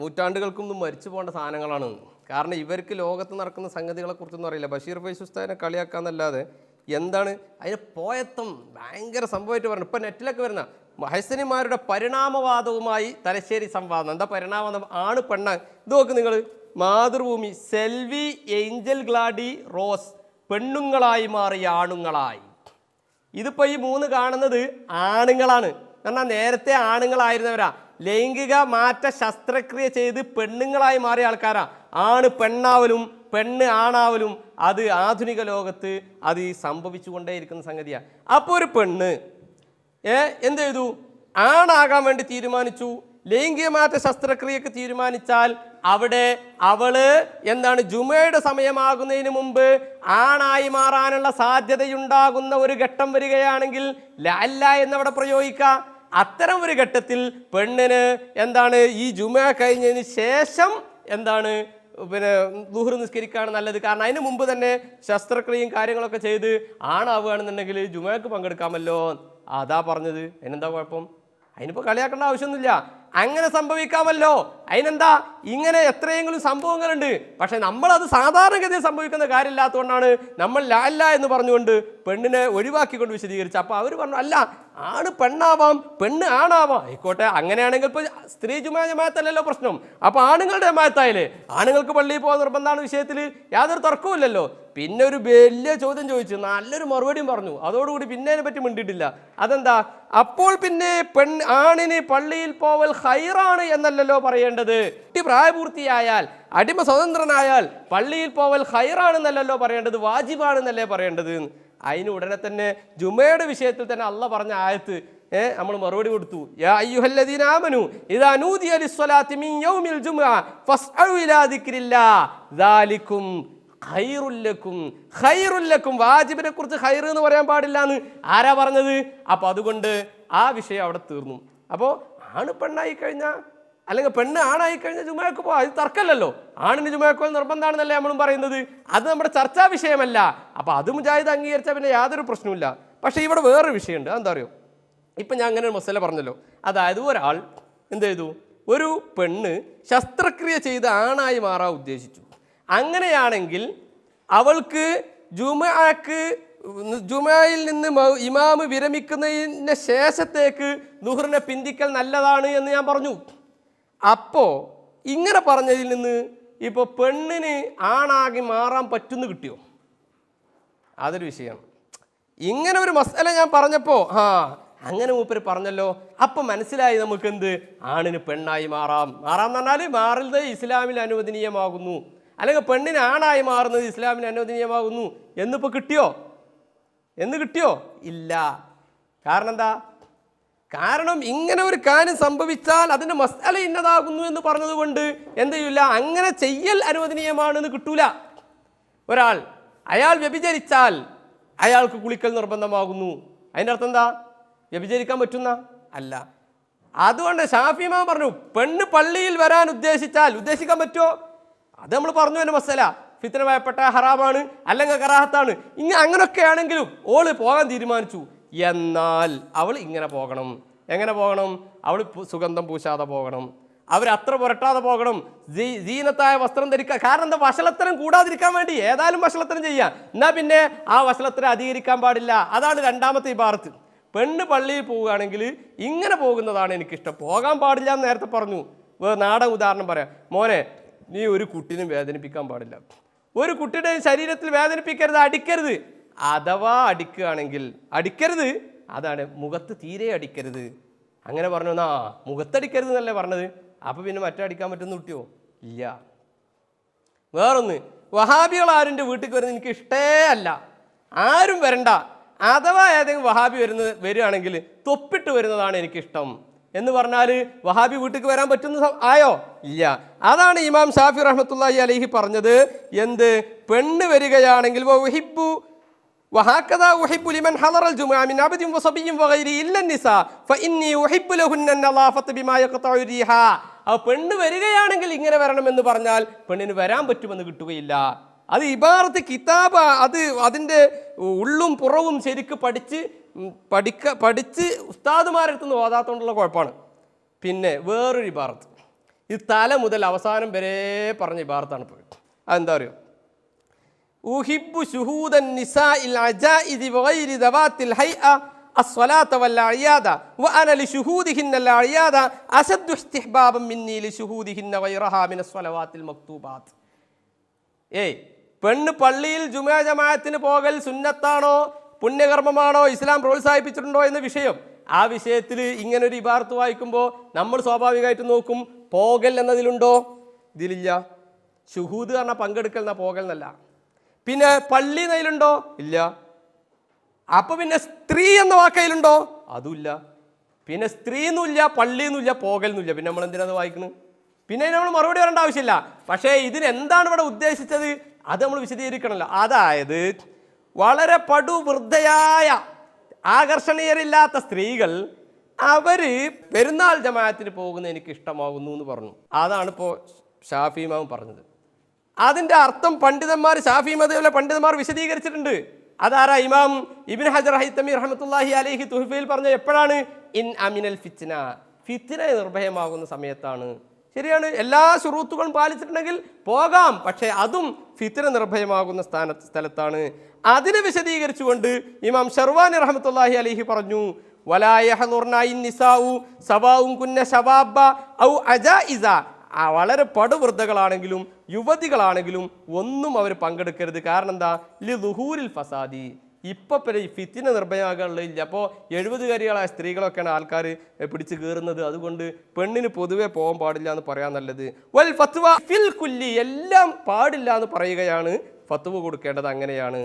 നൂറ്റാണ്ടുകൾക്ക് മുമ്പ് മരിച്ചു പോകേണ്ട സാധനങ്ങളാണ്. കാരണം ഇവർക്ക് ലോകത്ത് നടക്കുന്ന സംഗതികളെ കുറിച്ചൊന്നും അറിയില്ല. ബഷീർ ഫൈസ് ഉസ്താദിനെ കളിയാക്കാന്നല്ലാതെ എന്താണ് അതിന് പോയത്വം ഭയങ്കര സംഭവമായിട്ട് പറഞ്ഞു. ഇപ്പം നെറ്റിലൊക്കെ വരുന്ന ഹസനിമാരുടെ പരിണാമവാദവുമായി തലശ്ശേരി സംവാദം. എന്താ പരിണാമവാദം? ആണ് പെണ്ണ. ഇത് നോക്ക് നിങ്ങൾ, മാതൃഭൂമി, സെൽവി ഏഞ്ചൽ ഗ്ലാഡി റോസ്, പെണ്ണുങ്ങളായി മാറിയ ആണുങ്ങളായി. ഇതിപ്പോൾ ഈ മൂന്ന് കാണുന്നത് ആണുങ്ങളാണ്. കാരണം നേരത്തെ ആണുങ്ങളായിരുന്നവരാ, ലൈംഗിക മാറ്റ ശസ്ത്രക്രിയ ചെയ്ത് പെണ്ണുങ്ങളായി മാറിയ ആൾക്കാരാ. ആണ് പെണ്ണാവലും പെണ്ണ് ആണാവലും അത് ആധുനിക ലോകത്ത് അത് സംഭവിച്ചുകൊണ്ടേയിരിക്കുന്ന സംഗതിയാണ്. അപ്പോൾ ഒരു പെണ്ണ് എന്ത് ചെയ്തു? ആണാകാൻ വേണ്ടി തീരുമാനിച്ചു. ലൈംഗികമാറ്റ ശസ്ത്രക്രിയക്ക് തീരുമാനിച്ചാൽ അവിടെ അവള് എന്താണ്? ജുമയുടെ സമയമാകുന്നതിന് മുമ്പ് ആണായി മാറാനുള്ള സാധ്യതയുണ്ടാകുന്ന ഒരു ഘട്ടം വരികയാണെങ്കിൽ ലഅല്ല എന്നവിടെ പ്രയോഗിക്കുക. അത്തരം ഒരു ഘട്ടത്തിൽ പെണ്ണിന് എന്താണ്? ഈ ജുമ കഴിഞ്ഞതിന് ശേഷം എന്താണ്? പിന്നെ ളുഹ്ർ നിസ്കരിക്കുകയാണ് നല്ലത്. കാരണം അതിന് മുമ്പ് തന്നെ ശസ്ത്രക്രിയയും കാര്യങ്ങളൊക്കെ ചെയ്ത് ആണാവുകയാണെന്നുണ്ടെങ്കിൽ ജുമയ്ക്ക് പങ്കെടുക്കാമല്ലോ. അതാ പറഞ്ഞത്. അതിനെന്താ കുഴപ്പം? അതിനിപ്പോൾ കളിയാക്കേണ്ട ആവശ്യമൊന്നുമില്ല. അങ്ങനെ സംഭവിക്കാമല്ലോ. അതിനെന്താ, ഇങ്ങനെ എത്രയെങ്കിലും സംഭവങ്ങളുണ്ട്. പക്ഷെ നമ്മളത് സാധാരണഗതിയിൽ സംഭവിക്കുന്ന കാര്യമില്ലാത്തതുകൊണ്ടാണ് നമ്മൾ ലാല്ല എന്ന് പറഞ്ഞുകൊണ്ട് പെണ്ണിനെ ഒഴിവാക്കിക്കൊണ്ട് വിശദീകരിച്ചു. അപ്പോൾ അവർ പറഞ്ഞു, അല്ല, ആണ് പെണ്ണാവാം, പെണ്ണ് ആണാവാം, ആയിക്കോട്ടെ. അങ്ങനെയാണെങ്കിൽ ഇപ്പോൾ സ്ത്രീ ജമാഅത്തല്ലല്ലോ പ്രശ്നം. അപ്പോൾ ആണുങ്ങളുടെ ജമാഅത്തായാലേ ആണുങ്ങൾക്ക് പള്ളിയിൽ പോകാൻ നിർബന്ധമാണ് വിഷയത്തിൽ യാതൊരു തർക്കവുമില്ലല്ലോ. പിന്നെ ഒരു വലിയ ചോദ്യം ചോദിച്ചു, നല്ലൊരു മറുപടിയും പറഞ്ഞു. അതോടുകൂടി പിന്നെ അതിനെ പറ്റി മിണ്ടിയിട്ടില്ല. അതെന്താ, അപ്പോൾ പിന്നെ ആണിന് പള്ളിയിൽ പോവൽ ഖൈറാണ് എന്നല്ലല്ലോ പറയേണ്ടത്. പ്രായപൂർത്തിയായാൽ, അടിമ സ്വതന്ത്രനായാൽ പള്ളിയിൽ പോവൽ ഖൈറാണെന്നല്ലല്ലോ പറയേണ്ടത്, വാജിബാണെന്നല്ലേ പറയേണ്ടത്. അതിന് ഉടനെ തന്നെ ജുമയുടെ വിഷയത്തിൽ തന്നെ അള്ള പറഞ്ഞ ആയത്ത് നമ്മൾ മറുപടി കൊടുത്തു. യാ അയ്യുഹല്ലദീന ആമനു ഇദാ നൂദിയ ലിസ്സലാത്തി മിൻ യൗമിൽ ജുമുഅ ഫസ്അഉ ഇലാ ദിക്രില്ലാഹ് ദാലികും ഖൈറുല്ലക്കും. വാജിബിനെ കുറിച്ച് ഖൈർ എന്ന് പറയാൻ പാടില്ല എന്ന് ആരാ പറഞ്ഞത്? അപ്പൊ അതുകൊണ്ട് ആ വിഷയം അവിടെ തീർന്നു. അപ്പോൾ ആണ് പെണ്ണായി കഴിഞ്ഞാൽ, അല്ലെങ്കിൽ പെണ്ണ് ആണായി കഴിഞ്ഞാൽ ജുമഅക്ക് പോവാം, അത് തർക്കമല്ലല്ലോ. ആണിന് ജുമഅക്ക് പോകാൻ നിർബന്ധമാണെന്നല്ലേ നമ്മളും പറയുന്നത്. അത് നമ്മുടെ ചർച്ചാ വിഷയമല്ല. അപ്പൊ അത് മുജാഹിദ് അംഗീകരിച്ചാൽ പിന്നെ യാതൊരു പ്രശ്നവുമില്ല. പക്ഷേ ഇവിടെ വേറൊരു വിഷയമുണ്ട്. എന്താ അറിയോ, ഇപ്പം ഞാൻ അങ്ങനെ ഒരു മസല പറഞ്ഞല്ലോ. അതായത് ഒരാൾ എന്ത് ചെയ്തു, ഒരു പെണ്ണ് ശസ്ത്രക്രിയ ചെയ്ത് ആണായി മാറാൻ ഉദ്ദേശിച്ചു. അങ്ങനെയാണെങ്കിൽ അവൾക്ക് ജുമയിൽ നിന്ന് ഇമാമ് വിരമിക്കുന്നതിന് ശേഷത്തേക്ക് ദുഹറിനെ പിന്തിക്കൽ നല്ലതാണ് എന്ന് ഞാൻ പറഞ്ഞു. അപ്പോൾ ഇങ്ങനെ പറഞ്ഞതിൽ നിന്ന് ഇപ്പോൾ പെണ്ണിന് ആണാകി മാറാൻ പറ്റുന്നു കിട്ടിയോ? അതൊരു വിഷയമാണ്. ഇങ്ങനെ ഒരു മസല ഞാൻ പറഞ്ഞപ്പോൾ അങ്ങനെ മൂപ്പര് പറഞ്ഞല്ലോ. അപ്പം മനസ്സിലായി നമുക്ക് എന്ത്, ആണിന് പെണ്ണായി മാറാം എന്ന് പറഞ്ഞാൽ മാറുന്നത് ഇസ്ലാമിൽ അനുവദനീയമാകുന്നു, അല്ലെങ്കിൽ പെണ്ണിന് ആണായി മാറുന്നത് ഇസ്ലാമിന് അനുവദനീയമാകുന്നു എന്നിപ്പോൾ കിട്ടിയോ? ഇല്ല. കാരണം എന്താ? കാരണം ഇങ്ങനെ ഒരു കാര്യം സംഭവിച്ചാൽ അതിൻ്റെ മസ്അല ഇന്നതാകുന്നു എന്ന് പറഞ്ഞതുകൊണ്ട് എന്ത് ചെയ്യില്ല, അങ്ങനെ ചെയ്യൽ അനുവദനീയമാണെന്ന് കിട്ടൂല. അയാൾ വ്യഭിചരിച്ചാൽ അയാൾക്ക് കുളിക്കൽ നിർബന്ധമാകുന്നു. അതിൻ്റെ അർത്ഥം എന്താ? വ്യഭിചരിക്കാൻ പറ്റുന്ന അല്ല. അതുകൊണ്ട് ഷാഫി ഇമാം പറഞ്ഞു, പെണ്ണ് പള്ളിയിൽ വരാൻ ഉദ്ദേശിക്കാൻ പറ്റുമോ? അത് നമ്മൾ പറഞ്ഞു തന്നെ മസല ഫിത്ന ഭയപ്പെട്ട ഹറാമാണ്, അല്ലെങ്കിൽ കറാഹത്താണ്. അങ്ങനെയൊക്കെ ആണെങ്കിലും ഓള് പോകാൻ തീരുമാനിച്ചു. എന്നാൽ അവൾ ഇങ്ങനെ പോകണം. എങ്ങനെ പോകണം? അവൾ സുഗന്ധം പൂശാതെ പോകണം, അവർ അത്ര പുരട്ടാതെ പോകണം, ജീനത്തായ വസ്ത്രം ധരിക്കുക. കാരണം എന്താ? വഷളത്തരം കൂടാതിരിക്കാൻ വേണ്ടി. ഏതായാലും വഷളത്തരം ചെയ്യാം, എന്നാൽ പിന്നെ ആ വഷളത്തരം അധികരിക്കാൻ പാടില്ല. അതാണ് രണ്ടാമത്തെ ഇബാറത്ത്. പെണ്ണ് പള്ളിയിൽ പോവുകയാണെങ്കിൽ ഇങ്ങനെ പോകുന്നതാണ് എനിക്കിഷ്ടം, പോകാൻ പാടില്ല എന്ന് നേരത്തെ പറഞ്ഞു. നാടക ഉദാഹരണം പറയാം. മോനെ, നീ ഒരു കുട്ടീനും വേദനിപ്പിക്കാൻ പാടില്ല, ഒരു കുട്ടിയുടെ ശരീരത്തിൽ വേദനിപ്പിക്കരുത്, അടിക്കരുത്. അഥവാ അടിക്കുകയാണെങ്കിൽ അടിക്കരുത്, അതാണ് മുഖത്ത് തീരെ അടിക്കരുത്. അങ്ങനെ പറഞ്ഞു. മുഖത്തടിക്കരുത് എന്നല്ലേ പറഞ്ഞത്. അപ്പം പിന്നെ മറ്റടിക്കാൻ പറ്റുന്ന കുട്ടിയോ? ഇല്ല. വേറൊന്ന്, വഹാബികൾ ആരുടെ വീട്ടിൽ വരുന്നത് എനിക്ക് ഇഷ്ടേ അല്ല, ആരും വരണ്ട. അഥവാ ഏതെങ്കിലും വഹാബി വരികയാണെങ്കിൽ തൊപ്പിട്ട് വരുന്നതാണ് എനിക്കിഷ്ടം എന്ന് പറഞ്ഞാൽ വഹാബി വീട്ടിൽ വരാൻ പറ്റുന്ന ആയോ? ഇല്ല. അതാണ് ഇമാം ഷാഫി റഹ്മത്തുള്ളാഹി അലൈഹി പറഞ്ഞത്. എന്ത്? പെണ്ണ് വരികയാണെങ്കിൽ പെണ്ണ് വരികയാണെങ്കിൽ ഇങ്ങനെ വരണം എന്ന് പറഞ്ഞാൽ പെണ്ണിന് വരാൻ പറ്റുമെന്ന് കിട്ടുകയില്ല. അത് ഇബാറത്ത് കിതാബ്, അത് അതിൻ്റെ ഉള്ളും പുറവും ശരിക്ക് പഠിച്ച് ഉസ്താദുമാരെടുത്തുനിന്ന് ഓതാത്തോണ്ടുള്ള കുഴപ്പമാണ്. പിന്നെ വേറൊരു ഇബാറത്ത്, ഇത് തല മുതൽ അവസാനം വരെ പറഞ്ഞ ഇബാറത്താണ്. ഇപ്പോൾ അതെന്താ പറയുക? ഉഹിബ്ബു ശുഹൂദൻ നിസാഇൽ അജാഇദി വഗൈരി ദവാത്തിൽ ഹൈഅ അസ്സലാത വൽ അഅയാദ വഅന ലിശുഹൂദിഹിന്ന അൽ അഅയാദ അശദ്ദു ഇസ്തിഹ്ബാബൻ മിന്നി ലിശുഹൂദിഹിന്ന ഗൈറഹാ മിനസ് സ്വലവാത്തിൽ മക്തൂബാത്ത്. പെണ്ണ് പള്ളിയിൽ ജുമുഅ ജമാഅത്തിന് പോകൽ സുന്നത്താണോ പുണ്യകർമ്മമാണോ ഇസ്ലാം പ്രോത്സാഹിപ്പിച്ചിട്ടുണ്ടോ എന്ന വിഷയം, ആ വിഷയത്തിൽ ഇങ്ങനൊരു ഇബാറത്ത് വായിക്കുമ്പോൾ നമ്മൾ സ്വാഭാവികമായിട്ട് നോക്കും, പോകൽ എന്നതിലുണ്ടോ? ഇതിലില്ല. ഷുഹൂദ് പറഞ്ഞാൽ പങ്കെടുക്കൽ എന്നാ, പോകൽ എന്നല്ല. പിന്നെ പള്ളി എന്നതിലുണ്ടോ? ഇല്ല. അപ്പൊ പിന്നെ സ്ത്രീ എന്ന വാക്കയിലുണ്ടോ? അതുമില്ല. പിന്നെ സ്ത്രീ എന്നുമില്ല, പള്ളി എന്നുമില്ല, പോകൽ എന്നുമില്ല. പിന്നെ നമ്മൾ എന്തിനാണ് വായിക്കുന്നത്? പിന്നെ നമ്മൾ മറുപടി പറയേണ്ട ആവശ്യമില്ല. പക്ഷേ ഇതിന് എന്താണ് ഇവിടെ ഉദ്ദേശിച്ചത് അത് നമ്മൾ വിശദീകരിക്കണമല്ലോ. അതായത് വളരെ പടുവൃദ്ധയായ ആകർഷണീയരില്ലാത്ത സ്ത്രീകൾ അവര് പെരുന്നാൾ ജമാഅത്തിന് പോകുന്നത് എനിക്ക് ഇഷ്ടമാകുന്നു എന്ന് പറഞ്ഞു. അതാണ് ഇപ്പോൾ ഷാഫി ഇമാം പറഞ്ഞത്. അതിൻ്റെ അർത്ഥം പണ്ഡിതന്മാർ, ഷാഫി മദ്ഹബിലെ പണ്ഡിതന്മാർ വിശദീകരിച്ചിട്ടുണ്ട്. അതാരാ? ഇമാം ഇബ്നു ഹജർ ഹൈതമി റഹ്മത്തുള്ളാഹി അലൈഹി തുഹ്ഫയിൽ പറഞ്ഞ എപ്പോഴാണ്? ഇൻ അമിനൽ ഫിത്ന ഫിത്ന നിർഭയമാകുന്ന സമയത്താണ്. ശരിയാണ്, എല്ലാ ശുറൂത്തുകളും പാലിച്ചിട്ടുണ്ടെങ്കിൽ പോകാം, പക്ഷേ അതും ഫിത്ന നിർഭയമാകുന്ന സ്ഥലത്താണ്. അതിനെ വിശദീകരിച്ചുകൊണ്ട് ഇമാം ഷർവാനി റഹ്മത്തുള്ളാഹി അലൈഹി പറഞ്ഞു, വലാ യഹ്ദുർന നിസാഉ സവാഉൻ കുന്ന ശബാബ ഔ അജായിസ. വളരെ പടുവൃദ്ധകളാണെങ്കിലും യുവതികളാണെങ്കിലും ഒന്നും അവർ പങ്കെടുക്കരുത്. കാരണം എന്താ? ലിദുഹൂരിൽ ഫസാദി. ഇപ്പം ഈ ഫിത്തിന നിർഭയമാകാനുള്ളതില്ല. അപ്പോൾ 70-കാരികളായ സ്ത്രീകളൊക്കെയാണ് ആൾക്കാർ പിടിച്ച് കയറുന്നത്. അതുകൊണ്ട് പെണ്ണിന് പൊതുവെ പോകാൻ പാടില്ല എന്ന് പറയാൻ നല്ലത്. വൽ ഫത്വ ഫിൽ കുല്ലി, എല്ലാം പാടില്ല എന്ന് പറയുകയാണ്, ഫത്വ കൊടുക്കേണ്ടത് അങ്ങനെയാണ്.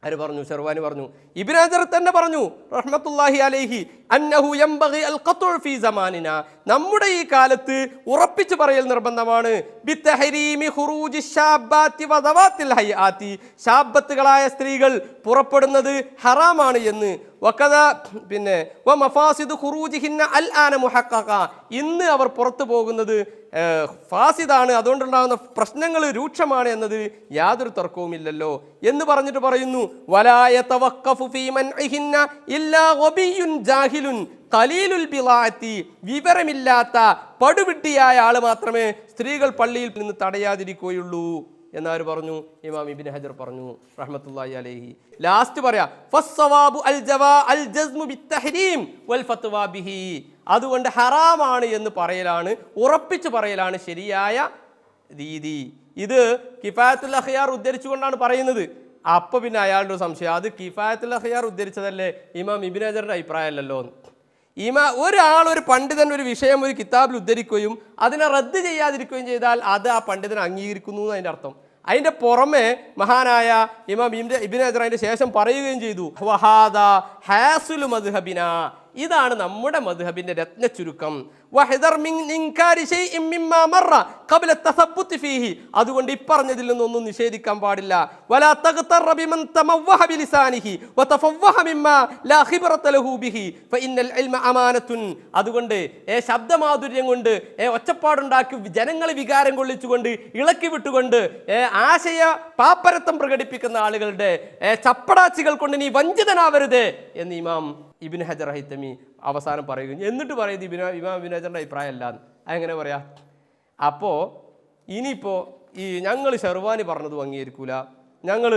ആര് പറഞ്ഞു? ഷർവാനി പറഞ്ഞു. ഇബ്നു ഹജർ തന്നെ പറഞ്ഞു റഹ്മത്തുള്ളാഹി അലൈഹി, അന്നഹു യംബഗി അൽ ഖത്ഉ ഫീ സമാനിന, നമ്മുടെ ഈ കാലത്ത് ഉറപ്പിച്ചു പറയൽ നിർബന്ധമാണ്. ബിത്തഹരീമി ഖുറൂജി ശാബാത്തി വദവാത്തിൽ ഹയ്യാത്തി, ശാബത്തുകളായ സ്ത്രീകൾ പുറപ്പെടുന്നത് ഹറാമാണ് എന്ന്. വകദ പിന്നെ വമഫാസിദു ഖുറൂജിഹിന്ന അൽ ആന മുഹഖഖ, ഇന്ന് അവർ പുറത്തു പോകുന്നത് ഫാസിദാണ്, അതുകൊണ്ടുണ്ടാകുന്ന പ്രശ്നങ്ങൾ രൂക്ഷമാണ് എന്നത് യാതൊരു തർക്കവുമില്ലല്ലോ എന്ന് പറഞ്ഞിട്ട് പറയുന്നു, വലാ യതവഖഫു ഫീ മൻഇഹിന്ന ഇല്ലാ ഗബിയുൻ ജാഹിലുൻ ഖലീലുൽ ബിളാഅത്തി, വിവരമില്ലാത്ത പടുവിട്ടിയായ ആൾ മാത്രമേ സ്ത്രീകൾ പള്ളിയിൽ നിന്ന് തടയാതിരിക്കുകയുള്ളൂ എന്നാര് പറഞ്ഞു? ഇമാം ഇബ്നു ഹജർ പറഞ്ഞു റഹ്മത്തുള്ളാഹി അലൈഹി. ലാസ്റ്റ് പറയാ ഫസ്സവാബു അൽ ജവാ അൽ ജസ്മു ബിത്തഹരീം വൽ ഫത്വാ ബിഹി, അതുകൊണ്ട് ഹറാമാണ് എന്ന് പറയലാണ്, ഉറപ്പിച്ചു പറയലാണ് ശരിയായ രീതി. ഇത് കിഫായത്തുൽ അഖ്യാർ ഉദ്ധരിച്ചുകൊണ്ടാണ് പറയുന്നത്. അപ്പൊ പിന്നെ അയാളുടെ സംശയം, അത് കിഫായത്തുൽ അഖ്യാർ ഉദ്ധരിച്ചതല്ലേ, ഇമാം ഇബ്നു ഹജറിന്റെ അഭിപ്രായമല്ലല്ലോ. ഒരു പണ്ഡിതൻ ഒരു വിഷയം ഒരു കിതാബിൽ ഉദ്ധരിക്കുകയും അതിനെ റദ്ദ് ചെയ്യാതിരിക്കുകയും ചെയ്താൽ അത് ആ പണ്ഡിതൻ അംഗീകരിക്കുന്നു അതിൻ്റെ അർത്ഥം. അതിൻ്റെ പുറമെ മഹാനായ ഇമാം ഇബ്നു ഹജർ അതിൻ്റെ ശേഷം പറയുകയും ചെയ്തു, വഹാദാ ഹാസുലു മദ്ഹബിന, ഇതാണ് നമ്മുടെ മദ്ഹബിന്റെ രത്ന ചുരുക്കം. അതുകൊണ്ട് ഇപ്പറഞ്ഞതിൽ നിന്നൊന്നും നിഷേധിക്കാൻ പാടില്ല. അതുകൊണ്ട് ശബ്ദമാധുര്യം കൊണ്ട് ഒച്ചപ്പാടുണ്ടാക്കി ജനങ്ങളെ വികാരം കൊള്ളിച്ചുകൊണ്ട് ഇളക്കി വിട്ടുകൊണ്ട് ആശയ പാപ്പരത്വം പ്രകടിപ്പിക്കുന്ന ആളുകളുടെ ചപ്പടാച്ചികൾ കൊണ്ട് നീ വഞ്ചിതനാവരുത് എന്ന് ഇമാം ഇബ്നു ഹജർ ഹൈതമി അവസാനം പറയുകയും എന്നിട്ട് പറയുന്നത് ഇമാം ഇബ്നു ഹജറിന്റെ അഭിപ്രായമല്ല. അതെങ്ങനെ പറയാ? അപ്പോൾ ഇനിയിപ്പോൾ ഈ ഞങ്ങൾ ഷർവാനി പറഞ്ഞതും അംഗീകരിക്കൂല, ഞങ്ങൾ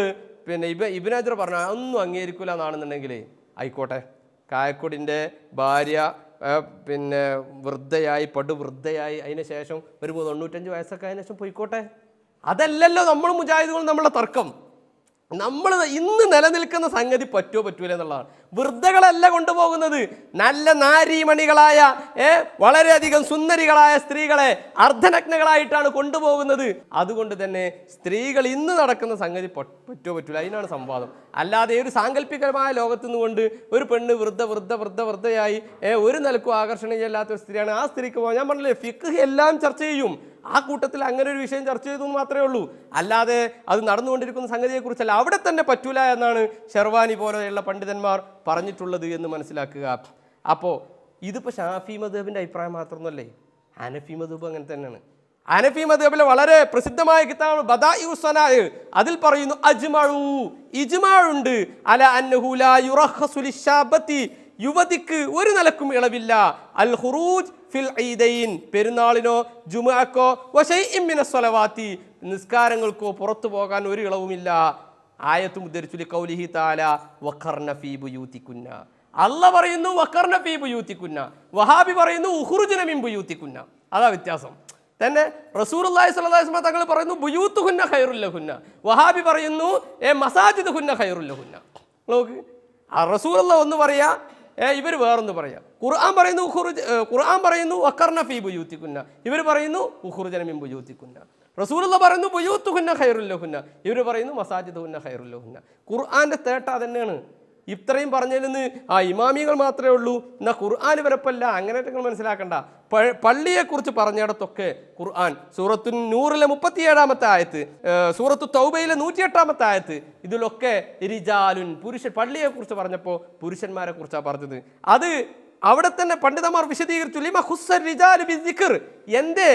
പിന്നെ ഇബ്നു ഹജർ പറഞ്ഞ ഒന്നും അംഗീകരിക്കൂല എന്നാണെന്നുണ്ടെങ്കിൽ ആയിക്കോട്ടെ, കായക്കൊടിൻ്റെ ഭാര്യ പിന്നെ വൃദ്ധയായി പടുവൃദ്ധയായി അതിന് ശേഷം ഒരു 95 വയസ്സൊക്കെ അതിന് ശേഷം പോയിക്കോട്ടെ. അതല്ലല്ലോ നമ്മൾ മുജാഹിദുകൾ നമ്മളെ തർക്കം. നമ്മൾ ഇന്ന് നിലനിൽക്കുന്ന സംഗതി പറ്റുമോ പറ്റൂല എന്നുള്ളതാണ്. വൃദ്ധകളല്ല കൊണ്ടുപോകുന്നത്, നല്ല നാരീമണികളായ വളരെയധികം സുന്ദരികളായ സ്ത്രീകളെ അർദ്ധനഗ്നകളായിട്ടാണ് കൊണ്ടുപോകുന്നത്. അതുകൊണ്ട് തന്നെ സ്ത്രീകൾ ഇന്ന് നടക്കുന്ന സംഗതി പറ്റുമോ പറ്റൂല, അതിനാണ് സംവാദം. അല്ലാതെ ഒരു സാങ്കല്പികമായ ലോകത്തു നിന്നുകൊണ്ട് ഒരു പെണ്ണ് വൃദ്ധയായി ഒരു നിലക്കും ആകർഷണീയല്ലാത്ത ഒരു സ്ത്രീയാണ്, ആ സ്ത്രീക്ക് പോകാൻ ഞാൻ പറഞ്ഞില്ലേ ഫിഖ് എല്ലാം ചർച്ച ചെയ്യും. ആ കൂട്ടത്തിൽ അങ്ങനെ ഒരു വിഷയം ചർച്ച ചെയ്തു എന്ന് മാത്രമേ ഉള്ളൂ. അല്ലാതെ അത് നടന്നുകൊണ്ടിരിക്കുന്ന സംഗതിയെക്കുറിച്ചല്ല. അവിടെ തന്നെ പറ്റൂല എന്നാണ് ഷർവാനി പോലെയുള്ള പണ്ഡിതന്മാർ പറഞ്ഞിട്ടുള്ളത് എന്ന് മനസ്സിലാക്കുക. അപ്പോൾ ഇതിപ്പോൾ ഷാഫി മദ്ഹബിൻ്റെ അഭിപ്രായം മാത്രമൊന്നുമല്ലേ, ഹനഫി മദ്ഹബ് അങ്ങനെ തന്നെയാണ്. ഹനഫി മദ്ഹബിലെ വളരെ പ്രസിദ്ധമായ കിതാബ് ബദാഇഉസ് സനാ, അതിൽ പറയുന്നു ഇജ്മാഉണ്ട് അല അന്നഹു ലാ യുറഖസു ലിശാബത്തി, യുവതിക്ക് ഒരു നിലക്കും ഇളവില്ല അൽ ഖുറൂജ് ഫിൽ ഈദൈൻ, പെരുന്നാളിനോ ജുമുഅക്കോ വശൈഇൻ മിനസ് സ്വലവാത്തി, നിസ്കാരങ്ങൾക്കോ പുറത്തു പോകാൻ ഒരു ഇളവുമില്ല. ആയത്തും ഉദ്ധരിച്ചു ലിഖൗലിഹി തആല വഖർന ഫീ ബുയൂതികുന്ന, അല്ലാഹ് പറയുന്നു വഖർന ഫീ ബുയൂതികുന്ന, വഹാബി പറയുന്നു ഉഖ്റുജ്ന മിൻ ബുയൂതികുന്ന. അതാ വ്യത്യാസം. തന്നെ റസൂലുള്ളാഹി സ്വല്ലല്ലാഹു അലൈഹി വസല്ലം തങ്ങൾ പറയുന്നു ബുയൂത്തുഹുന്ന ഖൈറുൽ ലഹുന്ന, വഹാബി പറയുന്നു മസാജിദുഹുന്ന ഖൈറുൽ ലഹുന്ന. നോക്ക്, റസൂലുള്ളാഹി ഒന്ന് പറയാ, ഇവർ വേറൊന്ന് പറയാം. ഖുർആൻ പറയുന്നു വഖർന ഫീ ബുയൂതികുന്ന, ഇവർ പറയുന്നു ഉഖ്റുജ്ന മിൻ ബുയൂതികുന്ന. റസൂലുള്ളാഹി പറയുന്നു ബുയൂത്തുഹുന്ന ഖൈറുൽ ലഹുന്ന, ഇവർ പറയുന്നു മസാജിദുഹുന്ന ഖൈറുൽ ലഹുന്ന. ഖുർആന്റെ തേട്ട അതന്നെയാണ്. ഇത്രയും പറഞ്ഞതിൽ നിന്ന് ഇമാമികൾ മാത്രമേ ഉള്ളൂ, എന്നാൽ ഖുർആൻ വരപ്പല്ല, അങ്ങനെ നിങ്ങൾ മനസ്സിലാക്കണ്ട. പള്ളിയെക്കുറിച്ച് പറഞ്ഞിടത്തൊക്കെ ഖുർആൻ സൂറത്തു നൂറിലെ 37-ാമത്തെ ആയത്ത്, സൂറത്തു തൗബയിലെ 108-ാമത്തെ ആയത്ത്, ഇതിലൊക്കെ റിജാലുൻ പുരുഷൻ, പള്ളിയെക്കുറിച്ച് പറഞ്ഞപ്പോൾ പുരുഷന്മാരെ കുറിച്ചാണ് പറഞ്ഞത്. അത് അവിടെ തന്നെ പണ്ഡിതന്മാർ വിശദീകരിച്ചു. ലിമ ഖുസ്സ റിജാലു ബിദ്ദിക്ർ, എന്തേ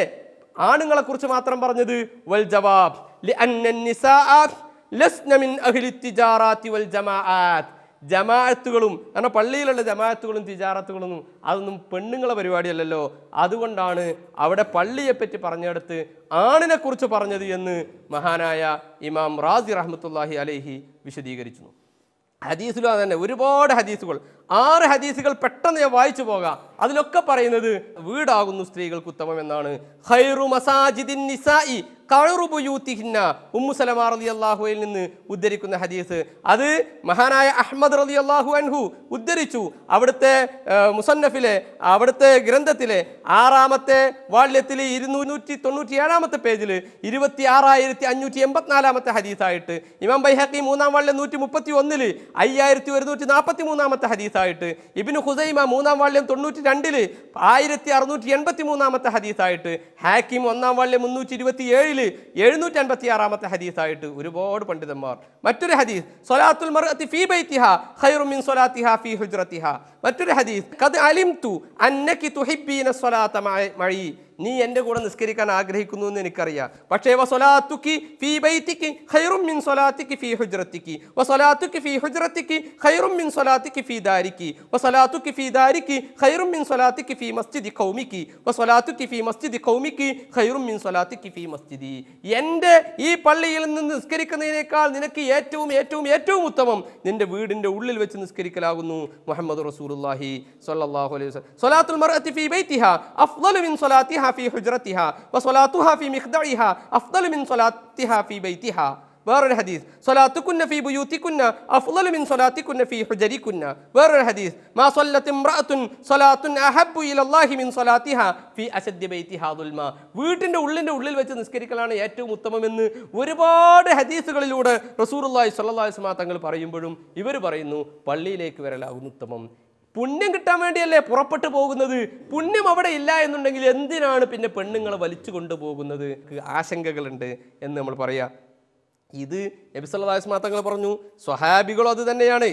ആണുങ്ങളെ കുറിച്ച് മാത്രം പറഞ്ഞത്? വൽ ജവാബ് ലിഅന്ന നിസാഅ ലസ്ന മിൻ അഹ്ലി തിജാറാത്തി വൽ ജമാഅത്ത്, ജമാഅത്തുകളും, കാരണം പള്ളിയിലുള്ള ജമാഅത്തുകളും തിജാറത്തുകളൊന്നും അതൊന്നും പെണ്ണുങ്ങളെ പരിപാടിയല്ലല്ലോ. അതുകൊണ്ടാണ് അവിടെ പള്ളിയെപ്പറ്റി പറഞ്ഞെടുത്ത് ആണിനെക്കുറിച്ച് പറഞ്ഞത് എന്ന് മഹാനായ ഇമാം റാസി റഹ്മത്തുള്ളാഹി അലൈഹി വിശദീകരിച്ചു. ഹദീസിലും അതന്നെ ഒരുപാട് ഹദീസുകൾ, 6 ഹദീസുകൾ പെട്ടെന്ന് ഞാൻ വായിച്ചു പോകാം. അതിലൊക്കെ പറയുന്നത് വീടാകുന്നു സ്ത്രീകൾക്ക് ഉത്തമം എന്നാണ്. ഖൈറു മസാജിദിൻ നിസാഇ ഖൈറു ബുയൂതിഹിന്ന, ഉമ്മു സലമ റളിയല്ലാഹുവിൽ നിന്ന് ഉദ്ധരിക്കുന്ന ഹദീസ്. അത് മഹാനായ അഹ്മദ് റളിയല്ലാഹു അൻഹു ഉദ്ധരിച്ചു. അവിടുത്തെ മുസന്നഫിലെ, അവിടുത്തെ ഗ്രന്ഥത്തിലെ 6-ാമത്തെ വാള്യത്തിൽ 297-ാമത്തെ പേജിൽ 26,584-ാമത്തെ ഹദീസായിട്ട്, ഇമാം ബൈഹഖി 3-ാം വാള്യം 131-ൽ 5143-ാമത്തെ ഹദീസായിട്ട്, ഇബ്നു ഖുസൈമ 3-ാം വാള്യം 92-ൽ 1683-ാമത്തെ ഹദീസായിട്ട്, ഹാക്കിം 1-ാം വാള്യം 327-ൽ 756-ാമത്തെ ഹദീസായിട്ട് ഒരുപാട് പണ്ഡിതന്മാർ. മറ്റൊരു ഹദീസ് സ്വലാത്തുൽ മർഅത്തി ഫീ ബൈതിഹാ ഖൈറു മിൻ സ്വലാത്തിഹാ ഫീ ഹുജ്റതിഹാ. മറ്റൊരു ഹദീസ് ഖദ് അലിംതു അന്നകി തുഹിബ്ബീന സ്വലാത മഈ, നീ എൻ്റെ കൂടെ നിസ്കരിക്കാൻ ആഗ്രഹിക്കുന്നു എന്ന് എനിക്കറിയാം. പക്ഷേ വസലാത്തുക്കി ഫീ ബൈതികി ഖൈറും മിൻ സ്വലാത്തികി ഫീ ഹുജ്റതികി വസലാത്തുക്കി ഫീ ഹുജ്റതികി ഖൈറും മിൻ സ്വലാത്തികി ഫീ ദാരികി വസലാത്തുക്കി ഫീ ദാരികി ഖൈറും മിൻ സ്വലാത്തികി ഫീ മസ്ജിദി ഖൗമികി വസലാത്തുക്കി ഫീ മസ്ജിദി ഖൗമികി ഖൈറും മിൻ സ്വലാത്തികി ഫീ മസ്ജിദി. എൻ്റെ ഈ പള്ളിയിൽ നിന്ന് നിസ്കരിക്കുന്നതിനേക്കാൾ നിനക്ക് ഏറ്റവും ഏറ്റവും ഏറ്റവും ഉത്തമം നിന്റെ വീടിൻ്റെ ഉള്ളിൽ വെച്ച് നിസ്കരിക്കലാകുന്നു. മുഹമ്മദ് റസൂലുള്ളാഹി സ്വല്ലല്ലാഹു അലൈഹി വസല്ലം. സ്വലാത്തുൽ മർഅത്തി ഫീ ബൈതിഹാ അഫ്ളലു മിൻ സ്വലാത്തിഹാ ഫീ ഹുജ്റതിഹാ വസലാത്തുഹാ ഫീ മിഖ്ദഇഹാ അഫ്ളലു മിൻ സ്വലാത്തിഹാ ഫീ ബൈതിഹാ. വേറൊരു ഹദീസ് സ്വലാത്തുകുന്ന ഫീ ബുയൂതികുന്ന അഫ്ളലു മിൻ സ്വലാത്തികുന്ന ഫീ ഹുജരികുന്ന. വേറൊരു ഹദീസ് മാ സ്വല്ലത്ത് ഇംറഅത്തുൻ സ്വലാത്തുൻ അഹബ്ബു ഇലല്ലാഹി മിൻ സ്വലാത്തിഹാ ഫീ അശദ്ദി ബൈതിഹാ ദുൽമ. വീട്ടിൻ്റെ ഉള്ളിൽ വെച്ച് നിസ്കരിക്കലാണ് ഏറ്റവും ഉത്തമമെന്ന് ഒരുപാട് ഹദീസുകളിലൂടെ റസൂലുള്ളാഹി സ്വല്ലല്ലാഹു അലൈഹി വസല്ലം തങ്ങൾ പറയുമ്പോഴും ഇവർ പറയുന്നു പള്ളിയിലേക്ക് വരലാകുന്നു ഉത്തമം. പുണ്യം കിട്ടാൻ വേണ്ടിയല്ലേ പുറപ്പെട്ടു പോകുന്നത്? പുണ്യം അവിടെ ഇല്ല എന്നുണ്ടെങ്കിൽ എന്തിനാണ് പിന്നെ പെണ്ണുങ്ങളെ വലിച്ചു കൊണ്ടുപോകുന്നത്? ആശങ്കകളുണ്ട് എന്ന് നമ്മൾ പറയാം. ഇത് നബി സല്ലല്ലാഹു അലൈഹി വസല്ലം തങ്ങൾ പറഞ്ഞു, സ്വഹാബികളും അത് തന്നെയാണ്.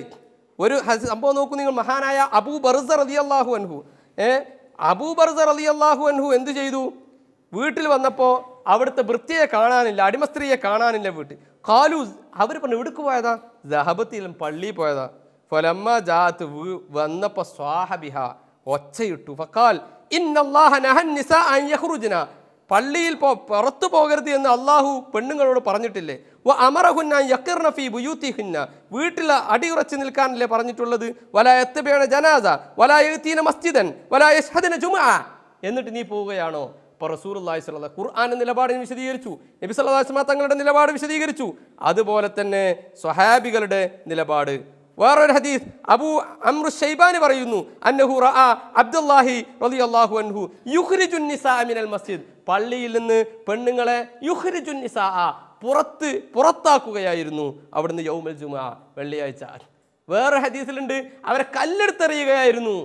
ഒരു സംഭവം നോക്കൂ നിങ്ങൾ. മഹാനായ അബൂ ബർസ റളിയല്ലാഹു അൻഹു, അബൂ ബർസ റളിയല്ലാഹു അൻഹു എന്ത് ചെയ്തു? വീട്ടിൽ വന്നപ്പോൾ അവിടുത്തെ വൃത്തിയെ കാണാനില്ല, അടിമ സ്ത്രീയെ കാണാനില്ല വീട്ടിൽ. ഖാലു, അവർ പറഞ്ഞു എവിടേക്ക് പോയതാ? ദഹബത്തിലും പള്ളിയിൽ പോയതാ. ഫലമ്മ ജാഅത്ത്, വന്നപ്പോൾ സ്വാഹബിഹ, ഒച്ചയിട്ടു. ഫഖാൽ ഇന്നല്ലാഹ നഹൻ നിസാ അൻ യഖ്റുജ്ന, പള്ളിയിൽ പുറത്തു പോകരുത് എന്ന് അള്ളാഹു പെണ്ണുങ്ങളോട് പറഞ്ഞിട്ടില്ലേ? വ അമറഹുന്ന യഖിർന ഫീ ബുയൂതിഹിന്ന, വീട്ടിൽ അടിയുറച്ച് നിൽക്കാനല്ലേ പറഞ്ഞിട്ടുള്ളത്? വലാ യത്തബിഅന ജനാസ വലാ യഅതീന മസ്ജിദൻ വലാ യശ്ഹദന ജുമുഅ, എന്നിട്ട് നീ പോവുകയാണോ? ഇപ്പോൾ റസൂലുള്ളാഹി സ്വല്ലല്ലാഹു അലൈഹി വസല്ലം ഖുർആന്റെ നിലപാടിനെ വിശദീകരിച്ചു, നബി സല്ലല്ലാഹു അലൈഹി വസല്ലം തങ്ങളുടെ നിലപാട് വിശദീകരിച്ചു. അതുപോലെ തന്നെ സ്വഹാബികളുടെ നിലപാട്. വേറൊരു ഹദീസ് അബൂ അംറു ശൈബാനി പറയുന്നു, അന്നഹു റഅ അബ്ദുല്ലാഹി റളിയല്ലാഹു അൻഹു യുഖ്രിജുൻ നിസാ മിനൽ മസ്ജിദ്, പള്ളിയിൽ നിന്ന് പെണ്ണുങ്ങളെ യുഖ്രിജുൻ നിസാ, പുറത്താക്കുകയായിരുന്നു അവിടുന്ന് യൗമുൽ ജുമുഅ, വെള്ളിയാഴ്ച. വേറെ ഹദീസിലുണ്ട് അവരെ കല്ലെടുത്തെറിയുകയായിരുന്നു.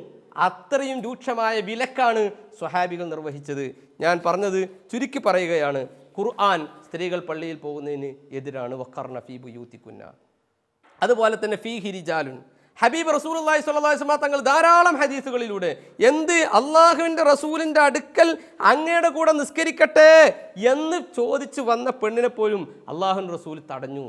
അത്രയും രൂക്ഷമായ വിലക്കാണ് സ്വഹാബികൾ നിർവഹിച്ചത്. ഞാൻ പറഞ്ഞത് ചുരുക്കി പറയുകയാണ്, ഖുർആൻ സ്ത്രീകൾ പള്ളിയിൽ പോകുന്നതിന് എതിരാണ്. വഖർന ഫീ ബുയൂതികുന്ന. അതുപോലെ തന്നെ ഫീഹി റിജാലുൻ, ഹബീബ് റസൂലുള്ളാഹി സ്വല്ലല്ലാഹു അലൈഹി വസല്ലം തങ്ങൾ ധാരാളം ഹദീസുകളിലൂടെ എന്ത് അള്ളാഹുവിൻ്റെ റസൂലിൻ്റെ അടുക്കൽ അങ്ങയുടെ കൂടെ നിസ്കരിക്കട്ടെ എന്ന് ചോദിച്ചു വന്ന പെണ്ണിനെ പോലും അള്ളാഹുവിൻ്റെ റസൂൽ തടഞ്ഞു.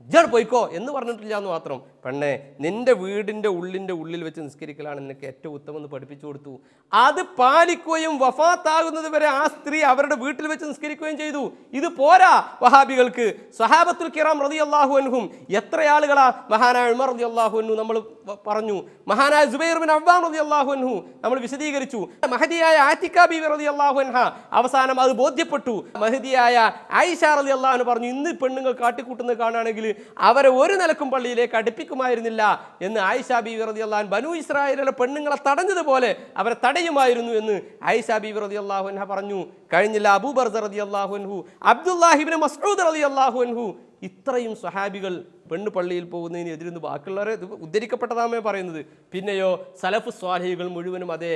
ഇജ്ജാട് പോയിക്കോ എന്ന് പറഞ്ഞിട്ടില്ല എന്ന് മാത്രം. പെണ്ണെ, നിന്റെ വീടിൻ്റെ ഉള്ളിൽ വെച്ച് നിസ്കരിക്കലാണ് നിനക്ക് ഏറ്റവും ഉത്തമം എന്ന് പഠിപ്പിച്ചു കൊടുത്തു. അത് പാലിക്കുകയും വഫാത്താകുന്നത് വരെ ആ സ്ത്രീ അവരുടെ വീട്ടിൽ വെച്ച് നിസ്കരിക്കുകയും ചെയ്തു. ഇത് പോരാ വഹാബികൾക്ക്. സ്വഹാബത്തുൽ കിറാം റളിയല്ലാഹു അൻഹും എത്ര ആളുകളാ? മഹാനായ ഉമർ റളിയല്ലാഹു അൻഹു നമ്മൾ പറഞ്ഞു, മഹാനായ സുബൈർ ബിൻ അവ്വാം റളിയല്ലാഹു അൻഹു നമ്മൾ വിശദീകരിച്ചു, മഹദിയായ ആതിക ബീവി റളിയല്ലാഹു അൻഹ അവസാനം അത് ബോധ്യപ്പെട്ടു. മഹദിയായ ആയിഷ റളിയല്ലാഹു അൻഹ പറഞ്ഞു, ഇന്ന് പെണ്ണുങ്ങൾ കാട്ടിക്കൂട്ടുന്നത് കാണുകയാണെങ്കിൽ അവരെ ഒരു നിലക്കും പള്ളിയിലേക്ക് അടുപ്പിക്കുമായിരുന്നില്ല എന്ന് ആയിഷ ബീവി റളിയല്ലാഹു അൻഹ ബനൂ ഇസ്രായേലിലെ പെണ്ണുങ്ങളെ തടഞ്ഞതുപോലെ അവരെ തടയുമായിരുന്നു എന്ന് ആയിഷ ബീവി റളിയല്ലാഹു അൻഹ പറഞ്ഞു. കഴിഞ്ഞില്ല അബൂ ബർസ റളിയല്ലാഹു അൻഹു, അബ്ദുല്ലാഹി ഇബ്നു മസ്ഊദ് റളിയല്ലാഹു അൻഹു, ഇത്രയും സ്വഹാബികൾ പെണ്ണ് പള്ളിയിൽ പോകുന്നതിന് എതിരെന്ന് ബാക്കിയുള്ളവരെ ഉദ്ധരിക്കപ്പെട്ടതാമേ പറയുന്നത്. പിന്നെയോ സലഫ് സ്വാലിഹികൾ മുഴുവനും അതേ.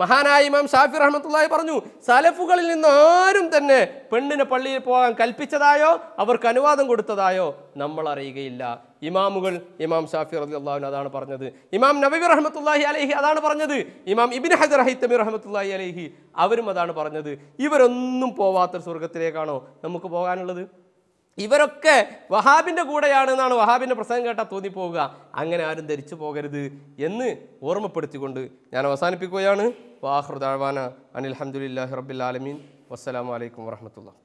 മഹാനായ ഇമാം ഷാഫി റഹ്മത്തുള്ളാഹി പറഞ്ഞു, സലഫുകളിൽ നിന്ന് ആരും തന്നെ പെണ്ണിനെ പള്ളിയിൽ പോകാൻ കൽപ്പിച്ചതായോ അവർക്ക് അനുവാദം കൊടുത്തതായോ നമ്മൾ അറിയുകയില്ല. ഇമാമുകൾ, ഇമാം ഷാഫി റളിയല്ലാഹു അൻഹു അതാണ് പറഞ്ഞത്, ഇമാം നബവി റഹ്മത്തുള്ളാഹി അലൈഹി അതാണ് പറഞ്ഞത്, ഇമാം ഇബ്നു ഹജർ ഹൈതമി റഹ്മത്തുള്ളാഹി അലൈഹി അവരും അതാണ് പറഞ്ഞത്. ഇവരൊന്നും പോവാത്ത സ്വർഗത്തിലേക്കാണോ നമുക്ക് പോകാനുള്ളത്? ഇവരൊക്കെ വഹാബിൻ്റെ കൂടെയാണ് എന്നാണ് വഹാബിൻ്റെ പ്രസംഗം കേട്ടാൽ തോന്നിപ്പോവുക. അങ്ങനെ ആരും ധരിച്ചു പോകരുത് എന്ന് ഓർമ്മപ്പെടുത്തിക്കൊണ്ട് ഞാൻ അവസാനിപ്പിക്കുകയാണ്. വാഖിറു ദഅ്വാന അനിൽ ഹംദുലില്ലാഹി റബ്ബിൽ ആലമീൻ. വസ്സലാമു അലൈക്കും വറഹ്മത്തുള്ളാഹി.